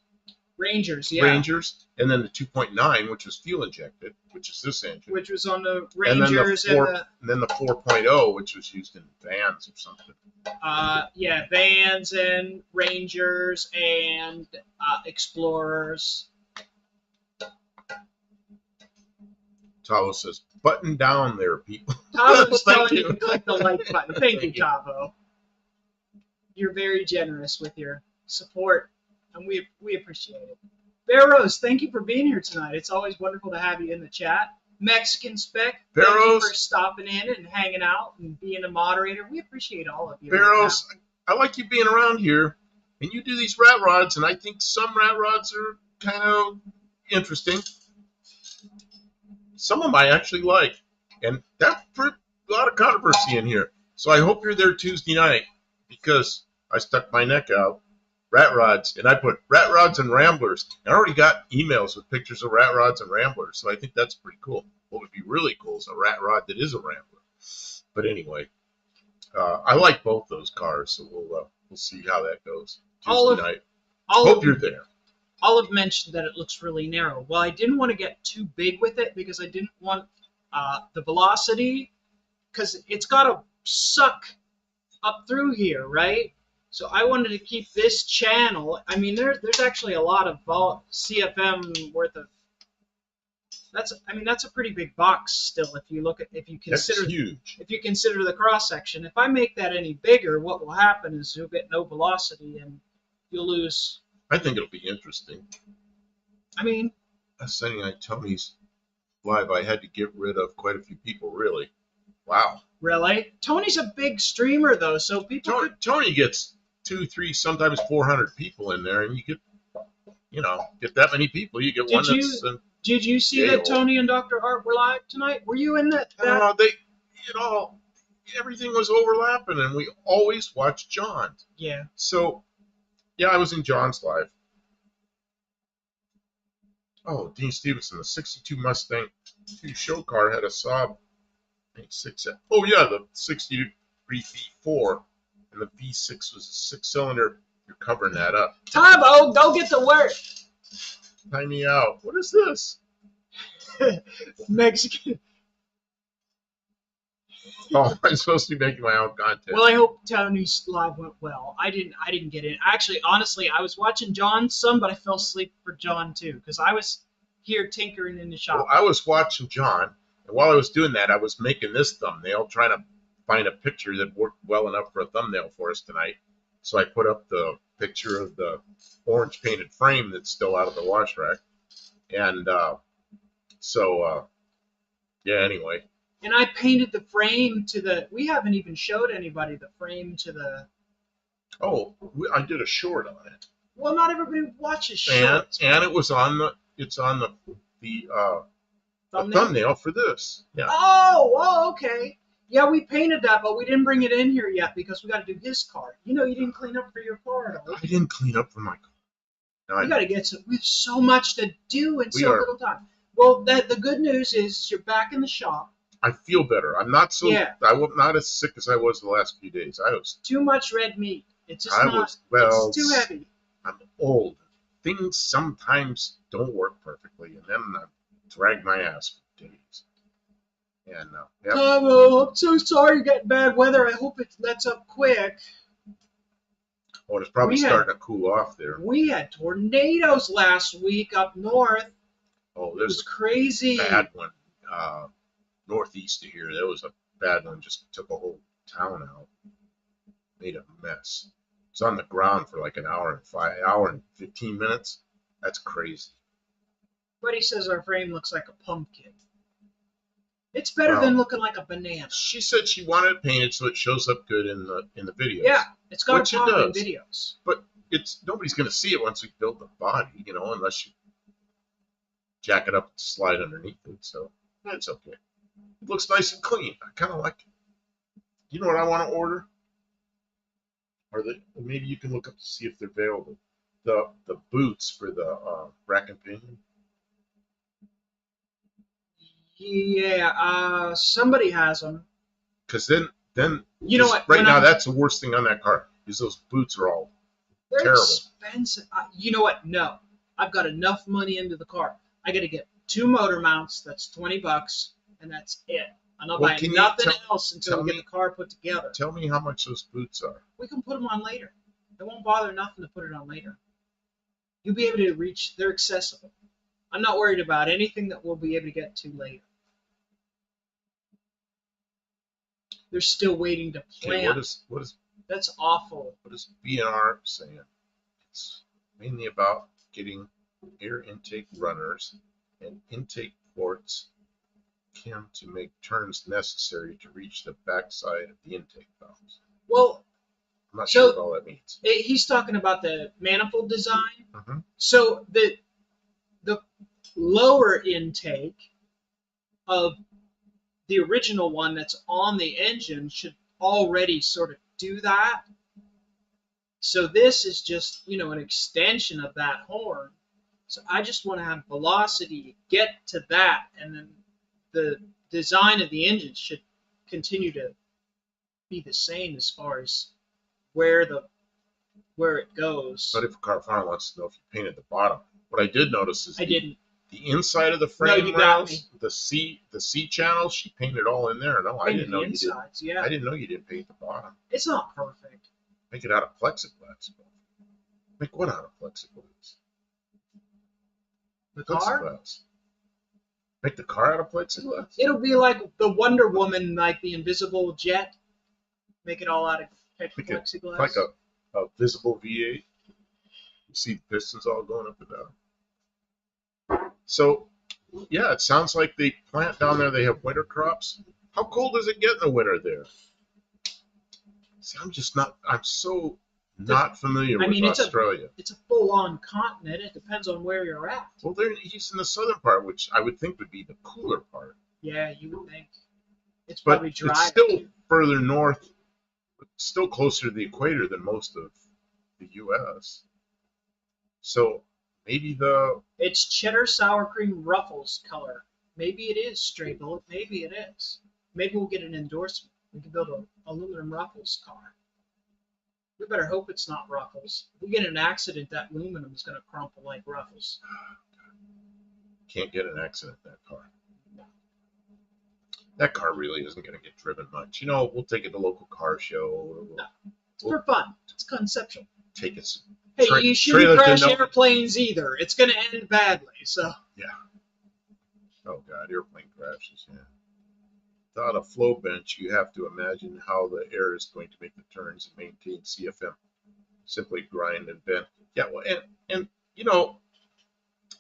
Rangers, yeah. Rangers, and then the 2.9, which was fuel injected, which is this engine. Which was on the Rangers and then the 4.0, which was used in vans or something. Yeah, vans and Rangers and Explorers. Tavo says, "Button down there, people." Tavo's telling you to click the like button. Thank you, Tavo. You're very generous with your support, and we appreciate it. Bear Rose, thank you for being here tonight. It's always wonderful to have you in the chat. Mexican Spec, thank you for stopping in and hanging out and being a moderator. We appreciate all of you. Bear Rose, I like you being around here, and you do these rat rods, and I think some rat rods are kind of interesting. Some of them I actually like, and that's a lot of controversy in here. So I hope you're there Tuesday night, because I stuck my neck out. Rat rods, and I put rat rods and ramblers. I already got emails with pictures of rat rods and ramblers, so I think that's pretty cool. What would be really cool is a rat rod that is a rambler. But anyway, I like both those cars, so we'll see how that goes Tuesday night. Hope you're there. Olive mentioned that it looks really narrow. Well, I didn't want to get too big with it because I didn't want the velocity, because it's got to suck up through here, right? So I wanted to keep this channel. I mean, there's actually a lot of CFM worth of. That's a pretty big box still. If you consider that's huge. If you consider the cross section, if I make that any bigger, what will happen is you'll get no velocity and you'll lose. I think it'll be interesting. I mean, Sunday night Tony's live, I had to get rid of quite a few people. Really, wow. Really, Tony's a big streamer though, so people. Tony gets 200, 300, sometimes 400 people in there, and you get that many people, you get one that's. Did you see that Tony and Dr. Art were live tonight? Were you in that? Everything was overlapping, and we always watch John. Yeah. So, yeah, I was in John's live. Oh, Dean Stevenson, the 62 Mustang 2 show car had a Saab 6. Oh, yeah, the 63 V4, and the V6 was a 6-cylinder. You're covering that up. Tabo, go get to work. Time me out. What is this? Mexican. Oh, I'm supposed to be making my own content. Well, I hope Tony's live went well. I didn't get in. Actually, honestly, I was watching John some, but I fell asleep for John too because I was here tinkering in the shop. Well, I was watching John, and while I was doing that, I was making this thumbnail, trying to find a picture that worked well enough for a thumbnail for us tonight. So I put up the picture of the orange painted frame that's still out of the wash rack. And yeah, anyway. And I painted the frame to the. We haven't even showed anybody the frame to the. Oh, I did a short on it, Well, not everybody watches and shorts. it was on the. It's on the Thumbnail. thumbnail for this. Yeah. Oh, okay. Yeah, we painted that, but we didn't bring it in here yet because we got to do his car. You know, you didn't clean up for your car at all. I didn't clean up for my car. We got to get some. We have so much to do in We so are. little time. Well, the good news is you're back in the shop. I feel better. I'm not so. Yeah. I'm not as sick as I was the last few days. I was. Too much red meat. It's just I not. was. Well, It's too heavy. I'm old. Things sometimes don't work perfectly, and then I drag my ass for days. And yep. I'm so sorry you're getting bad weather. I hope it lets up quick. Oh, it's probably starting to cool off there. We had tornadoes last week up north. Oh, It there's was crazy. a bad one northeast of here. There was a bad one, just took a whole town out, made a mess. It's on the ground for like an hour and 15 minutes. That's crazy. Buddy says our frame looks like a pumpkin. It's better than looking like a banana. She said she wanted it painted so it shows up good in the videos. Yeah, it's got Which to pop in videos. But it's nobody's going to see it once we build the body, unless you jack it up and slide underneath it. So that's okay. It looks nice and clean. I kind of like it. You know what I want to order? Maybe you can look up to see if they're available. The boots for the rack and pinion. Yeah, somebody has them. Because then you know what? Right now, that's the worst thing on that car. Is those boots are all terrible. Expensive. You know what? No, I've got enough money into the car. I got to get 2 motor mounts. That's $20, and that's it. And I'll buy nothing else until we get the car put together. Tell me how much those boots are. We can put them on later. It won't bother nothing to put it on later. You'll be able to reach. They're accessible. I'm not worried about anything that we'll be able to get to later. They're still waiting to plan. Okay, what is That's awful. What is BNR saying? It's mainly about getting air intake runners and intake ports to make turns necessary to reach the backside of the intake valves. Well, I'm not sure what all that means. He's talking about the manifold design. Mm-hmm. So the lower intake of the original one that's on the engine should already sort of do that. So this is just, an extension of that horn. So I just want to have velocity to get to that, and then the design of the engine should continue to be the same as far as where it goes. But if a car farmer wants to know if you painted the bottom, what I did notice is didn't. The inside of the frame rails, the C channels, she painted all in there. No, I didn't know you did. Yeah. I didn't know you didn't paint the bottom. It's not perfect. Make it out of plexiglass. Make what out of plexiglass? The car? Plexiglass. Make the car out of plexiglass? It'll be like the Wonder Woman, like the invisible jet. Make it all out of plexiglass. Like a visible V8. You see the pistons all going up and down. So, yeah, it sounds like they plant down there. They have winter crops. How cold does it get in the winter there? See, I'm so not familiar with Australia. It's a full-on continent. It depends on where you're at. Well, he's in the southern part, which I would think would be the cooler part. Yeah, you would think. It's probably dry. It's still further north, but still closer to the equator than most of the U.S. So maybe it's cheddar sour cream ruffles color. Maybe it is straight bullet. Maybe it is. Maybe we'll get an endorsement. We can build an aluminum ruffles car. We better hope it's not ruffles. If we get an accident, that aluminum is going to crumple like ruffles. Can't get an accident in that car. That car really isn't going to get driven much. We'll take it to a local car show. It's for fun. It's conceptual. Take it. Hey, you shouldn't crash airplanes either. It's going to end badly. So. Yeah. Oh God, airplane crashes. Yeah. Without a flow bench, you have to imagine how the air is going to make the turns and maintain CFM. Simply grind and bend. Yeah. Well, and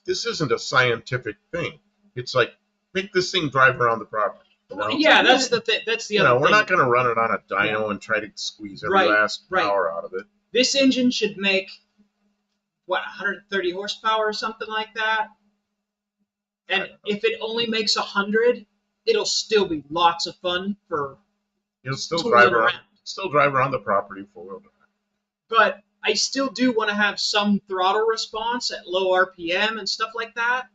this isn't a scientific thing. It's like make this thing drive around the property. Well, It's yeah, like, that's the thing. That's the you other know, we're thing. not going to run it on a dyno and try to squeeze every Right, last right. power out of it. This engine should make what 130 horsepower or something like that. And if it only makes 100, it'll still be lots of fun for You'll tooling around. still drive around the property four-wheel drive. But I still do want to have some throttle response at low RPM and stuff like that.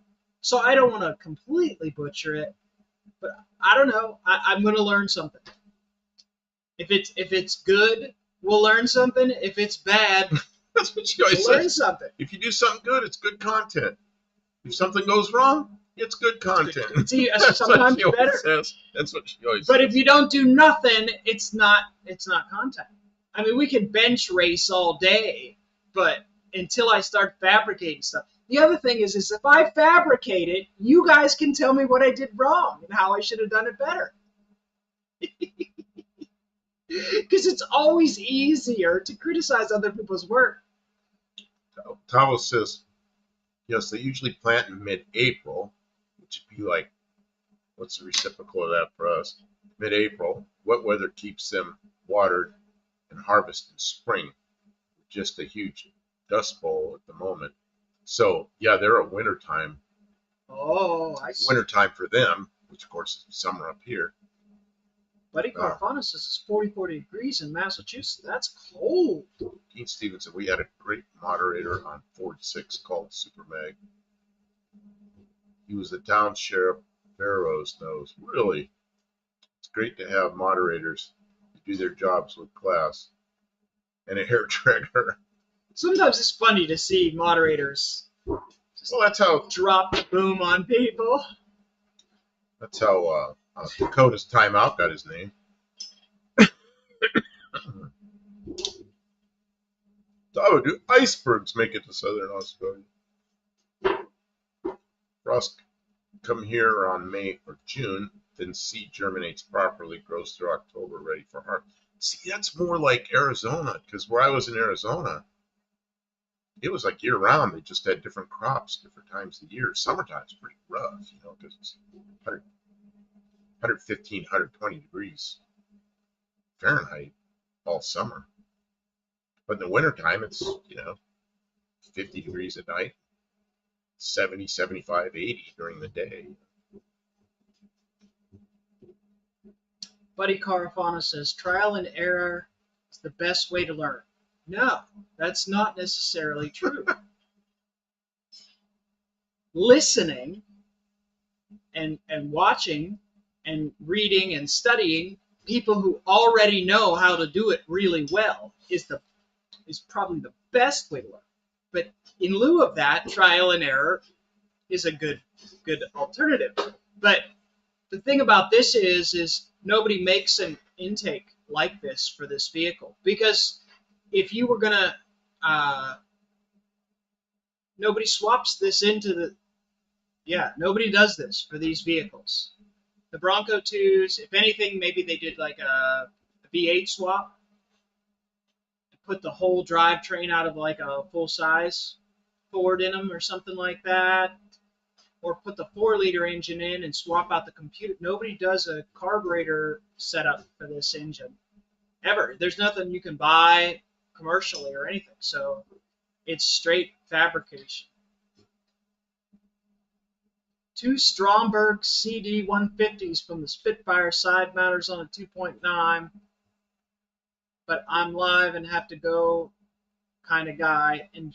So I don't want to completely butcher it, but I don't know. I'm going to learn something. If it's good, we'll learn something. If it's bad, That's what she always we'll learn says. something. If you do something good, it's good content. If something goes wrong, it's good content. See, That's sometimes what she always better. says. That's what she always But says. if you don't do nothing, it's not content. I mean, we can bench race all day, but until I start fabricating stuff. The other thing is if I fabricate it, you guys can tell me what I did wrong and how I should have done it better. Because it's always easier to criticize other people's work. Tavo says, yes, they usually plant in mid-April, which would be like, what's the reciprocal of that for us? Mid-April. Wet weather keeps them watered and harvest in spring. Just a huge dust bowl at the moment. So yeah, they're a wintertime. Oh, I see. Wintertime for them, which of course is summer up here. Buddy Carpana says it's 40 degrees in Massachusetts. That's cold. Dean Stevens said we had a great moderator on Ford 6 called Super Mag. He was the town sheriff. Barrows knows. Really, it's great to have moderators who do their jobs with class and a hair trigger. Sometimes it's funny to see moderators Well, that's how drop the boom on people. Dakota's timeout got his name. Oh, do icebergs make it to southern Australia? Frost come here on May or June, then seed germinates properly, grows through October, ready for harvest. See, that's more like Arizona, because where I was in Arizona, it was like year round. They just had different crops, different times of the year. Summertime's pretty rough, you know, because it's 115, 120 degrees Fahrenheit all summer. But in the wintertime, it's, 50 degrees at night, 70, 75, 80 during the day. Buddy Carafana says trial and error is the best way to learn. No, that's not necessarily true. Listening and watching and reading and studying people who already know how to do it really well is probably the best way to learn. But in lieu of that, trial and error is a good alternative. But the thing about this is nobody makes an intake like this for this vehicle, because if you were gonna nobody swaps this into nobody does this for these vehicles. The Bronco 2s, if anything, maybe they did like a V8 swap, put the whole drivetrain out of like a full size Ford in them or something like that, or put the 4-liter engine in and swap out the computer. Nobody does a carburetor setup for this engine ever. There's nothing you can buy commercially or anything, so it's straight fabrication. 2 Stromberg CD 150s from the Spitfire side mounters on a 2.9, but I'm live and have to go kind of guy and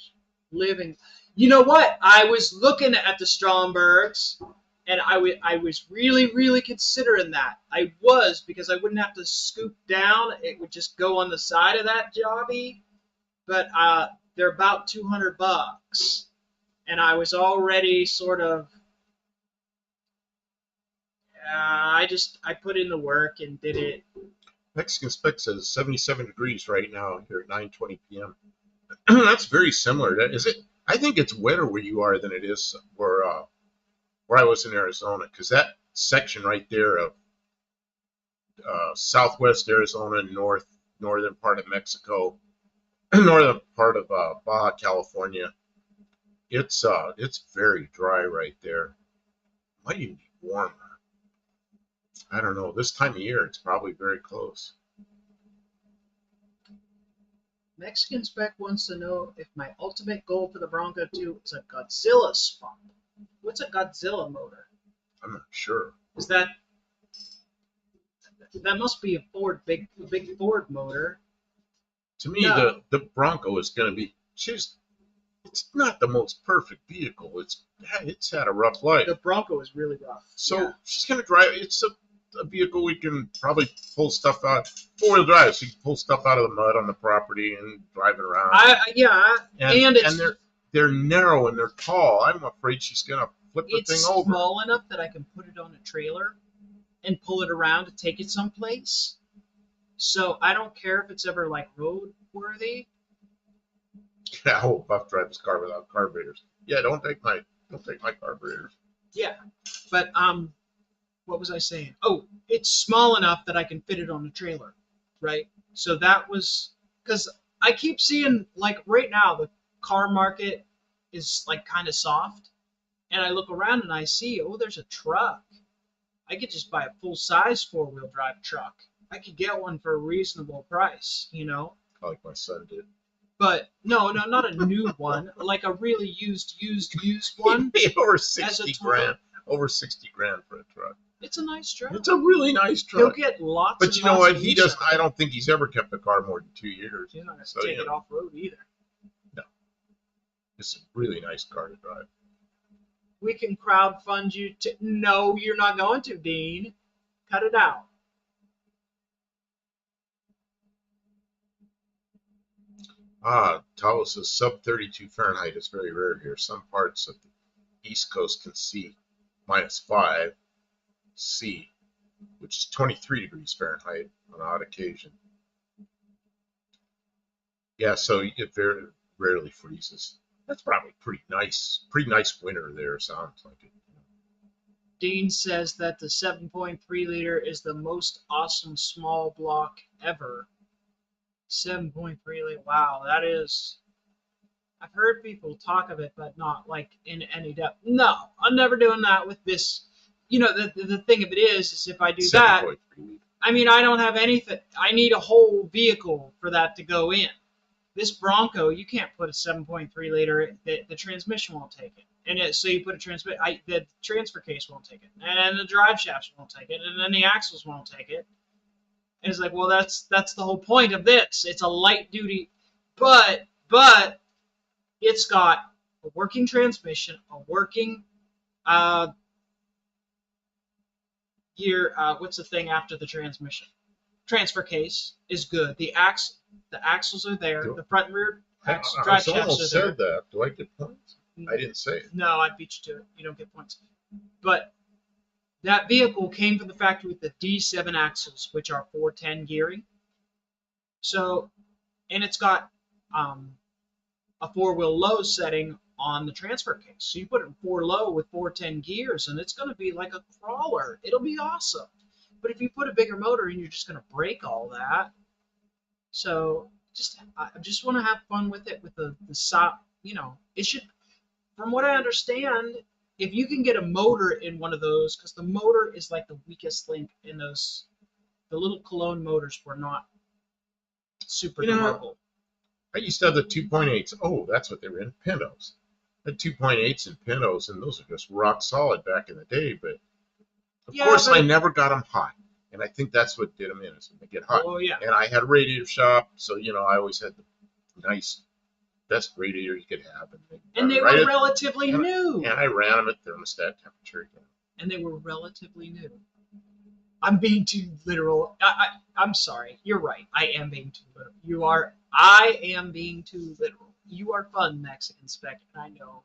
living. You know what? I was looking at the Strombergs, and I was really considering that. I was, because I wouldn't have to scoop down. It would just go on the side of that jobby. But they're about $200, and I was already sort of. I put in the work and did it. Mexican Spec says 77 degrees right now here at 9:20 p.m. That's very similar. Is it? I think it's wetter where you are than it is where I was in Arizona, because that section right there of southwest Arizona, northern part of Mexico, northern part of Baja California, it's very dry right there. Might even be warmer. I don't know. This time of year, it's probably very close. Mexican Spec wants to know if my ultimate goal for the Bronco 2 is a Godzilla swap. What's a Godzilla motor? I'm not sure. Is that must be a big Ford motor? To me, No, the Bronco is going to be. It's not the most perfect vehicle. It's had a rough life. the Bronco is really rough. So Yeah. she's going to drive. It's a vehicle we can probably pull stuff out. 4-wheel drive, so you can pull stuff out of the mud on the property and drive it around. And It's they're narrow and they're tall. I'm afraid she's going to flip the thing over. small enough that I can put it on a trailer and pull it around to take it someplace. So I don't care if it's ever like road worthy. Yeah, oh, Buff drives his car without carburetors. Yeah, don't take my carburetors. Yeah, but what was I saying? Oh, it's small enough that I can fit it on a trailer, right? So that was because I keep seeing like right now the car market is like kind of soft, and I look around and I see, oh, there's a truck. I could just buy a full size 4-wheel drive truck. I could get one for a reasonable price, Like my son did. But no, not a new one, like a really used He one. paid over As a 60 toy. grand. Over 60 grand for a truck. It's a nice truck. It's a really nice He'll truck. get lots. But and you know lots what? of He use doesn't. out of I it. don't think he's ever kept a car more than 2 years. He's not going to So, take it off road either. No, it's a really nice car to drive. We can crowdfund you to. No, you're not going to, Dean. Cut it out. Talo says sub 32 Fahrenheit is very rare here. Some parts of the East Coast can see -5 C, which is 23 degrees Fahrenheit on odd occasion. Yeah, so it very rarely freezes. That's probably pretty nice. Pretty nice winter there, sounds like it. Dean says that the 7.3 liter is the most awesome small block ever. 7.3 liter. Wow, that is. I've heard people talk of it, but not like in any depth. No, I'm never doing that with this. The thing of it is if I do that, 7.3. I mean, I don't have anything. I need a whole vehicle for that to go in. This Bronco, you can't put a 7.3 liter. The transmission won't take it, so you put the transfer case won't take it, and the drive shafts won't take it, and then the axles won't take it. And it's like, well, that's the whole point of this. It's a light duty, but it's got a working transmission, a working gear. What's the thing after the transmission? Transfer case is good. The axles are there. The front and rear drive shafts almost are there. said that. Do I get points? I didn't say it. No, I beat you to it. You don't get points. But that vehicle came from the factory with the D7 axles, which are 410 gearing. So, and it's got a 4-wheel low setting on the transfer case. So you put it in 4 low with 410 gears, and it's going to be like a crawler. It'll be awesome. But if you put a bigger motor in, you're just going to break all that. So I just want to have fun with it with the sock. It should. From what I understand, if you can get a motor in one of those, because the motor is like the weakest link in those, the little Cologne motors were not super durable. I used to have the 2.8s. Oh, that's what they were in, Pintos. The 2.8s and Pintos, and those are just rock solid back in the day. But of course, I never got them hot, and I think that's what did them in, is when they get hot. Oh yeah. And I had a radiator shop, so I always had the nice, best radiator you could have, and they were relatively new. And I ran them at thermostat temperature. And they were relatively new. I'm being too literal. I'm sorry. You're right. I am being too literal. I am being too literal. You are fun, Mexican Spec, and I know.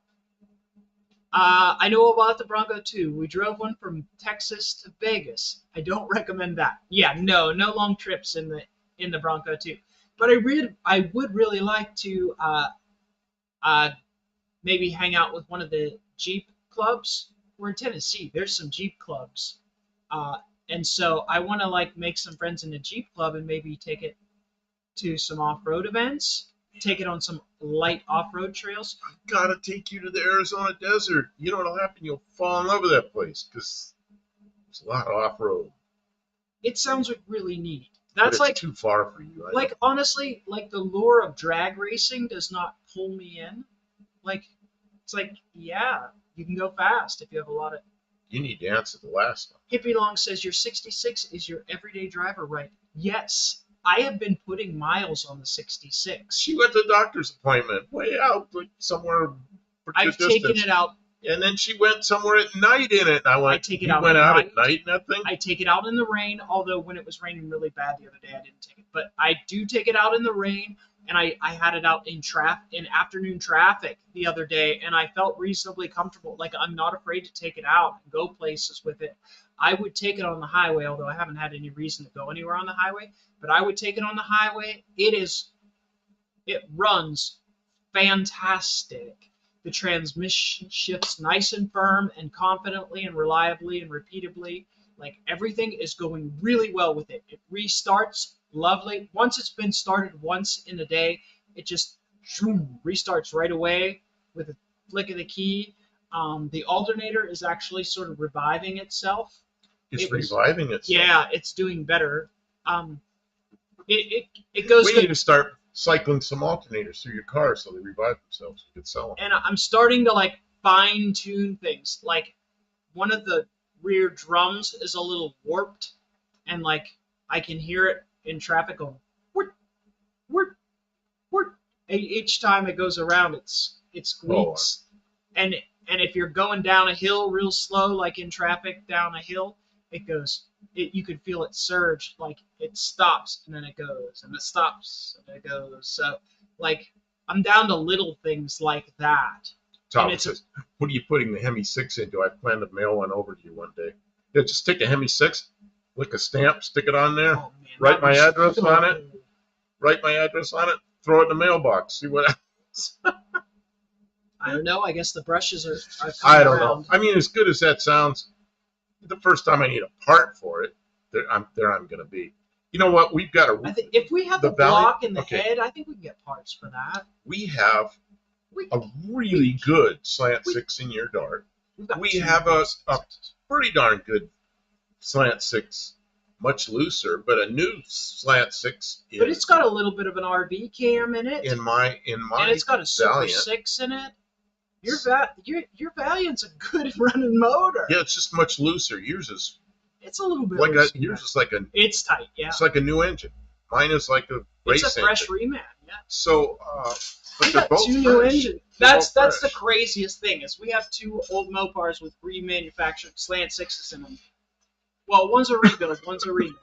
I know about the Bronco too. We drove one from Texas to Vegas. I don't recommend that. Yeah, no long trips in the Bronco too. But I would really like to maybe hang out with one of the Jeep clubs. We're in Tennessee. There's some Jeep clubs. And so I want to make some friends in the Jeep club and maybe take it to some off-road events, take it on some light off-road trails. I've got to take you to the Arizona desert. You know what'll happen? You'll fall in love with that place because there's a lot of off-road. it sounds like really neat. But That's it's like too far for you. I know. like honestly, like the lure of drag racing does not pull me in. Like it's like, yeah, you can go fast if you have a lot of. You need to answer the last one. Hippie Long says your 66 is your everyday driver, right? Yes, I have been putting miles on the 66. She went to the doctor's appointment way out, like somewhere pretty I've good taken distance. it out. And then she went somewhere at night in it. And I went, take it you out went at out night. at night in that thing? I take it out in the rain, although when it was raining really bad the other day, I didn't take it. But I do take it out in the rain, and I had it out in afternoon traffic the other day, and I felt reasonably comfortable. Like, I'm not afraid to take it out and go places with it. I would take it on the highway, although I haven't had any reason to go anywhere on the highway. But I would take it on the highway. It runs fantastic. The transmission shifts nice and firm and confidently and reliably and repeatably. Like everything is going really well with it. It restarts lovely. Once it's been started once in a day, it just restarts right away with a flick of the key. The alternator is actually sort of reviving itself. It's reviving itself. Yeah, it's doing better. It goes. We need to start cycling some alternators through your car so they revive themselves. You could sell them. And I'm starting to like fine tune things. Like one of the rear drums is a little warped, and like I can hear it in traffic going whoop, whoop, whoop. Each time it goes around, it squeaks. And if you're going down a hill real slow, like in traffic down a hill, it goes. You could feel it surge, like it stops and then it goes, and it stops and it goes. So, like, I'm down to little things like that. Tom says, "What are you putting the Hemi 6 into? I plan to mail one over to you one day." Yeah, just stick a Hemi 6, lick a stamp, stick it on there, write my address on it, throw it in the mailbox, see what happens. I don't know. I guess the brushes are I don't know. I mean, as good as that sounds, the first time I need a part for it, I'm going to be. You know what? We've got if we have the block in the head, I think we can get parts for that. We have a really good slant 6 in your dart. We have a pretty darn good slant 6, much looser, but a new slant 6. But it's got a little bit of an RV cam in it. In my, and it's got a Super 6 in it. Your Valiant's a good running motor. Yeah, it's just much looser. Yours is. It's a little bit like looser. Yours is like a. It's tight, yeah. It's like a new engine. Mine is like a race engine. It's a fresh reman, yeah. So, but we got both 2 new engines. That's the craziest thing is we have 2 old Mopars with remanufactured slant 6s in them. Well, one's a rebuild, one's a reman.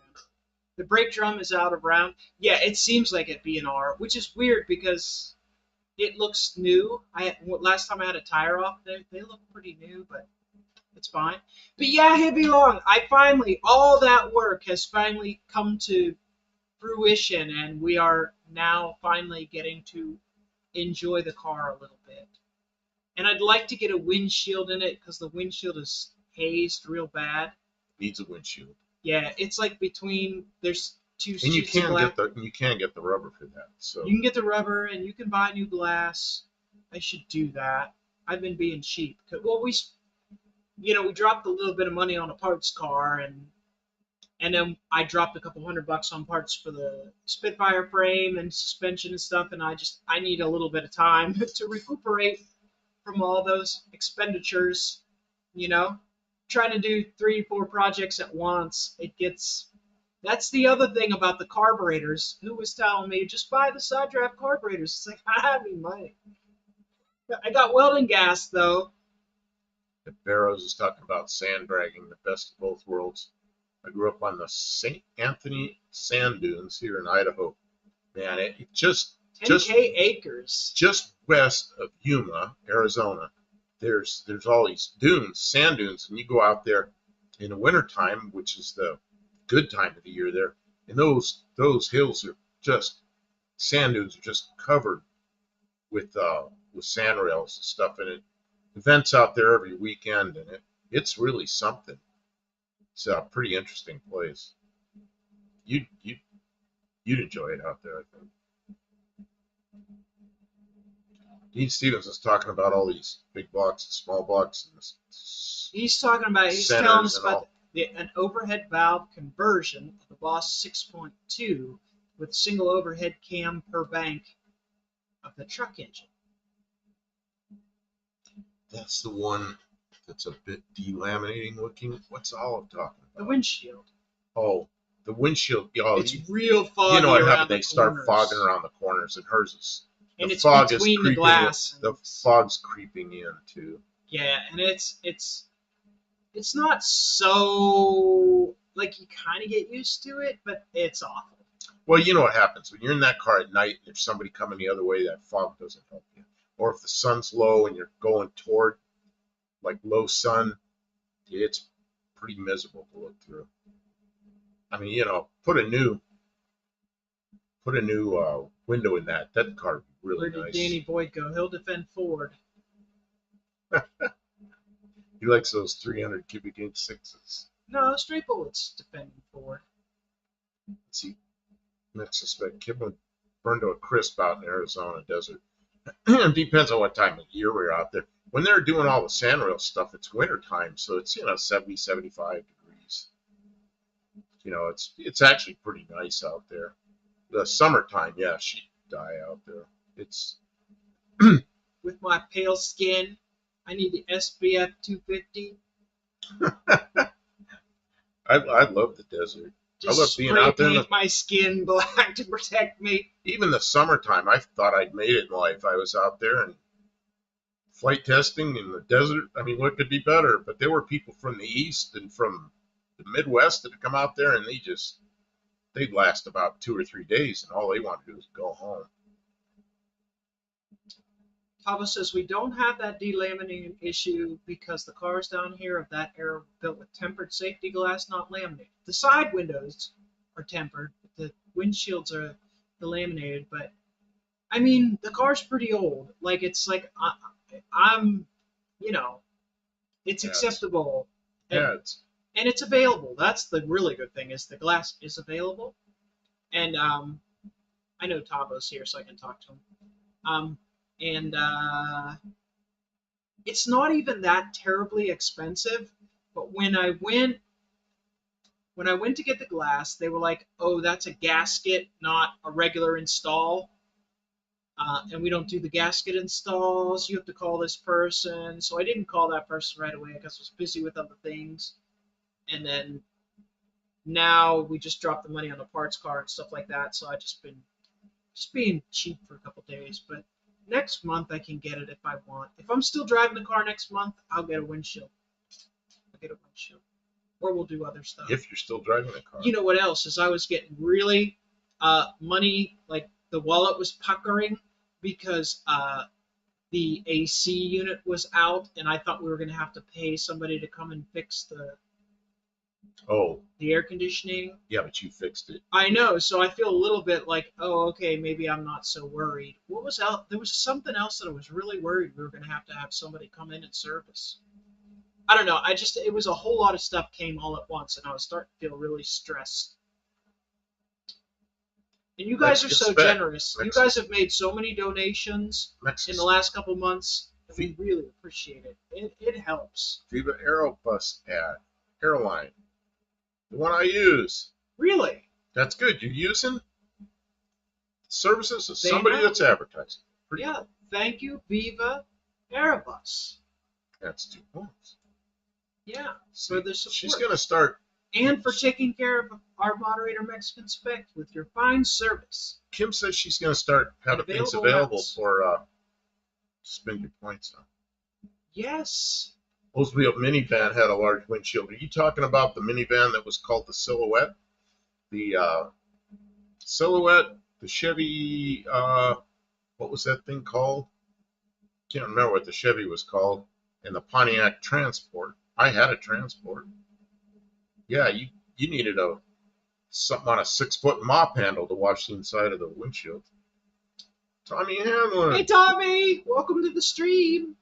The brake drum is out of round. Yeah, it seems like it B&R, which is weird because it looks new. Last time I had a tire off, they look pretty new, but it's fine. But yeah, Hippie Long, all that work has finally come to fruition, and we are now finally getting to enjoy the car a little bit. And I'd like to get a windshield in it because the windshield is hazed real bad. Needs a windshield. Yeah, it's like between there's 2 sheets. And you can get the rubber for that. So you can get the rubber, and you can buy new glass. I should do that. I've been being cheap. Well, we dropped a little bit of money on a parts car, and then I dropped a couple $100 on parts for the Spitfire frame and suspension and stuff, and I need a little bit of time to recuperate from all those expenditures, Trying to do 3-4 projects at once, that's the other thing about the carburetors. Who was telling me, just buy the side draft carburetors? It's like, I have any money. I got welding gas, though. The Barrows is talking about sand dragging, the best of both worlds. I grew up on the St. Anthony sand dunes here in Idaho. Man, it just 10K acres. Just west of Yuma, Arizona. There's all these dunes, sand dunes, and you go out there in the wintertime, which is the good time of the year there, and those hills are just, sand dunes are just covered with sand rails and stuff, and it events out there every weekend, and it's really something. It's a pretty interesting place. You'd enjoy it out there, I think. Dean Stevens is talking about all these big blocks and small blocks. And he's telling us about an overhead valve conversion of the Boss 6.2 with single overhead cam per bank of the truck engine. That's the one that's a bit delaminating looking. What's Olive talking The about? windshield. Oh, the windshield. Oh, It's real foggy you know what around happened? the They start corners. fogging around the corners, and hers is. And The it's fog is between the creeping. glass. The fog's creeping in too. Yeah, and it's not so like you kind of get used to it, but it's awful. Well, you know what happens when you're in that car at night, and there's somebody coming the other way. That fog doesn't help you. Or if the sun's low and you're going toward like low sun, it's pretty miserable to look through. I mean, you know, put a new window in that. That car would be really Where did nice. Danny Boyd go? He'll defend Ford. He likes those 300 cubic inch sixes. No, straight bullets defending Ford. Let's see. Next suspect, Kibble burned to a crisp out in the Arizona desert. It depends on what time of year we're out there. When they're doing all the sandrail stuff, it's winter time, so it's 70, 75 degrees. You know, it's actually pretty nice out there. The summertime, yeah, she'd die out there. It's With my pale skin, I need the SPF 250. I love the desert. Just I love being spray out there. paint my skin black to protect me. Even the summertime, I thought I'd made it in life. I was out there and flight testing in the desert. I mean, what could be better? But there were people from the east and from the Midwest that had come out there, and they'd last about 2 or 3 days, and all they wanted to do was go home. Papa says we don't have that delaminating issue because the cars down here of that era were built with tempered safety glass, not laminated. The side windows are tempered, but the windshields are laminated. But I mean, the car's pretty old. Like it's like I'm, you know, it's acceptable. Yeah, and it's available. That's the really good thing is the glass is available. And I know Tavo's here, so I can talk to him. And it's not even that terribly expensive. But when I went to get the glass, they were like, "Oh, that's a gasket, not a regular install, and we don't do the gasket installs. You have to call this person." So I didn't call that person right away because I was busy with other things. And then now we just drop the money on the parts car and stuff like that. So I just been being cheap for a couple days, but next month I can get it if I want. If I'm still driving the car next month, I'll get a windshield. Or we'll do other stuff. If you're still driving the car. You know what else is I was getting really money, like the wallet was puckering because the AC unit was out, and I thought we were going to have to pay somebody to come and fix the air conditioning. Yeah, but you fixed it. I know, so I feel a little bit like, oh, okay, maybe I'm not so worried. What was out? There was something else that I was really worried we were going to have somebody come in and service. I don't know. It was a whole lot of stuff came all at once, and I was starting to feel really stressed. And you guys are so generous. You guys have made so many donations in the last couple months. We really appreciate it. It helps. Viva Aerobus airline. The one I use. Really? That's good. You're using services of somebody that's advertising. Yeah. Cool. Thank you, Viva Aerobus. That's 2 points. Yeah. For the support. She's going to start. And for taking care of our moderator Mexican Spec with your fine service. Kim says she's going to start having things available for spend your points on. Yes. Oldsmobile minivan had a large windshield. Are you talking about the minivan that was called the Silhouette? The Silhouette, the Chevy, what was that thing called? Can't remember what the Chevy was called. And the Pontiac Transport. I had a Transport. Yeah, you needed something on a 6-foot mop handle to wash the inside of the windshield. Tommy Hamlin. Hey, Tommy. Welcome to the stream.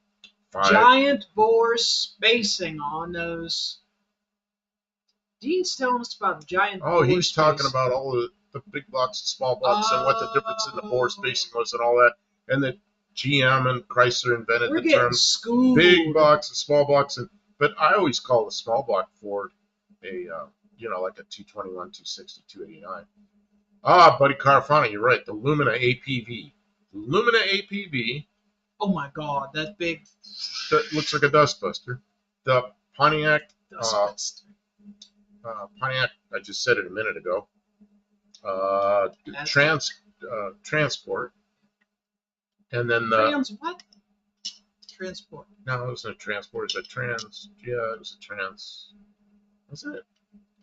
5. Giant bore spacing on those. Dean's telling us about giant bore spacing. He's talking about all the big blocks and small blocks and what the difference in the bore spacing was and all that. And that GM and Chrysler invented the term schooled. big blocks and small blocks. But I always call the small block Ford. like a 221, 260, 289. Ah, Buddy Carafano, you're right. The Lumina APV. The Lumina APV Oh my God, that big that looks like a dustbuster. The Pontiac, dustbuster. Pontiac, I just said it a minute ago. That's Transport, and then trans what? Transport. no, it wasn't a transport. It's a trans. Yeah, it was a trans. Wasn't it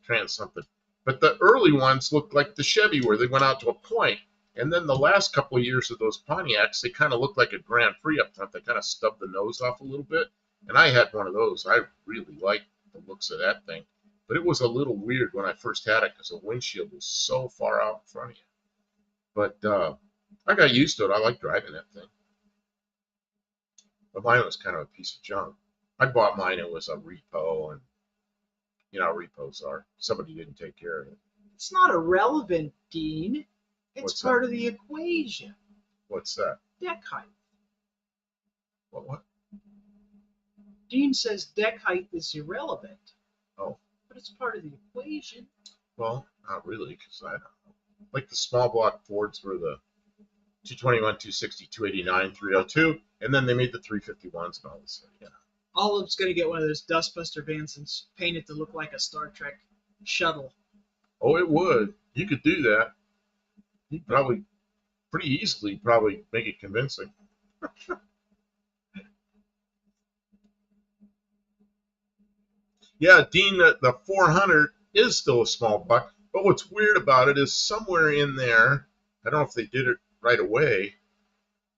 trans something? But the early ones looked like the Chevy, where they went out to a point, and then the last couple of years of those Pontiacs, they kind of looked like a Grand Prix up front. They kind of stubbed the nose off a little bit, and I had one of those. I really liked the looks of that thing, but it was a little weird when I first had it because the windshield was so far out in front of you. But I got used to it. I like driving that thing. But mine was kind of a piece of junk. I bought mine. It was a repo, and you know how repos are. Somebody didn't take care of it. It's not irrelevant, Dean. It's What's part that? of the equation. What's that? Deck height. What? Dean says deck height is irrelevant. Oh, but it's part of the equation. well, not really, because I don't know. Like the small block Fords were the 221, 260, 289, 302, and then they made the 351s and all this stuff. Yeah. Olive's going to get one of those dustbuster vans and paint it to look like a Star Trek shuttle. Oh, it would. You could do that. You'd probably pretty easily make it convincing. Yeah, Dean, the 400 is still a small buck, but what's weird about it is somewhere in there, I don't know if they did it right away,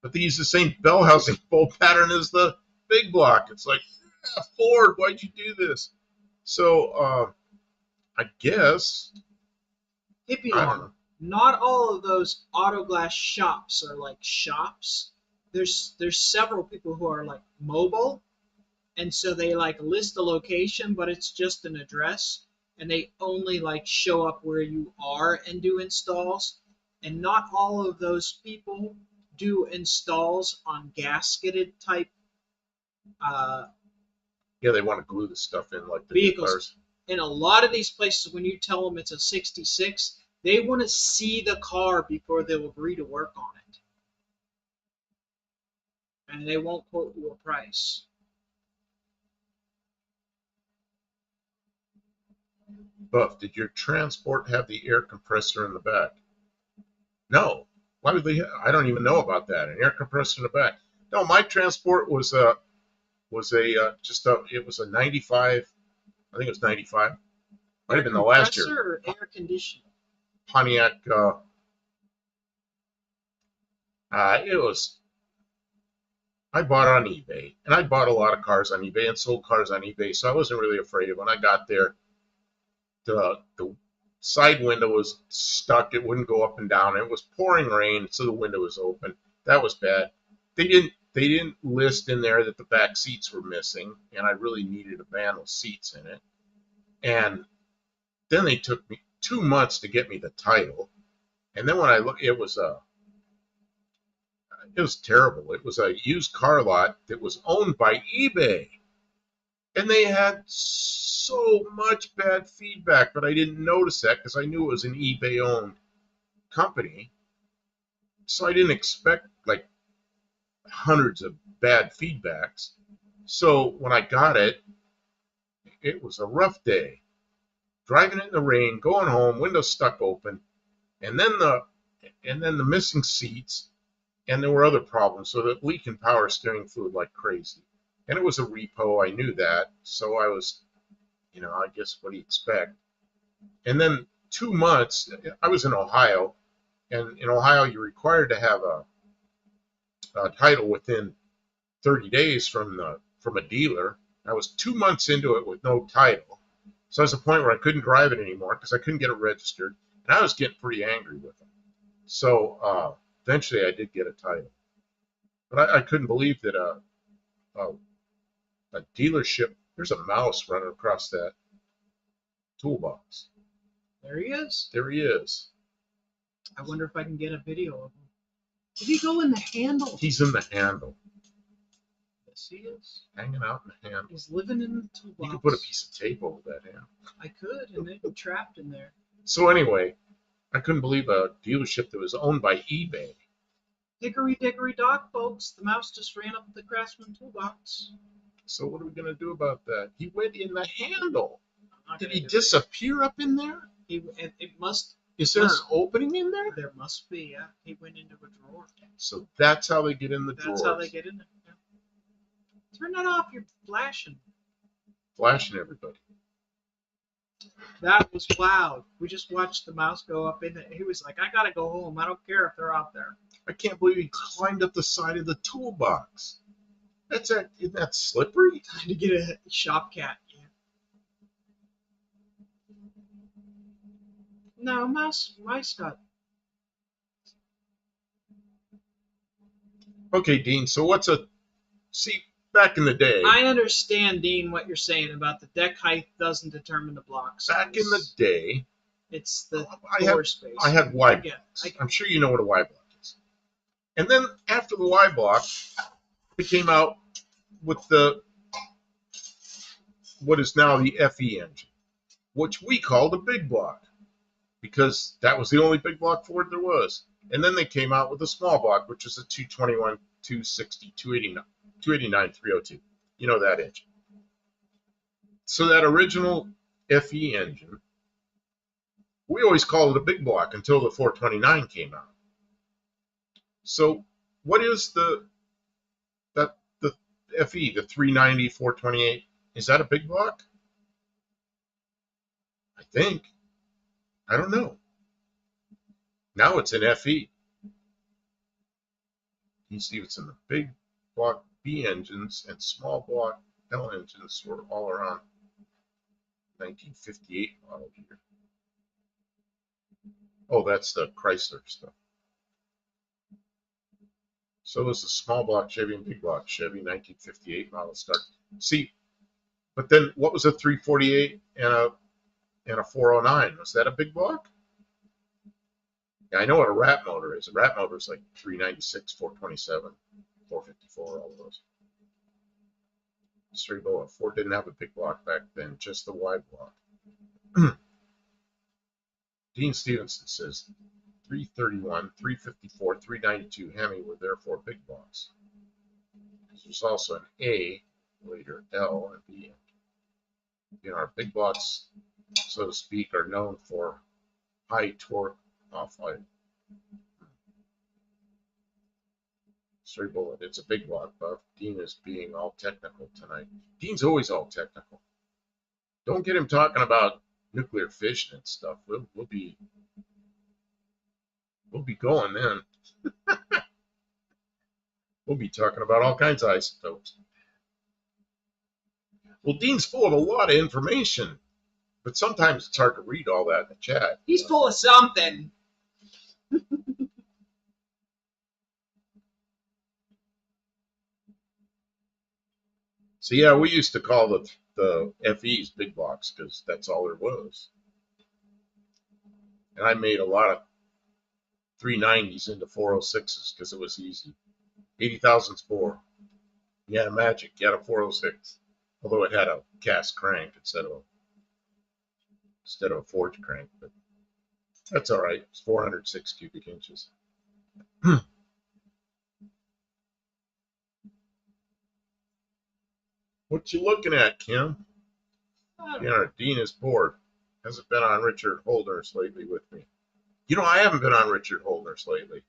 but they use the same bell housing bolt pattern as the big block. It's like, yeah, Ford, why'd you do this? So I guess Hippie I don't know. Long. Not all of those auto glass shops are like shops. There's several people who are like mobile, and so they like list a location, but it's just an address, and they only like show up where you are and do installs. And not all of those people do installs on gasketed type uh, Yeah, they want to glue the stuff in like the new vehicles. cars. In a lot of these places, when you tell them it's a 66, they want to see the car before they'll agree to work on it. And they won't quote you a price. Buff, did your transport have the air compressor in the back? No. Why would they? I don't even know about that. An air compressor in the back. No, my transport it was a 95. I think it was 95. Might Air have been the last year. compressor or air conditioning? Pontiac. It was. I bought it on eBay, and I bought a lot of cars on eBay and sold cars on eBay, so I wasn't really afraid. When I got there, the side window was stuck; it wouldn't go up and down. It was pouring rain, so the window was open. That was bad. They didn't list in there that the back seats were missing, and I really needed a van with seats in it. And then they took me 2 months to get me the title. And then when I look, it was terrible. It was a used car lot that was owned by eBay, and they had so much bad feedback, but I didn't notice that because I knew it was an eBay owned company. So I didn't expect like hundreds of bad feedbacks. So when I got it, it was a rough day. Driving it in the rain, going home, windows stuck open, and then the missing seats, and there were other problems. So the leaking power steering fluid like crazy, and it was a repo. I knew that, so I was, I guess what do you expect? And then 2 months, I was in Ohio, and in Ohio you're required to have a title within 30 days from a dealer. I was 2 months into it with no title, so I was at a point where I couldn't drive it anymore because I couldn't get it registered, and I was getting pretty angry with them. So eventually I did get a title, but I couldn't believe that a, a dealership. There's a mouse running across that toolbox. There he is. There he is. I wonder if I can get a video of him. Did he go in the handle? He's in the handle. Yes, he is. Hanging out in the hand. He's living in the toolbox. You could put a piece of tape over that hand. I could, and they'd be trapped in there. So anyway, I couldn't believe a dealership that was owned by eBay. Hickory dickory dock, folks. The mouse just ran up the Craftsman toolbox. So what are we going to do about that? He went in the handle. I'm not Did gonna he do it. disappear up in there? It must. Is there an Must- opening in there? There must be. Yeah, he went into a drawer. So that's how they get in the drawers. That's how they get in there. Yeah. Turn that off. You're flashing. Flashing everybody. That was loud. We just watched the mouse go up in it. He was like, "I gotta go home. I don't care if they're out there." I can't believe he climbed up the side of the toolbox. Isn't that slippery? Time to get a shop cat. Yeah. No, mice got. Okay, Dean. So back in the day? I understand, Dean, what you're saying about the deck height doesn't determine the block size. Back in the day, It's the I floor space. I had Y get it. blocks. I'm sure you know what a Y block is. And then after the Y block, they came out with what is now the FE engine, which we called a big block because that was the only big block Ford there was. And then they came out with a small block, which is a 221, 260, 289, 302. You know that engine. So that original FE engine, we always called it a big block until the 429 came out. So what is the FE, the 390, 428? Is that a big block? I think. I don't know. Now it's an FE. You see it's in the big block B engines and small block L engines were all around 1958 model year. Oh, that's the Chrysler stuff. So was the small block Chevy and big block Chevy 1958 model start. See, but then what was a 348 and a 409? Was that a big block? Yeah, I know what a rat motor is. A rat motor is like 396, 427, 454, all those. Straight below. Ford didn't have a big block back then, just the wide block. Dean Stevenson says 331, 354, 392 Hemi were therefore big blocks. There's also an A, later L, and B. You know, our big blocks, so to speak, are known for high torque off-light. Straight bullet. It's a big block, Buff. Dean is being all technical tonight. Dean's always all technical. Don't get him talking about nuclear fission and stuff. We'll be going then. We'll be talking about all kinds of isotopes. Well, Dean's full of a lot of information, but sometimes it's hard to read all that in the chat. He's full of something. So yeah, we used to call the FEs big blocks because that's all there was. And I made a lot of 390s into 406s because it was easy. 80,000 4. Yeah, magic. You had a 406. Although it had a cast crank instead of a forged crank, but that's all right. It's 406 cubic inches. What you looking at, Kim? Yeah, Dean is bored. Hasn't been on Richard Holdner's lately with me. You know, I haven't been on Richard Holdner's lately.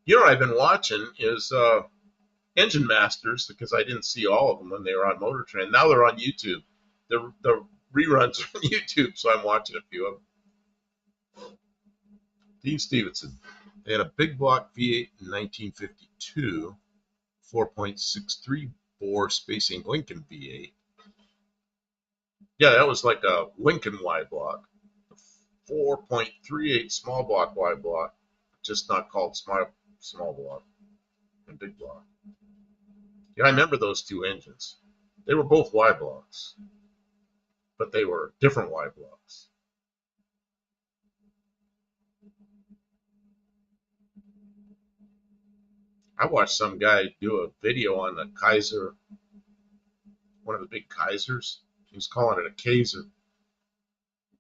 You know what I've been watching is Engine Masters, because I didn't see all of them when they were on Motor Trend. Now they're on YouTube. The reruns are on YouTube, so I'm watching a few of them. Dean Stevenson. They had a big block V8 in 1952, 4.63 bore spacing Lincoln V8. Yeah, that was like a Lincoln Y block. 4.38 small block Y block, just not called small block and big block. Yeah, I remember those two engines. They were both Y blocks, but they were different Y blocks. I watched some guy do a video on the Kaiser one of the big Kaisers. He's calling it a Kaiser.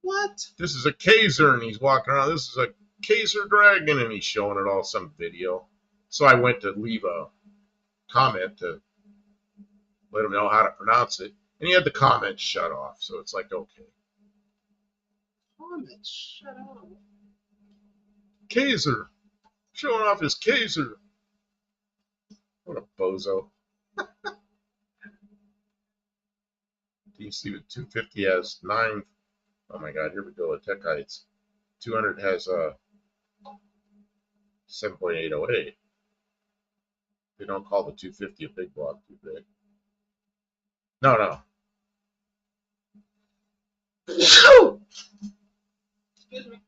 What? This is a Kaiser, and he's walking around. This is a Kaiser Dragon, and he's showing it all some video. So I went to leave a comment to let him know how to pronounce it, and he had the comment shut off. So it's like, okay, Comment, shut up. Kaiser, showing off his Kaiser. What a bozo. Do you see what 250 has 9? Oh my God, here we go at Tech Heights. 200 has 7.808. They don't call the 250 a big block too big. No, no. Excuse me.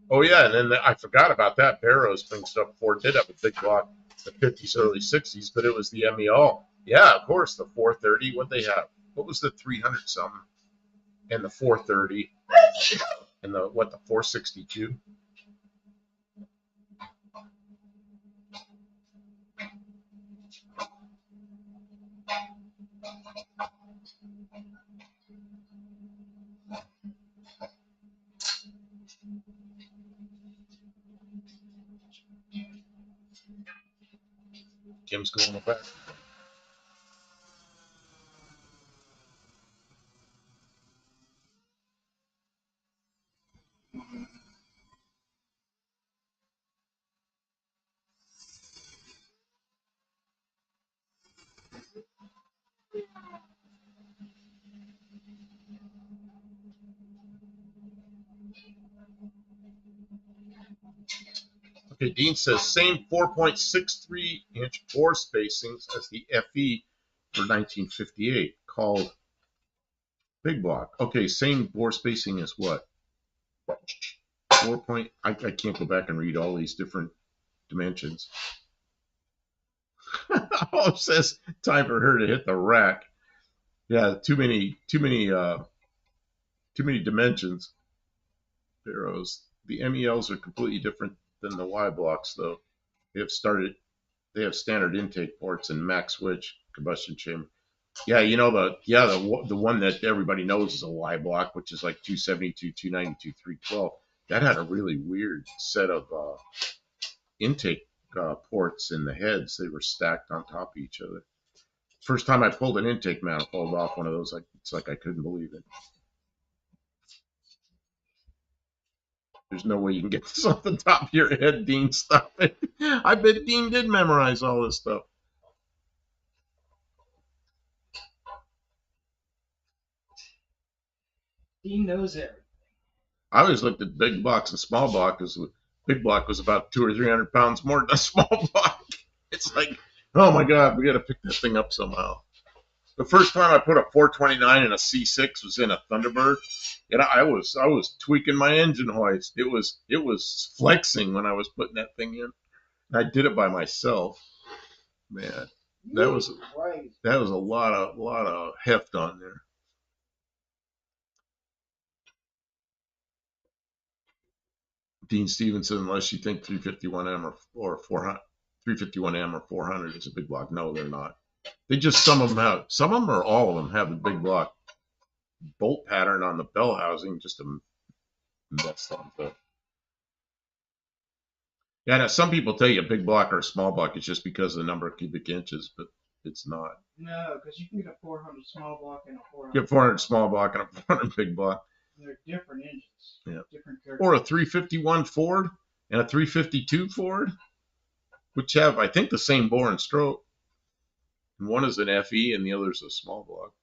Oh yeah, and then I forgot about that. Barrows brings up Ford did have a big block in the 50s, early 60s, but it was the MEL. Yeah, of course, the 430. What they have? What was the 300 something? And the 430 and the 462. Kim's going back. Okay, Dean says same 4.63 inch bore spacings as the FE for 1958, called big block. Okay, same bore spacing as what? 4 point. I can't go back and read all these different dimensions. Oh, it says time for her to hit the rack. Yeah, too many dimensions. Arrows. The MELs are completely different than the Y blocks, though. They have started. They have standard intake ports and max switch combustion chamber. Yeah, you know the one that everybody knows is a Y block, which is like 272, 292, 312. That had a really weird set of intake ports in the heads. They were stacked on top of each other. First time I pulled an intake manifold off one of those, it's like I couldn't believe it. There's no way you can get this off the top of your head, Dean. Stop it. I bet Dean did memorize all this stuff. Dean knows everything. I always looked at big blocks and small block because big block was about 200 or 300 pounds more than a small block. It's like, oh my God, we got to pick that thing up somehow. The first time I put a 429 in a C6 was in a Thunderbird, and I was tweaking my engine hoist. It was flexing when I was putting that thing in. And I did it by myself. Man, that was a lot of heft on there. Dean Stevenson, unless you think 351M or 400, 351M or 400 is a big block. No, they're not. They just some of them or all of them have a big block bolt pattern on the bell housing just to mess things up. Yeah, now some people tell you a big block or a small block is just because of the number of cubic inches, but it's not. No, because you can get a 400 small block and a 400. You get 400 small block and a 400 big block. They're different engines. Yeah. Different or a 351 Ford and a 352 Ford, which have, I think, the same bore and stroke. And one is an FE and the other is a small block.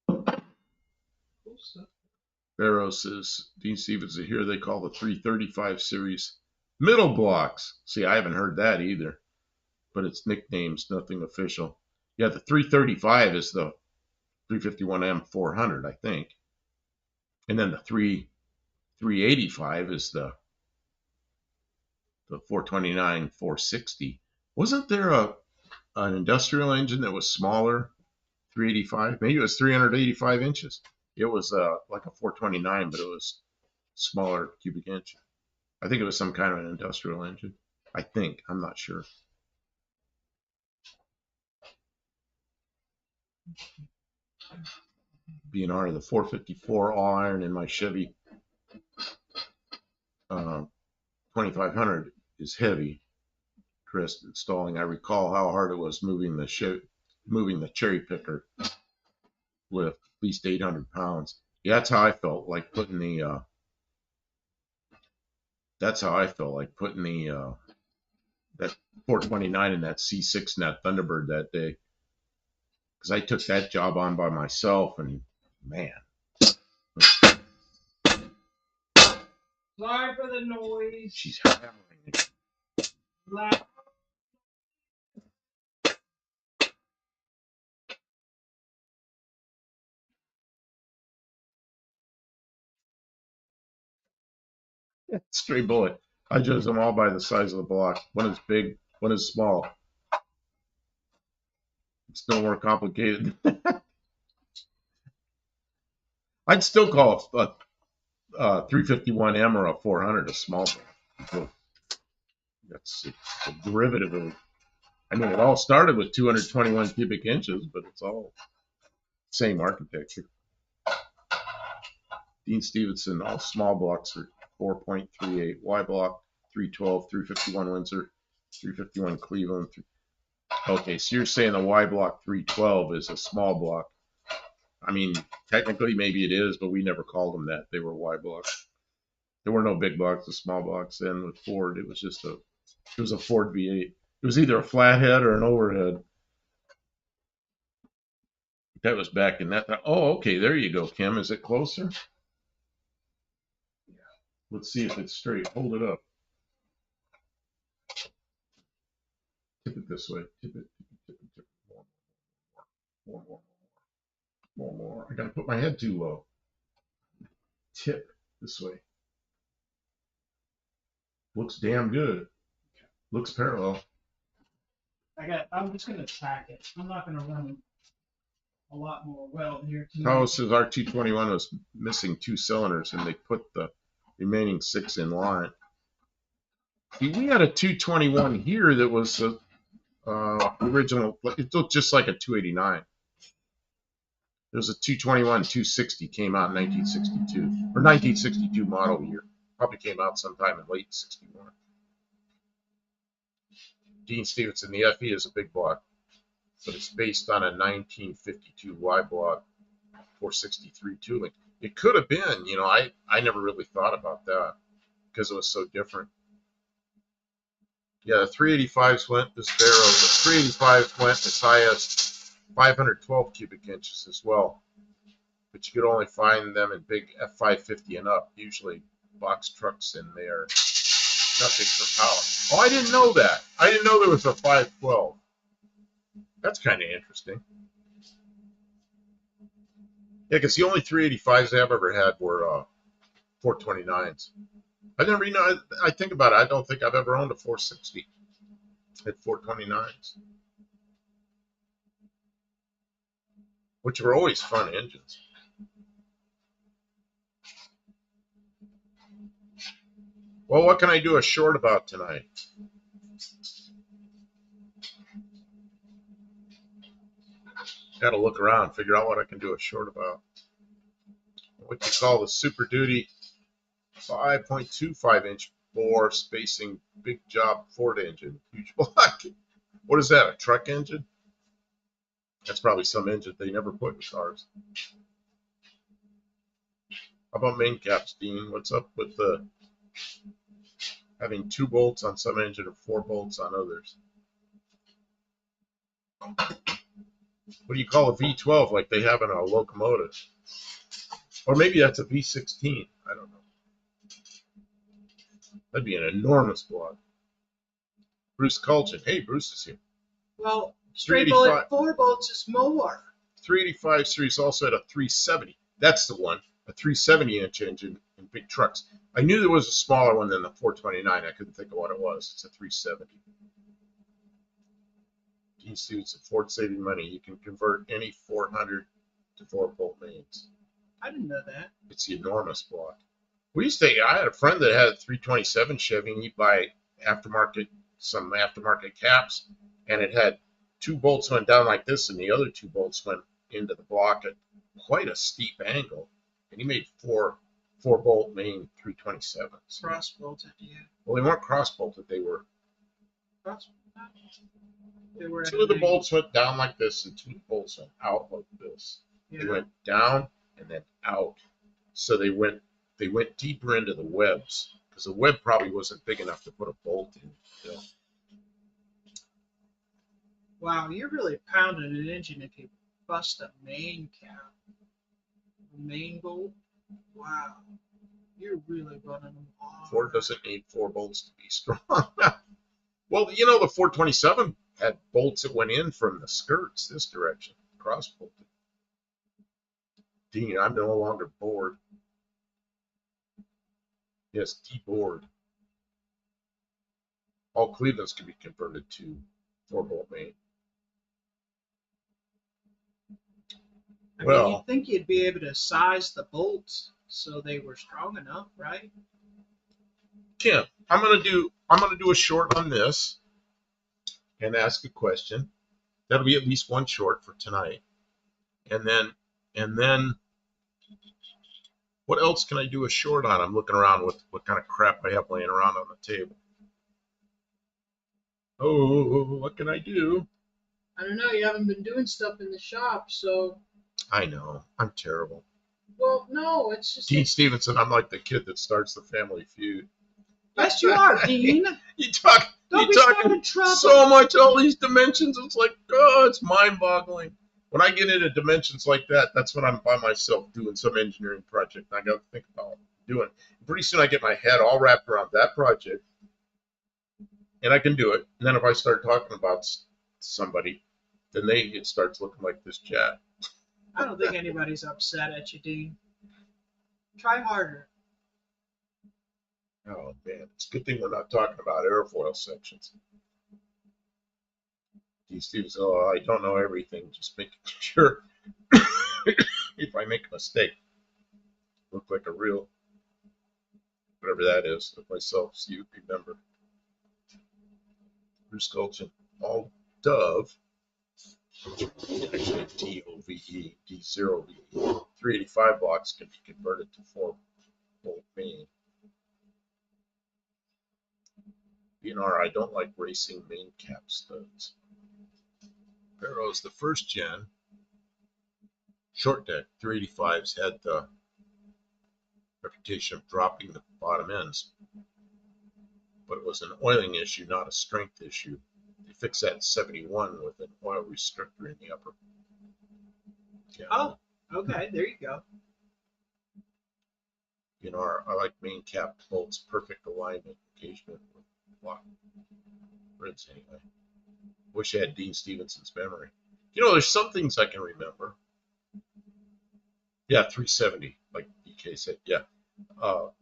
Cool stuff. Barrow says, Dean Stevens, here they call the 335 series middle blocks. See, I haven't heard that either, but it's nicknames, nothing official. Yeah, the 335 is the 351M 400, I think. And then the 385 is the 429 460. Wasn't there an industrial engine that was smaller, 385? Maybe it was 385 inches. It was like a 429, but it was smaller cubic inch. I think it was some kind of an industrial engine. I think. I'm not sure. B&R, the 454 all iron in my Chevy 2500 is heavy. Chris, installing. I recall how hard it was moving the cherry picker with at least 800 pounds. Yeah, that's how I felt like putting the. That's how I felt like putting the that 429 in that C6 in that Thunderbird that day, because I took that job on by myself, and man. Sorry for the noise. She's hammering it. Stray bullet. I judge them all by the size of the block. One is big, one is small. It's no more complicated. I'd still call a 351M or a 400 a small block. That's a derivative of. I mean, it all started with 221 cubic inches, but it's all same architecture. Dean Stevenson, all small blocks are 4.38. Y block 312, 351 Windsor, 351 Cleveland. Okay, so you're saying the Y block 312 is a small block. I mean, technically maybe it is, but we never called them that. They were Y blocks. There were no big blocks or small blocks then with Ford. It was just it was a Ford V8. It was either a flathead or an overhead. That was back in that time. Oh, okay, there you go, Kim. Is it closer? Yeah. Let's see if it's straight. Hold it up. Tip it this way. Tip it. Tip it. More. I gotta put my head too low. Tip this way. Looks damn good. Looks parallel. I'm just gonna tack it. I'm not gonna run a lot more weld here tonight. Taos says R221 was missing 2 cylinders, and they put the remaining 6 in line. See, we had a 221 here that was original. It looked just like a 289. There's a 221 260 came out in 1962 or 1962 model year. Probably came out sometime in late 61. Dean Stevenson, the FE is a big block, but it's based on a 1952 Y block 463 tooling. It could have been, I never really thought about that because it was so different. Yeah, the 385s went this barrel. The 385s went as high as 512 cubic inches as well. But you could only find them in big F550 and up, usually box trucks in there. Nothing for power. Oh, I didn't know that. I didn't know there was a 512. That's kind of interesting. Yeah, because the only 385s I've ever had were 429s. I never, I think about it. I don't think I've ever owned a 460 at 429s, which were always fun engines. Well, what can I do a short about tonight? Got to look around, figure out what I can do a short about. What you call the Super Duty 5.25 inch bore spacing big job Ford engine, huge block. What is that? A truck engine? That's probably some engine they never put in cars. How about main caps, Dean? What's up with the having 2 bolts on some engine and 4 bolts on others? What do you call a V12 like they have in a locomotive? Or maybe that's a V16. I don't know. That'd be an enormous block. Bruce Culchin. Hey, Bruce is here. Well, straight bullet 4 bolts is more. 385 series also had a 370. That's the one. A 370 inch engine in big trucks. I knew there was a smaller one than the 429. I couldn't think of what it was. It's a 370. Dean Stevenson, Ford saving money. You can convert any 400 to 4-bolt mains. I didn't know that. It's the enormous block. I had a friend that had a 327 Chevy, and he'd buy aftermarket some aftermarket caps, and it had 2 bolts went down like this, and the other 2 bolts went into the block at quite a steep angle, and he made 4 bolt main 327s. Cross bolted, yeah. Well, they weren't cross bolted; they were. Cross. They were. 2 of the bolts went down like this, and 2 bolts went out like this. Yeah. They went down and then out, so they went deeper into the webs because the web probably wasn't big enough to put a bolt in. You know? Wow, you're really pounding an engine if you bust a main cap, a main bolt. Wow, you're really running them hard. Ford doesn't need 4 bolts to be strong. Well, you know, the 427 had bolts that went in from the skirts this direction, cross bolted. Dean, I'm no longer bored. Yes, debored. All Clevelands can be converted to 4-bolt main. I mean, you'd think you'd be able to size the bolts so they were strong enough, right? Kim, I'm gonna do a short on this and ask a question. That'll be at least one short for tonight. And then what else can I do a short on? I'm looking around with what kind of crap I have laying around on the table. Oh, what can I do? I don't know. You haven't been doing stuff in the shop, so. I know. I'm terrible. Well, no, it's just. Dean Stevenson, I'm like the kid that starts the Family Feud. Yes, you are, Dean. You talk so much, all these dimensions. It's like, oh, it's mind-boggling. When I get into dimensions like that, that's when I'm by myself doing some engineering project. I got to think about doing. Pretty soon I get my head all wrapped around that project, and I can do it. And then if I start talking about somebody, then it starts looking like this chat. I don't think anybody's upset at you, Dean. Try harder. Oh, man. It's a good thing we're not talking about airfoil sections. Dean Stevens, oh, I don't know everything. Just making sure if I make a mistake, look like a real, whatever that is, of myself, so you remember. Bruce Gulchin, all Dove, actually D-O-V-E, D0-V-E, 385 blocks can be converted to 4-bolt main. BNR, I don't like racing main cap studs. Barrow's the first gen short deck 385s had the reputation of dropping the bottom ends, but it was an oiling issue, not a strength issue. They fixed that in 71 with an oil restrictor in the upper. Yeah. Oh, okay, there you go. I like main cap bolts, perfect alignment, engagement with block grids anyway. Wish I had Dean Stevenson's memory. There's some things I can remember. Yeah, 370, like DK said. Yeah.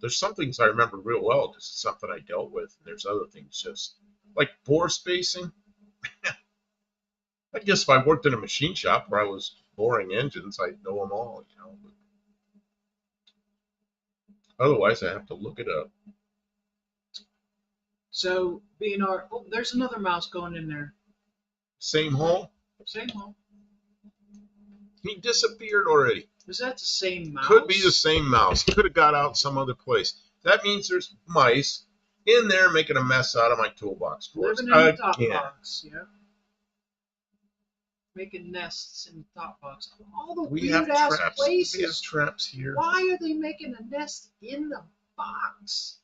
There's some things I remember real well because it's something I dealt with, and there's other things just like bore spacing. I guess if I worked in a machine shop where I was boring engines, I'd know them all, But otherwise, I have to look it up. So, BNR, oh, there's another mouse going in there. Same hole? Same hole. He disappeared already. Was that the same mouse? Could be the same mouse. Could have got out some other place. That means there's mice in there making a mess out of my toolbox drawers. Living in the top box, yeah. Making nests in the top box. All the weird-ass places. We have traps here. Why are they making a nest in the box?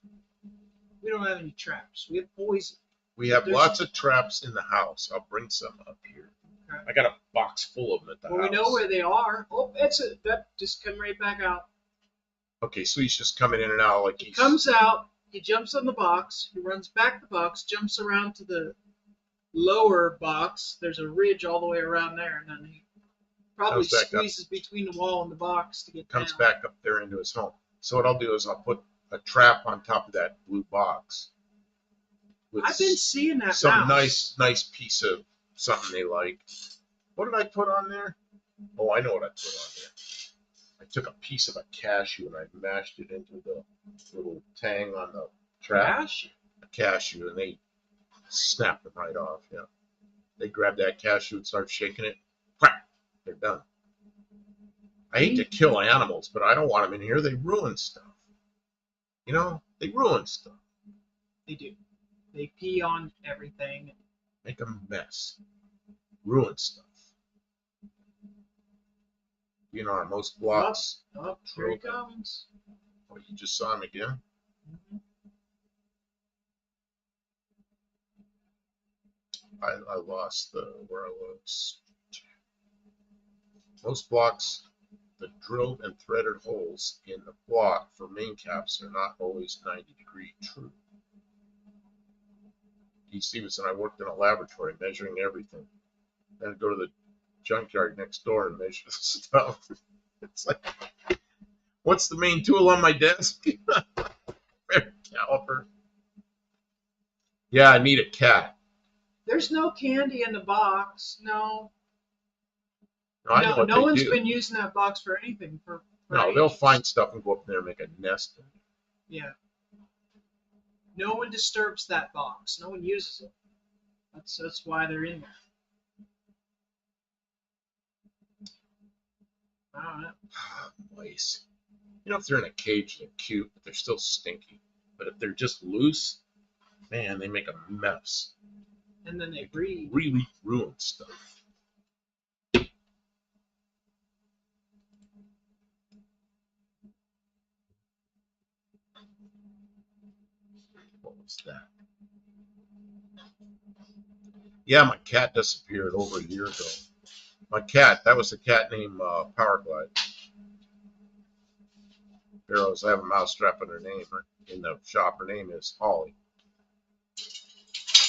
We don't have any traps. We have poison. We have lots of traps in the house. I'll bring some up here. Okay. I got a box full of them at the house. Well, we know where they are. Oh, that just come right back out. Okay, so he's just coming in and out like he comes out. He jumps on the box. He runs back the box. Jumps around to the lower box. There's a ridge all the way around there, and then he probably squeezes between the wall and the box to get down. Comes back up there into his home. So what I'll do is I'll put a trap on top of that blue box. I've been seeing that. Some nice piece of something they like. What did I put on there? Oh, I know what I put on there. I took a piece of a cashew and I mashed it into the little tang on the trap. Cashew? A cashew, and they Snap them right off. Yeah, they grab that cashew and start shaking it. Whack, they're done. I hate to kill animals, but I don't want them in here. They ruin stuff. You know, they ruin stuff. They do. They pee on everything. Make a mess. Ruin stuff. You know, on most blocks. Oh, here he comes. Oh, you just saw him again? Mm-hmm. I lost where I was. Most blocks, the drilled and threaded holes in the block for main caps are not always 90-degree true. D. Stevenson, I worked in a laboratory measuring everything. Then I'd go to the junkyard next door and measure the stuff. It's like, what's the main tool on my desk? Caliper. Yeah, I need a cat. There's no candy in the box. No. No, I know what No they one's do. been using that box for anything for No, they'll ages. find stuff and go up there and make a nest. Yeah. No one disturbs that box. No one uses it. That's why they're in there. I don't know. Mice. You know, if they're in a cage, they're cute, but they're still stinky. But if they're just loose, man, they make a mess. And then they breed. Really ruin stuff. What was that? Yeah, my cat disappeared over a year ago. My cat, that was a cat named Powerglide. Barrows, I have a mousetrap in her name. In the shop, her name is Holly.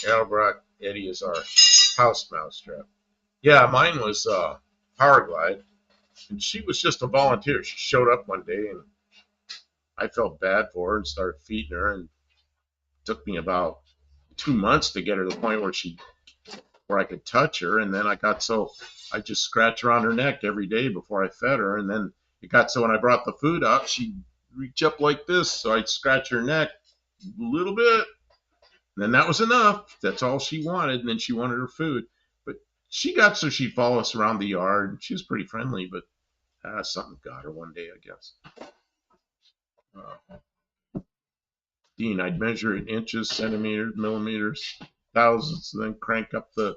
Edelbrock Eddie is our house mousetrap. Yeah, mine was Powerglide, and she was just a volunteer. She showed up one day, and I felt bad for her and started feeding her, and it took me about 2 months to get her to the point where I could touch her, and then I just scratched around her neck every day before I fed her, and then it got so when I brought the food out, she'd reach up like this, so I'd scratch her neck a little bit, and then that was enough. That's all she wanted, and then she wanted her food. But she got so she'd follow us around the yard. She was pretty friendly, but something got her one day, I guess. Dean, I'd measure it in inches, centimeters, millimeters, thousands, then crank up the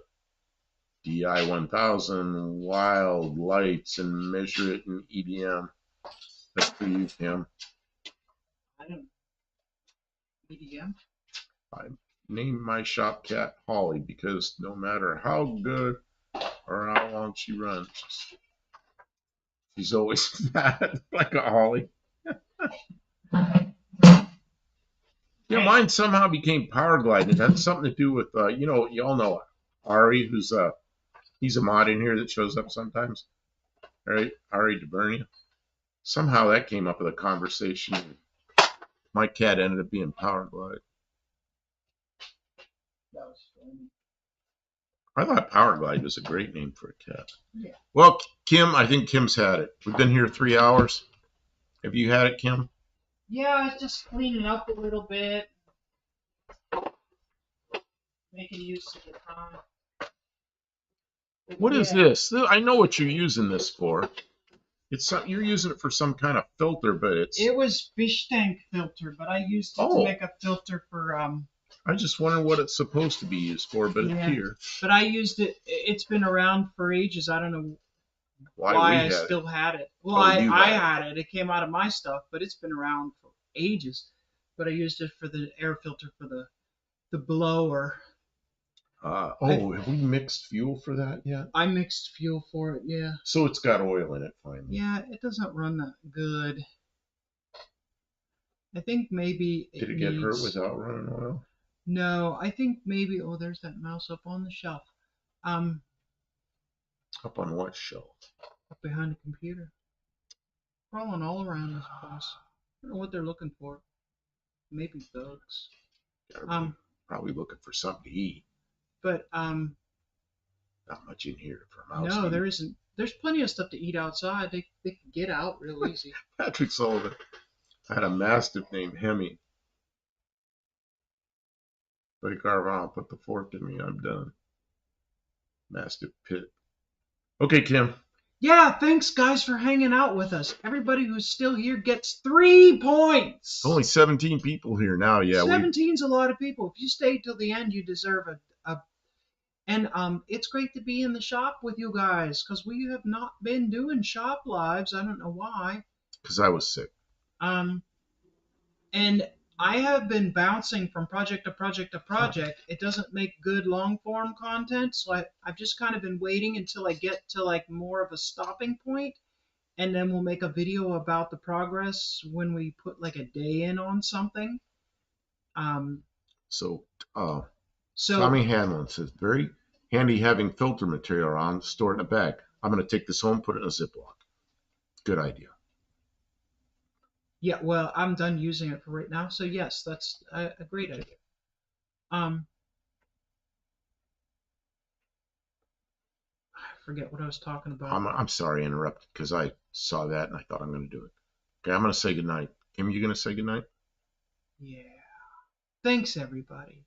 DI 1000 wild lights and measure it in EDM. That's for you, Kim. I don't. EDM. I named my shop cat Holly because no matter how good or how long she runs, she's always fat like a Holly. Yeah, mine somehow became Powerglide. It had something to do with, you all know Ari, he's a mod in here that shows up sometimes. Right? Ari DeBernia. Somehow that came up with a conversation. My cat ended up being Powerglide. That was funny. I thought Powerglide was a great name for a cat. Yeah. Well, Kim, I think Kim's had it. We've been here 3 hours. Have you had it, Kim? Yeah, it's just cleaning up a little bit, making use of the time. What is this? I know what you're using this for. You're using it for some kind of filter, but it was fish tank filter, but I used it to make a filter for I just wonder what it's supposed to be used for, but it's here. But I used it. It's been around for ages. I don't know why I still had it. Well, I had it. It came out of my stuff, but it's been around for ages. But I used it for the air filter for the blower. Have we mixed fuel for that yet? I mixed fuel for it, yeah. So it's got oil in it finally. Yeah, it doesn't run that good. I think maybe Did it get hurt without running oil? No, I think maybe. Oh, there's that mouse up on the shelf. Up on what shelf? Up behind the computer. Crawling all around this place. I don't know what they're looking for. Maybe bugs. Probably looking for something to eat. But not much in here for a mouse. No, there isn't. There's plenty of stuff to eat outside. They can get out real easy. Patrick Sullivan had a mastiff named Hemi. Buddy Carvana, put the fork in me. I'm done. Master Pit. Okay, Kim. Yeah, thanks guys for hanging out with us. Everybody who's still here gets 3 points. Only 17 people here now. Yeah, we 17's a lot of people. If you stayed till the end, you deserve a and it's great to be in the shop with you guys because we have not been doing shop lives. I don't know why. because I was sick. Um, and I have been bouncing from project to project to project. It doesn't make good long form content, so I've just kind of been waiting until I get to like more of a stopping point, and then we'll make a video about the progress when we put like a day in on something. Um, So, uh, so Tommy Hanlon says, very handy having filter material around, store it in a bag. I'm going to take this home, put it in a Ziploc. Good idea. yeah, well, I'm done using it for right now. So yes, that's a great idea. Um, I forget what I was talking about. I'm sorry I interrupted because I saw that and I thought I'm going to do it. Okay, I'm going to say goodnight. Kim, you going to say goodnight? Yeah. Thanks, everybody.